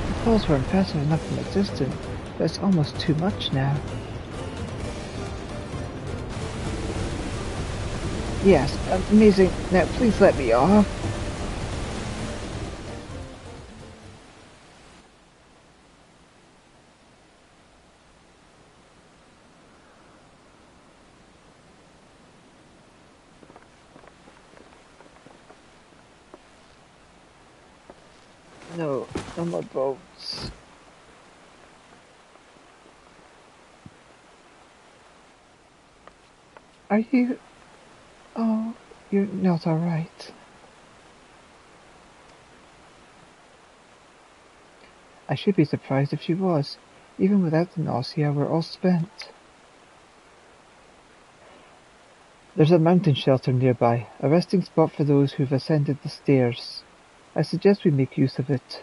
The falls were impressive enough from a distance, but it's almost too much now. Yes, amazing. Now please let me off. No, no more boats. Are you... Oh, you're not alright. I should be surprised if she was. Even without the nausea, we're all spent. There's a mountain shelter nearby, a resting spot for those who've ascended the stairs. I suggest we make use of it.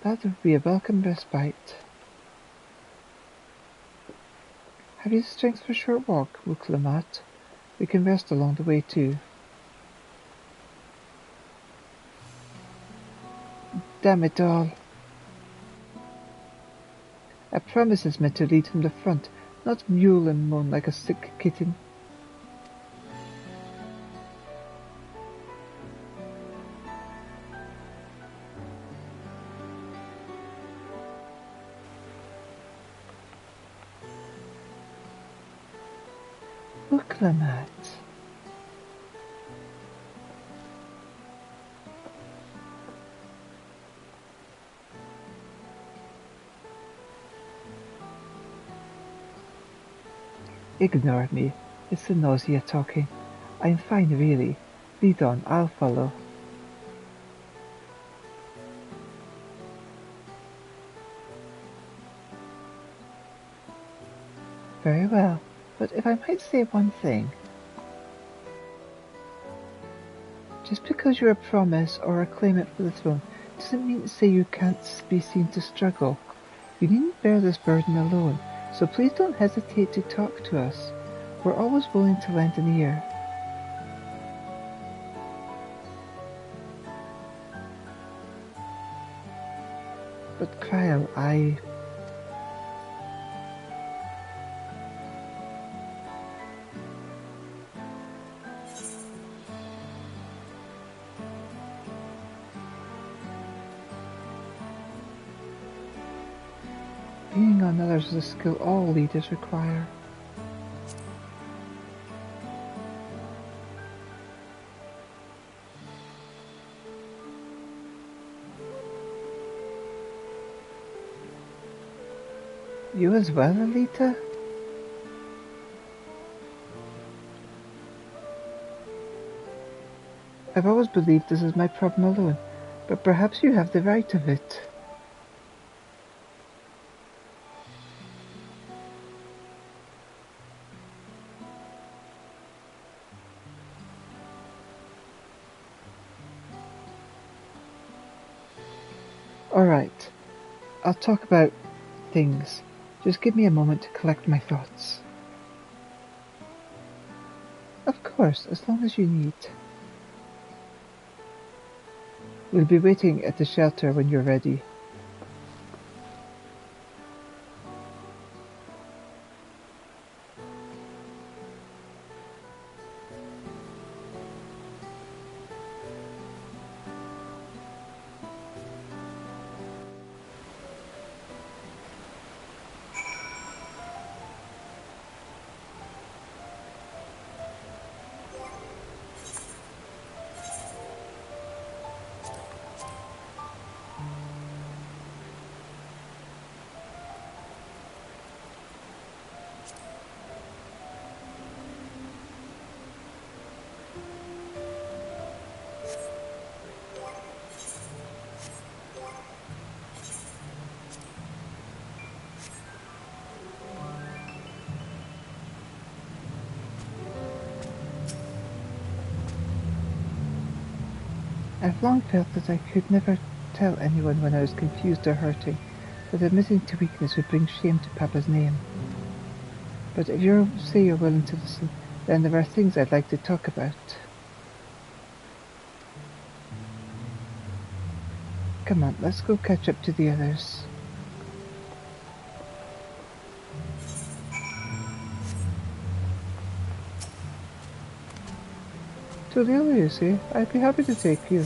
That would be a welcome respite. Have you the strength for a short walk, Wuklamat? We can rest along the way too. Damn it all. A promise is meant to lead from the front, not mule and moan like a sick kitten. Wuklamat. Ignore me. It's the nausea talking. I'm fine, really. Lead on, I'll follow. Very well, but if I might say one thing. Just because you're a promise or a claimant for the throne doesn't mean to say you can't be seen to struggle. You needn't bear this burden alone, so please don't hesitate to talk to us. We're always willing to lend an ear. But Cryo, being on others is a skill all leaders require. You as well, Elita? I've always believed this is my problem alone, but perhaps you have the right of it. Alright, I'll talk about things. Just give me a moment to collect my thoughts. Of course, as long as you need. We'll be waiting at the shelter when you're ready. I've long felt that I could never tell anyone when I was confused or hurting, that admitting to weakness would bring shame to Papa's name. But if you say you're willing to listen, then there are things I'd like to talk about. Come on, let's go catch up to the others. To the other, you see, I'd be happy to take you.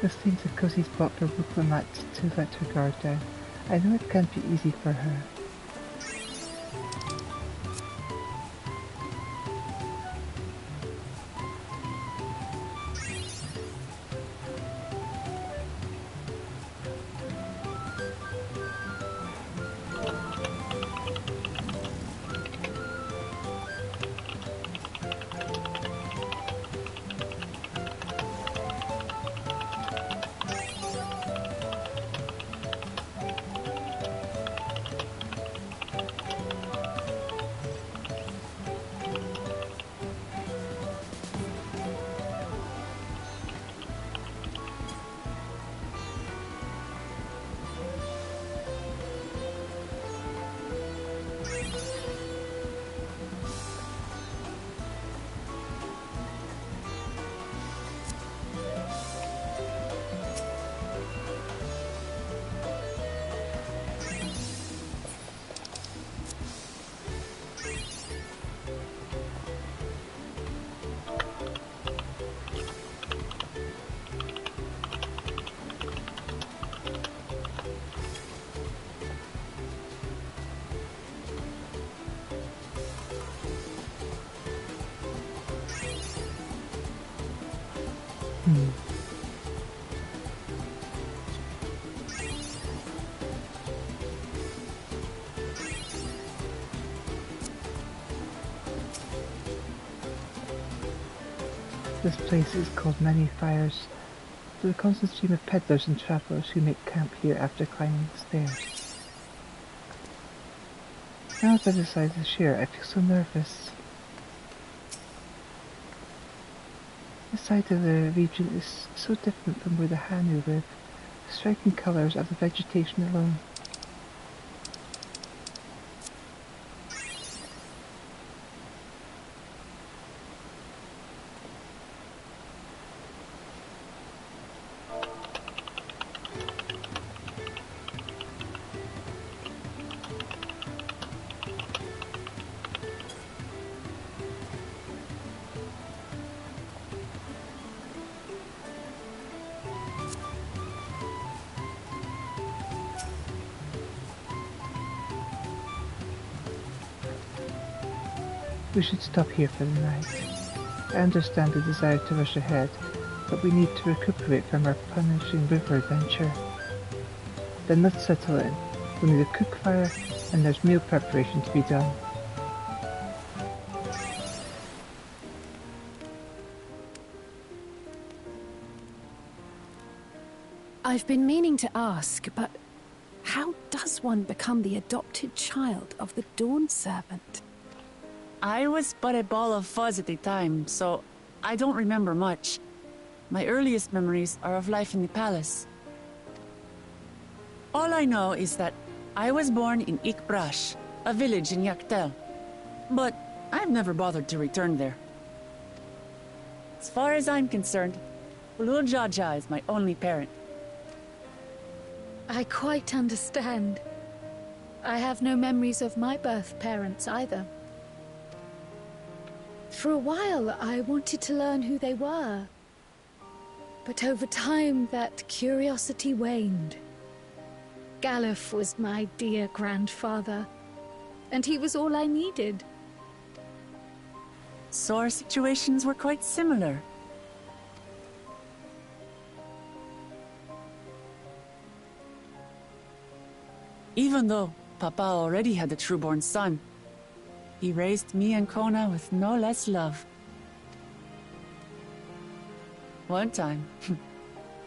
Listening to Cosey's plot for Wukelamat to let her guard down. I know it can't be easy for her. This place is called Many Fires. There's a constant stream of peddlers and travellers who make camp here after climbing the stairs. Now that I decided to share, I feel so nervous. This side of the region is so different from where the Hanu live. The striking colours of the vegetation alone. We should stop here for the night. I understand the desire to rush ahead, but we need to recuperate from our punishing river adventure. Then let's settle in. We'll need a cook fire, and there's meal preparation to be done. I've been meaning to ask, but how does one become the adopted child of the Dawn Servant? I was but a ball of fuzz at the time, so I don't remember much. My earliest memories are of life in the palace. All I know is that I was born in Ikbrash, a village in Yaktel. But I've never bothered to return there. As far as I'm concerned, Ulul Jaja is my only parent. I quite understand. I have no memories of my birth parents either. For a while, I wanted to learn who they were. But over time, that curiosity waned. Galuf was my dear grandfather, and he was all I needed. So our situations were quite similar. Even though Papa already had a trueborn son, he raised me and Kona with no less love. One time,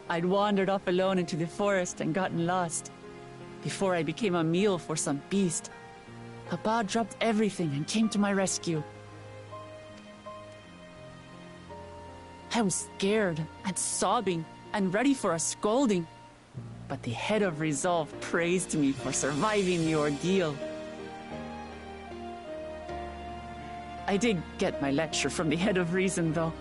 I'd wandered off alone into the forest and gotten lost. Before I became a meal for some beast, Papa dropped everything and came to my rescue. I was scared and sobbing and ready for a scolding, but the head of resolve praised me for surviving the ordeal. I did get my lecture from the head of reason, though.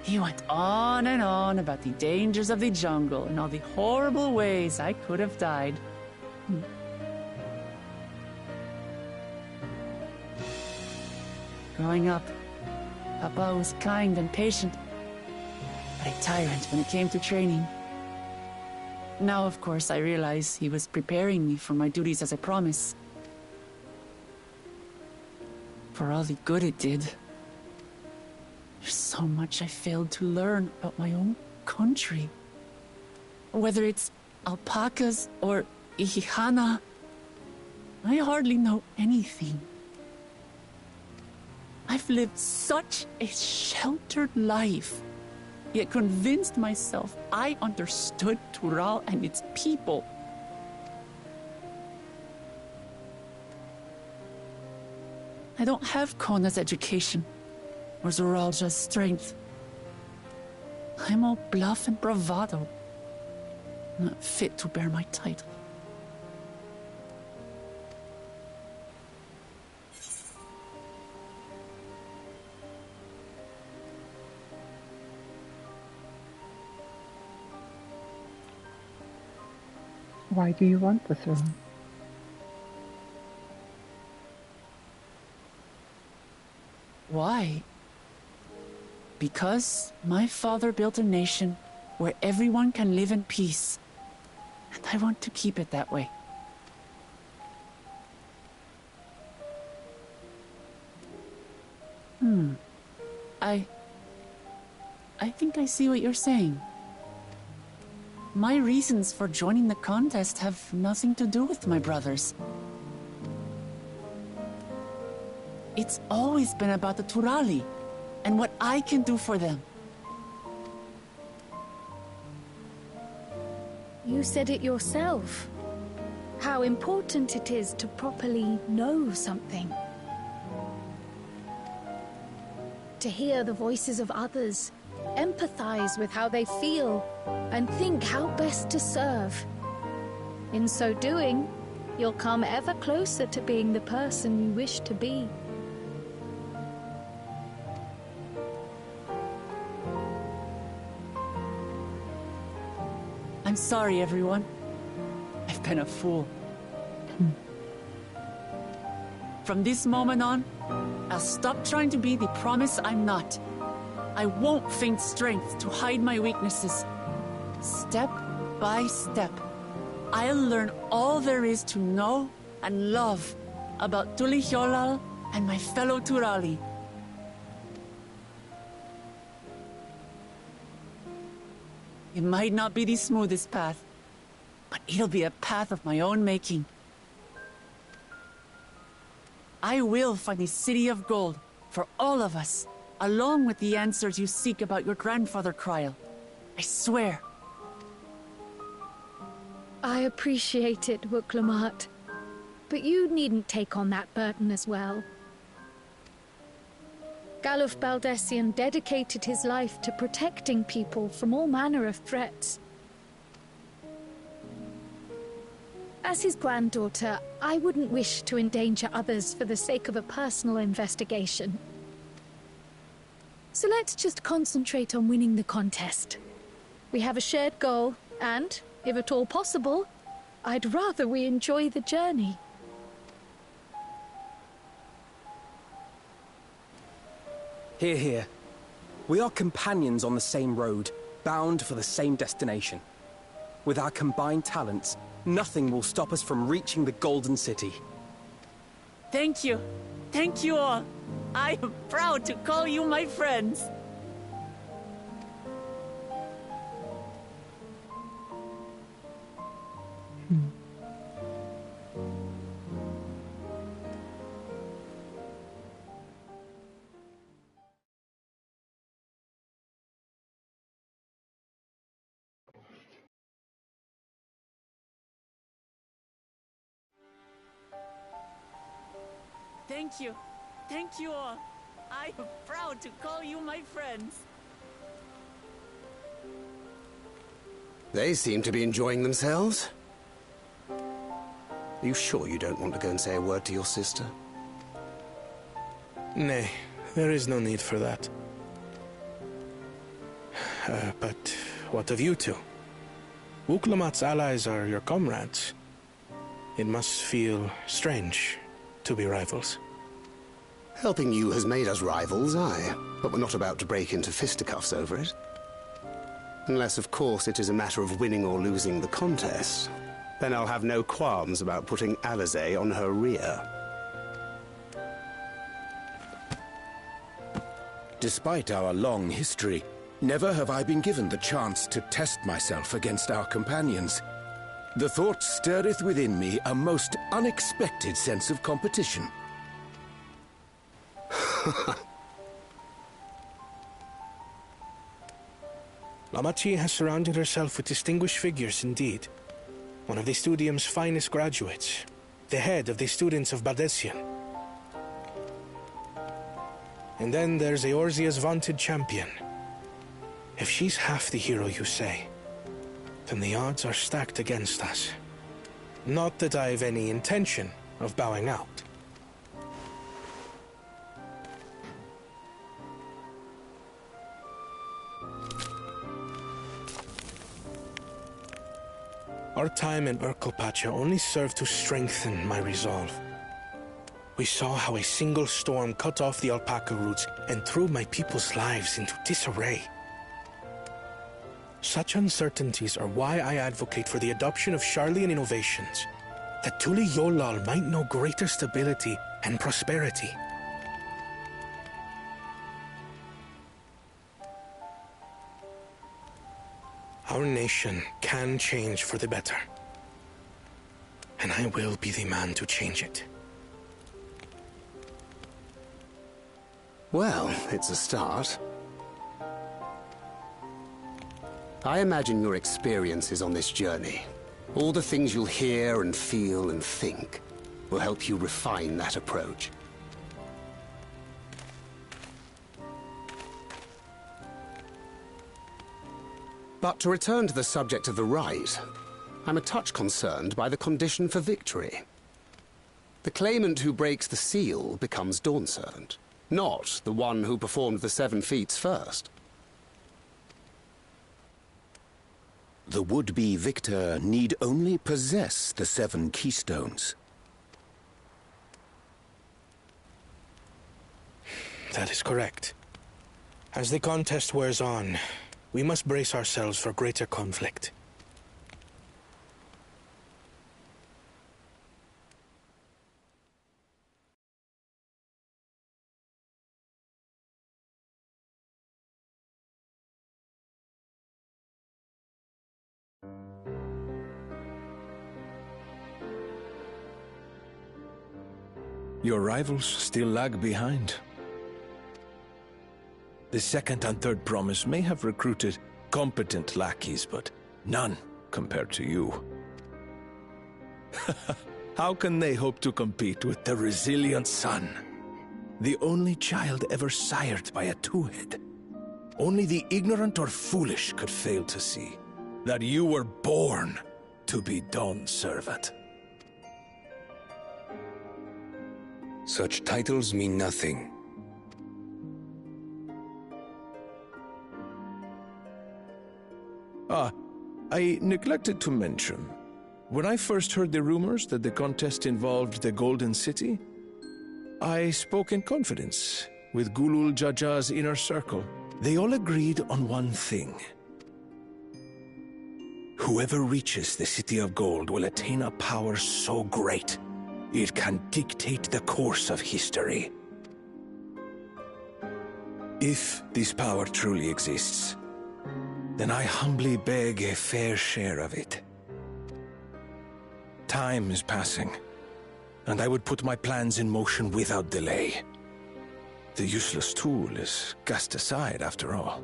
He went on and on about the dangers of the jungle and all the horrible ways I could have died. Growing up, Papa was kind and patient, but a tyrant when it came to training. Now, of course, I realize he was preparing me for my duties as a promise. For all the good it did. There's so much I failed to learn about my own country. Whether it's alpacas or Ihihana, I hardly know anything. I've lived such a sheltered life, yet convinced myself I understood Tural and its people. I don't have Kona's education, or Zoralja's strength. I'm all bluff and bravado, not fit to bear my title. Why do you want the throne? Why? Because my father built a nation where everyone can live in peace, and I want to keep it that way. I think I see what you're saying. My reasons for joining the contest have nothing to do with my brothers. It's always been about the Turali, and what I can do for them. You said it yourself. How important it is to properly know something. To hear the voices of others, empathize with how they feel, and think how best to serve. In so doing, you'll come ever closer to being the person you wish to be. I'm sorry, everyone. I've been a fool. From this moment on, I'll stop trying to be the promise I'm not. I won't feign strength to hide my weaknesses. Step by step, I'll learn all there is to know and love about Tulihyolal and my fellow Turali. It might not be the smoothest path, but it'll be a path of my own making. I will find the City of Gold for all of us, along with the answers you seek about your grandfather, Kryl. I swear. I appreciate it, Wuklamat, but you needn't take on that burden as well. Galuf Baldessian dedicated his life to protecting people from all manner of threats. As his granddaughter, I wouldn't wish to endanger others for the sake of a personal investigation. So let's just concentrate on winning the contest. We have a shared goal, and, if at all possible, I'd rather we enjoy the journey. Hear, hear. We are companions on the same road, bound for the same destination. With our combined talents, nothing will stop us from reaching the Golden City. Thank you. Thank you all. I am proud to call you my friends. Thank you. Thank you all. I am proud to call you my friends. They seem to be enjoying themselves. Are you sure you don't want to go and say a word to your sister? Nay, there is no need for that. But what of you two? Wuklamat's allies are your comrades. It must feel strange to be rivals. Helping you has made us rivals, aye. But we're not about to break into fisticuffs over it. Unless, of course, it is a matter of winning or losing the contest. Then I'll have no qualms about putting Alize on her rear. Despite our long history, never have I been given the chance to test myself against our companions. The thought stirreth within me a most unexpected sense of competition. Lamachi has surrounded herself with distinguished figures indeed. One of the Studium's finest graduates. The head of the students of Bardessian. And then there's Eorzea's vaunted champion. If she's half the hero you say, then the odds are stacked against us. Not that I have any intention of bowing out. Our time in Urkelpacha only served to strengthen my resolve. We saw how a single storm cut off the alpaca roots and threw my people's lives into disarray. Such uncertainties are why I advocate for the adoption of Sharlayan innovations, that Tuli Yolal might know greater stability and prosperity. Our nation can change for the better. And I will be the man to change it. Well, it's a start. I imagine your experiences on this journey, all the things you'll hear and feel and think, will help you refine that approach. But to return to the subject of the rite, I'm a touch concerned by the condition for victory. The claimant who breaks the seal becomes Dawnservant, not the one who performed the 7 feats first. The would-be victor need only possess the 7 keystones. That is correct. As the contest wears on, we must brace ourselves for greater conflict. Your rivals still lag behind. The second and third promise may have recruited competent lackeys, but none compared to you. How can they hope to compete with the resilient son? The only child ever sired by a two-head. Only the ignorant or foolish could fail to see that you were born to be Dawnservant. Such titles mean nothing. I neglected to mention. When I first heard the rumors that the contest involved the Golden City, I spoke in confidence with Gulul Jaja's inner circle. They all agreed on one thing. Whoever reaches the City of Gold will attain a power so great, it can dictate the course of history. If this power truly exists, then I humbly beg a fair share of it. Time is passing, and I would put my plans in motion without delay. The useless tool is cast aside, after all.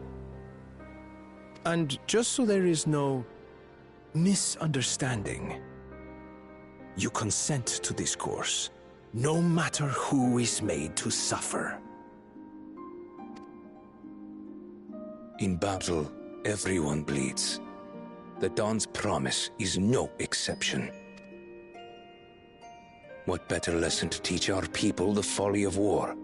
And just so there is no misunderstanding, you consent to this course, no matter who is made to suffer. In battle, everyone bleeds. The Dawn's promise is no exception. What better lesson to teach our people the folly of war?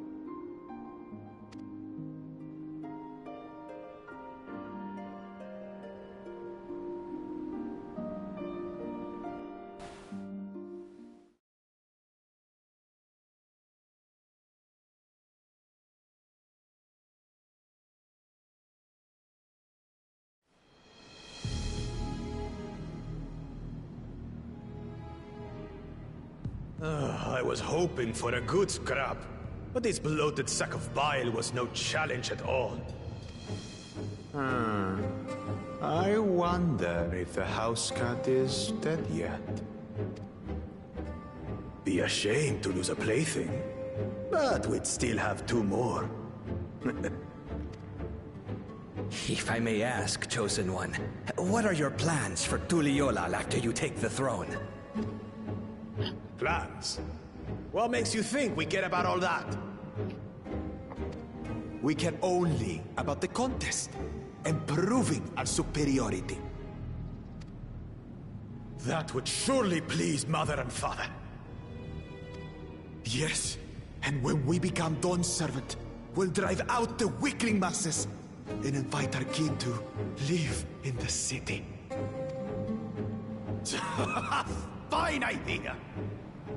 I was hoping for a good scrap, but this bloated sack of bile was no challenge at all. I wonder if the house cat is dead yet. Be a shame to lose a plaything, but we'd still have 2 more. If I may ask, Chosen One, what are your plans for Tuliyollal after you take the throne? Plans? What makes you think we care about all that? We care only about the contest and proving our superiority. That would surely please Mother and Father. Yes, and when we become Dawn's servant, we'll drive out the weakling masses and invite our king to live in the city. Fine idea!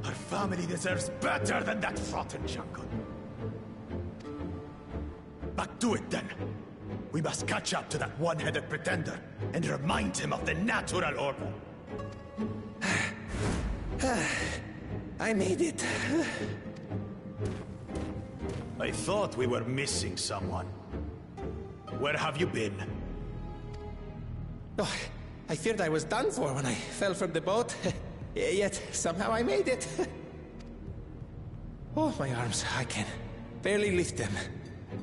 Our family deserves better than that rotten jungle. But do it then. We must catch up to that one-headed pretender and remind him of the natural order. I made it. I thought we were missing someone. Where have you been? Oh, I feared I was done for when I fell from the boat. Yet, somehow I made it. Oh, my arms, I can barely lift them.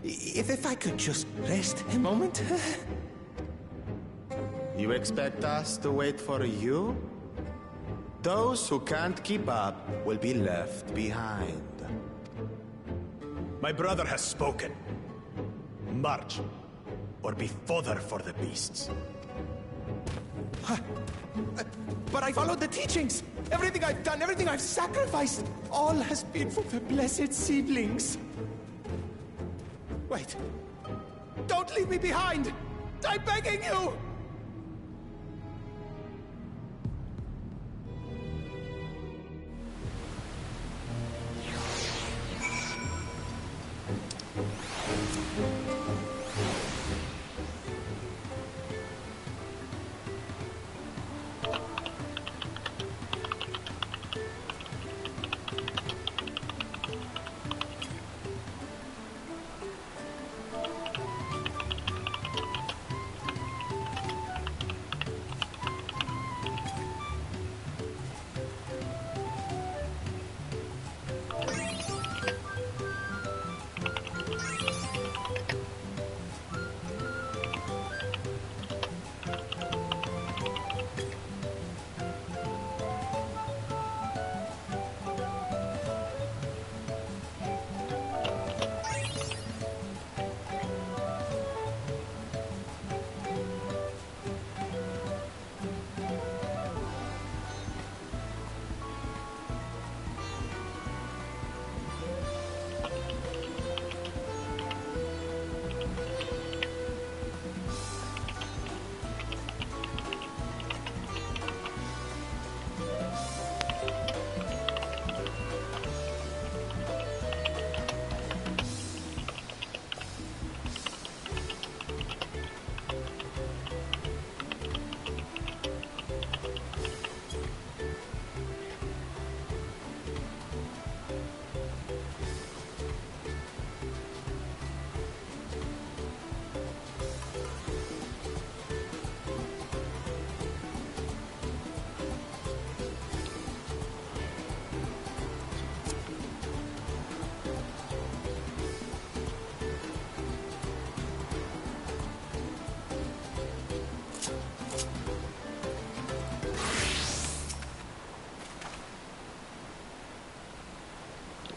If I could just rest a moment. You expect us to wait for you? Those who can't keep up will be left behind. My brother has spoken. March, or be fodder for the beasts. But I followed the teachings. Everything I've done, everything I've sacrificed, all has been for the blessed seedlings. Wait. Don't leave me behind! I'm begging you!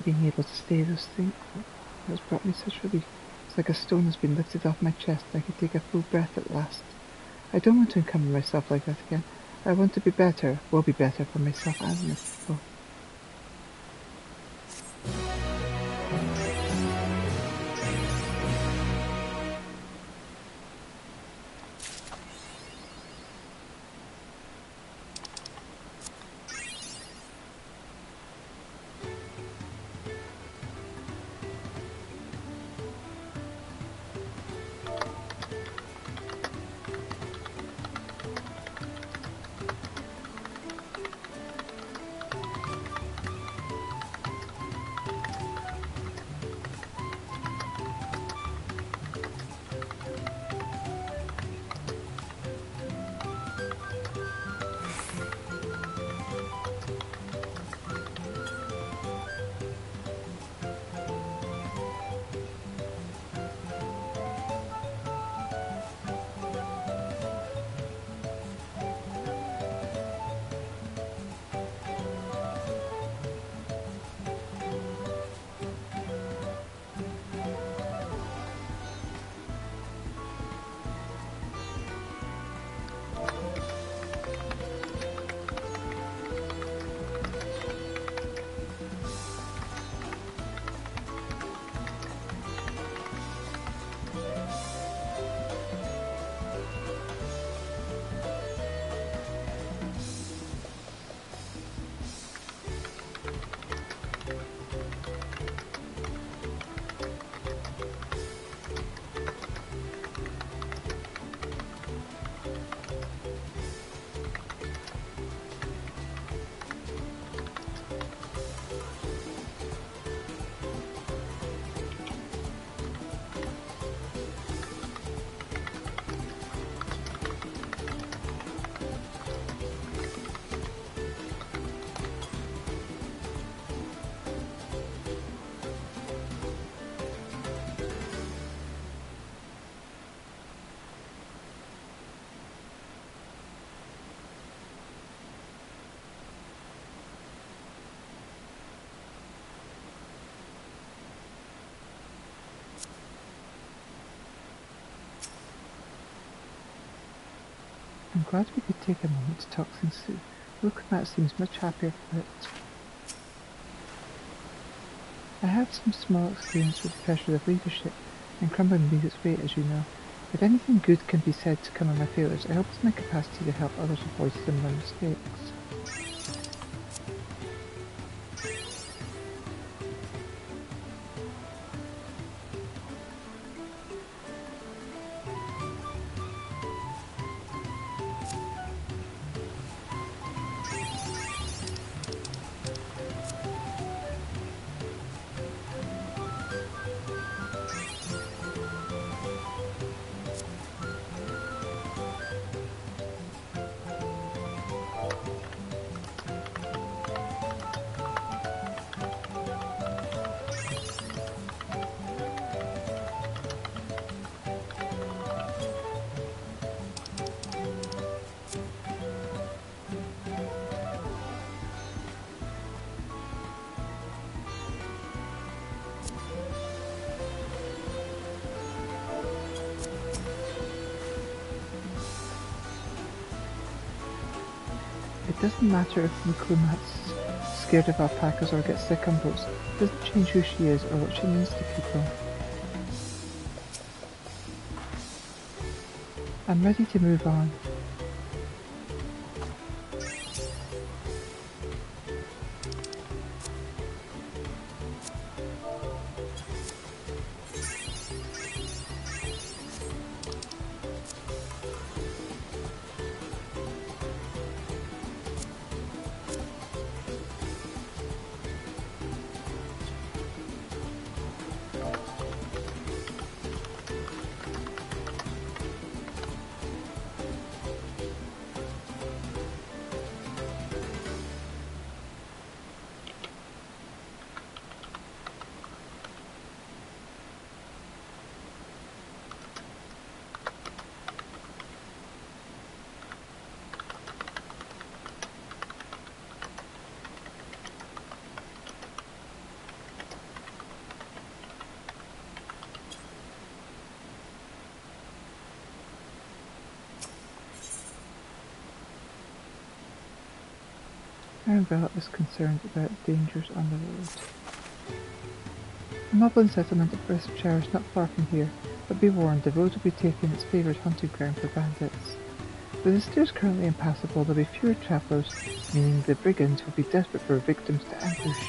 Being able to stay this thing has brought me such relief. It's like a stone has been lifted off my chest and I can take a full breath at last. I don't want to encumber myself like that again. I want to be better, will be better for myself and my people. I'm glad we could take a moment to talk things through. Wilkmat seems much happier for it. I have some small experience with the pressure of leadership, and crumbling needs its weight, as you know. If anything good can be said to come of my failures, I hope it's my capacity to help others avoid similar mistakes. It doesn't matter if Wilkmat's scared of alpacas or gets sick on boats. It doesn't change who she is or what she means to people. I'm ready to move on. Arabella is concerned about dangers on the road. A Moblin settlement of Bristolshire is not far from here, but be warned, the road will be taken its favoured hunting ground for bandits. With the stairs currently impassable, there will be fewer travellers, meaning the brigands will be desperate for victims to ambush.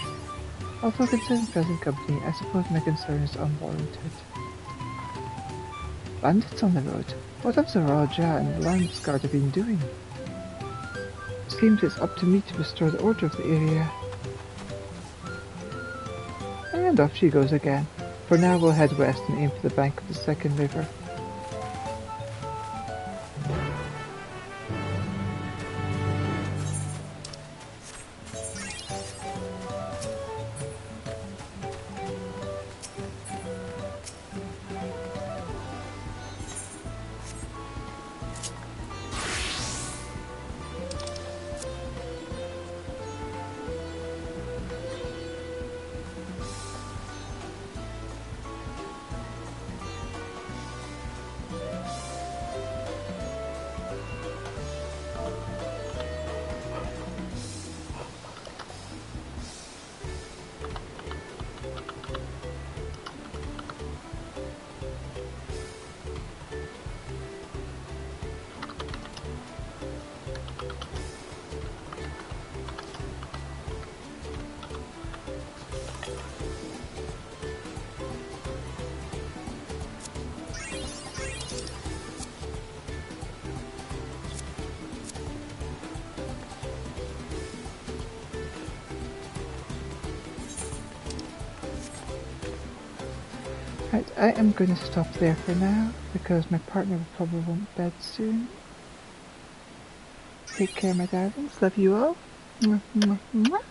Although considering present company, I suppose my concern is unwarranted. Bandits on the road? What have Zaraja and the Landsguard have been doing? Seems it's up to me to restore the order of the area. And off she goes again. For now we'll head west and aim for the bank of the second river. Right, I am going to stop there for now, because my partner will probably want bed soon. Take care, my darlings. Love you all. Mwah, mwah, mwah.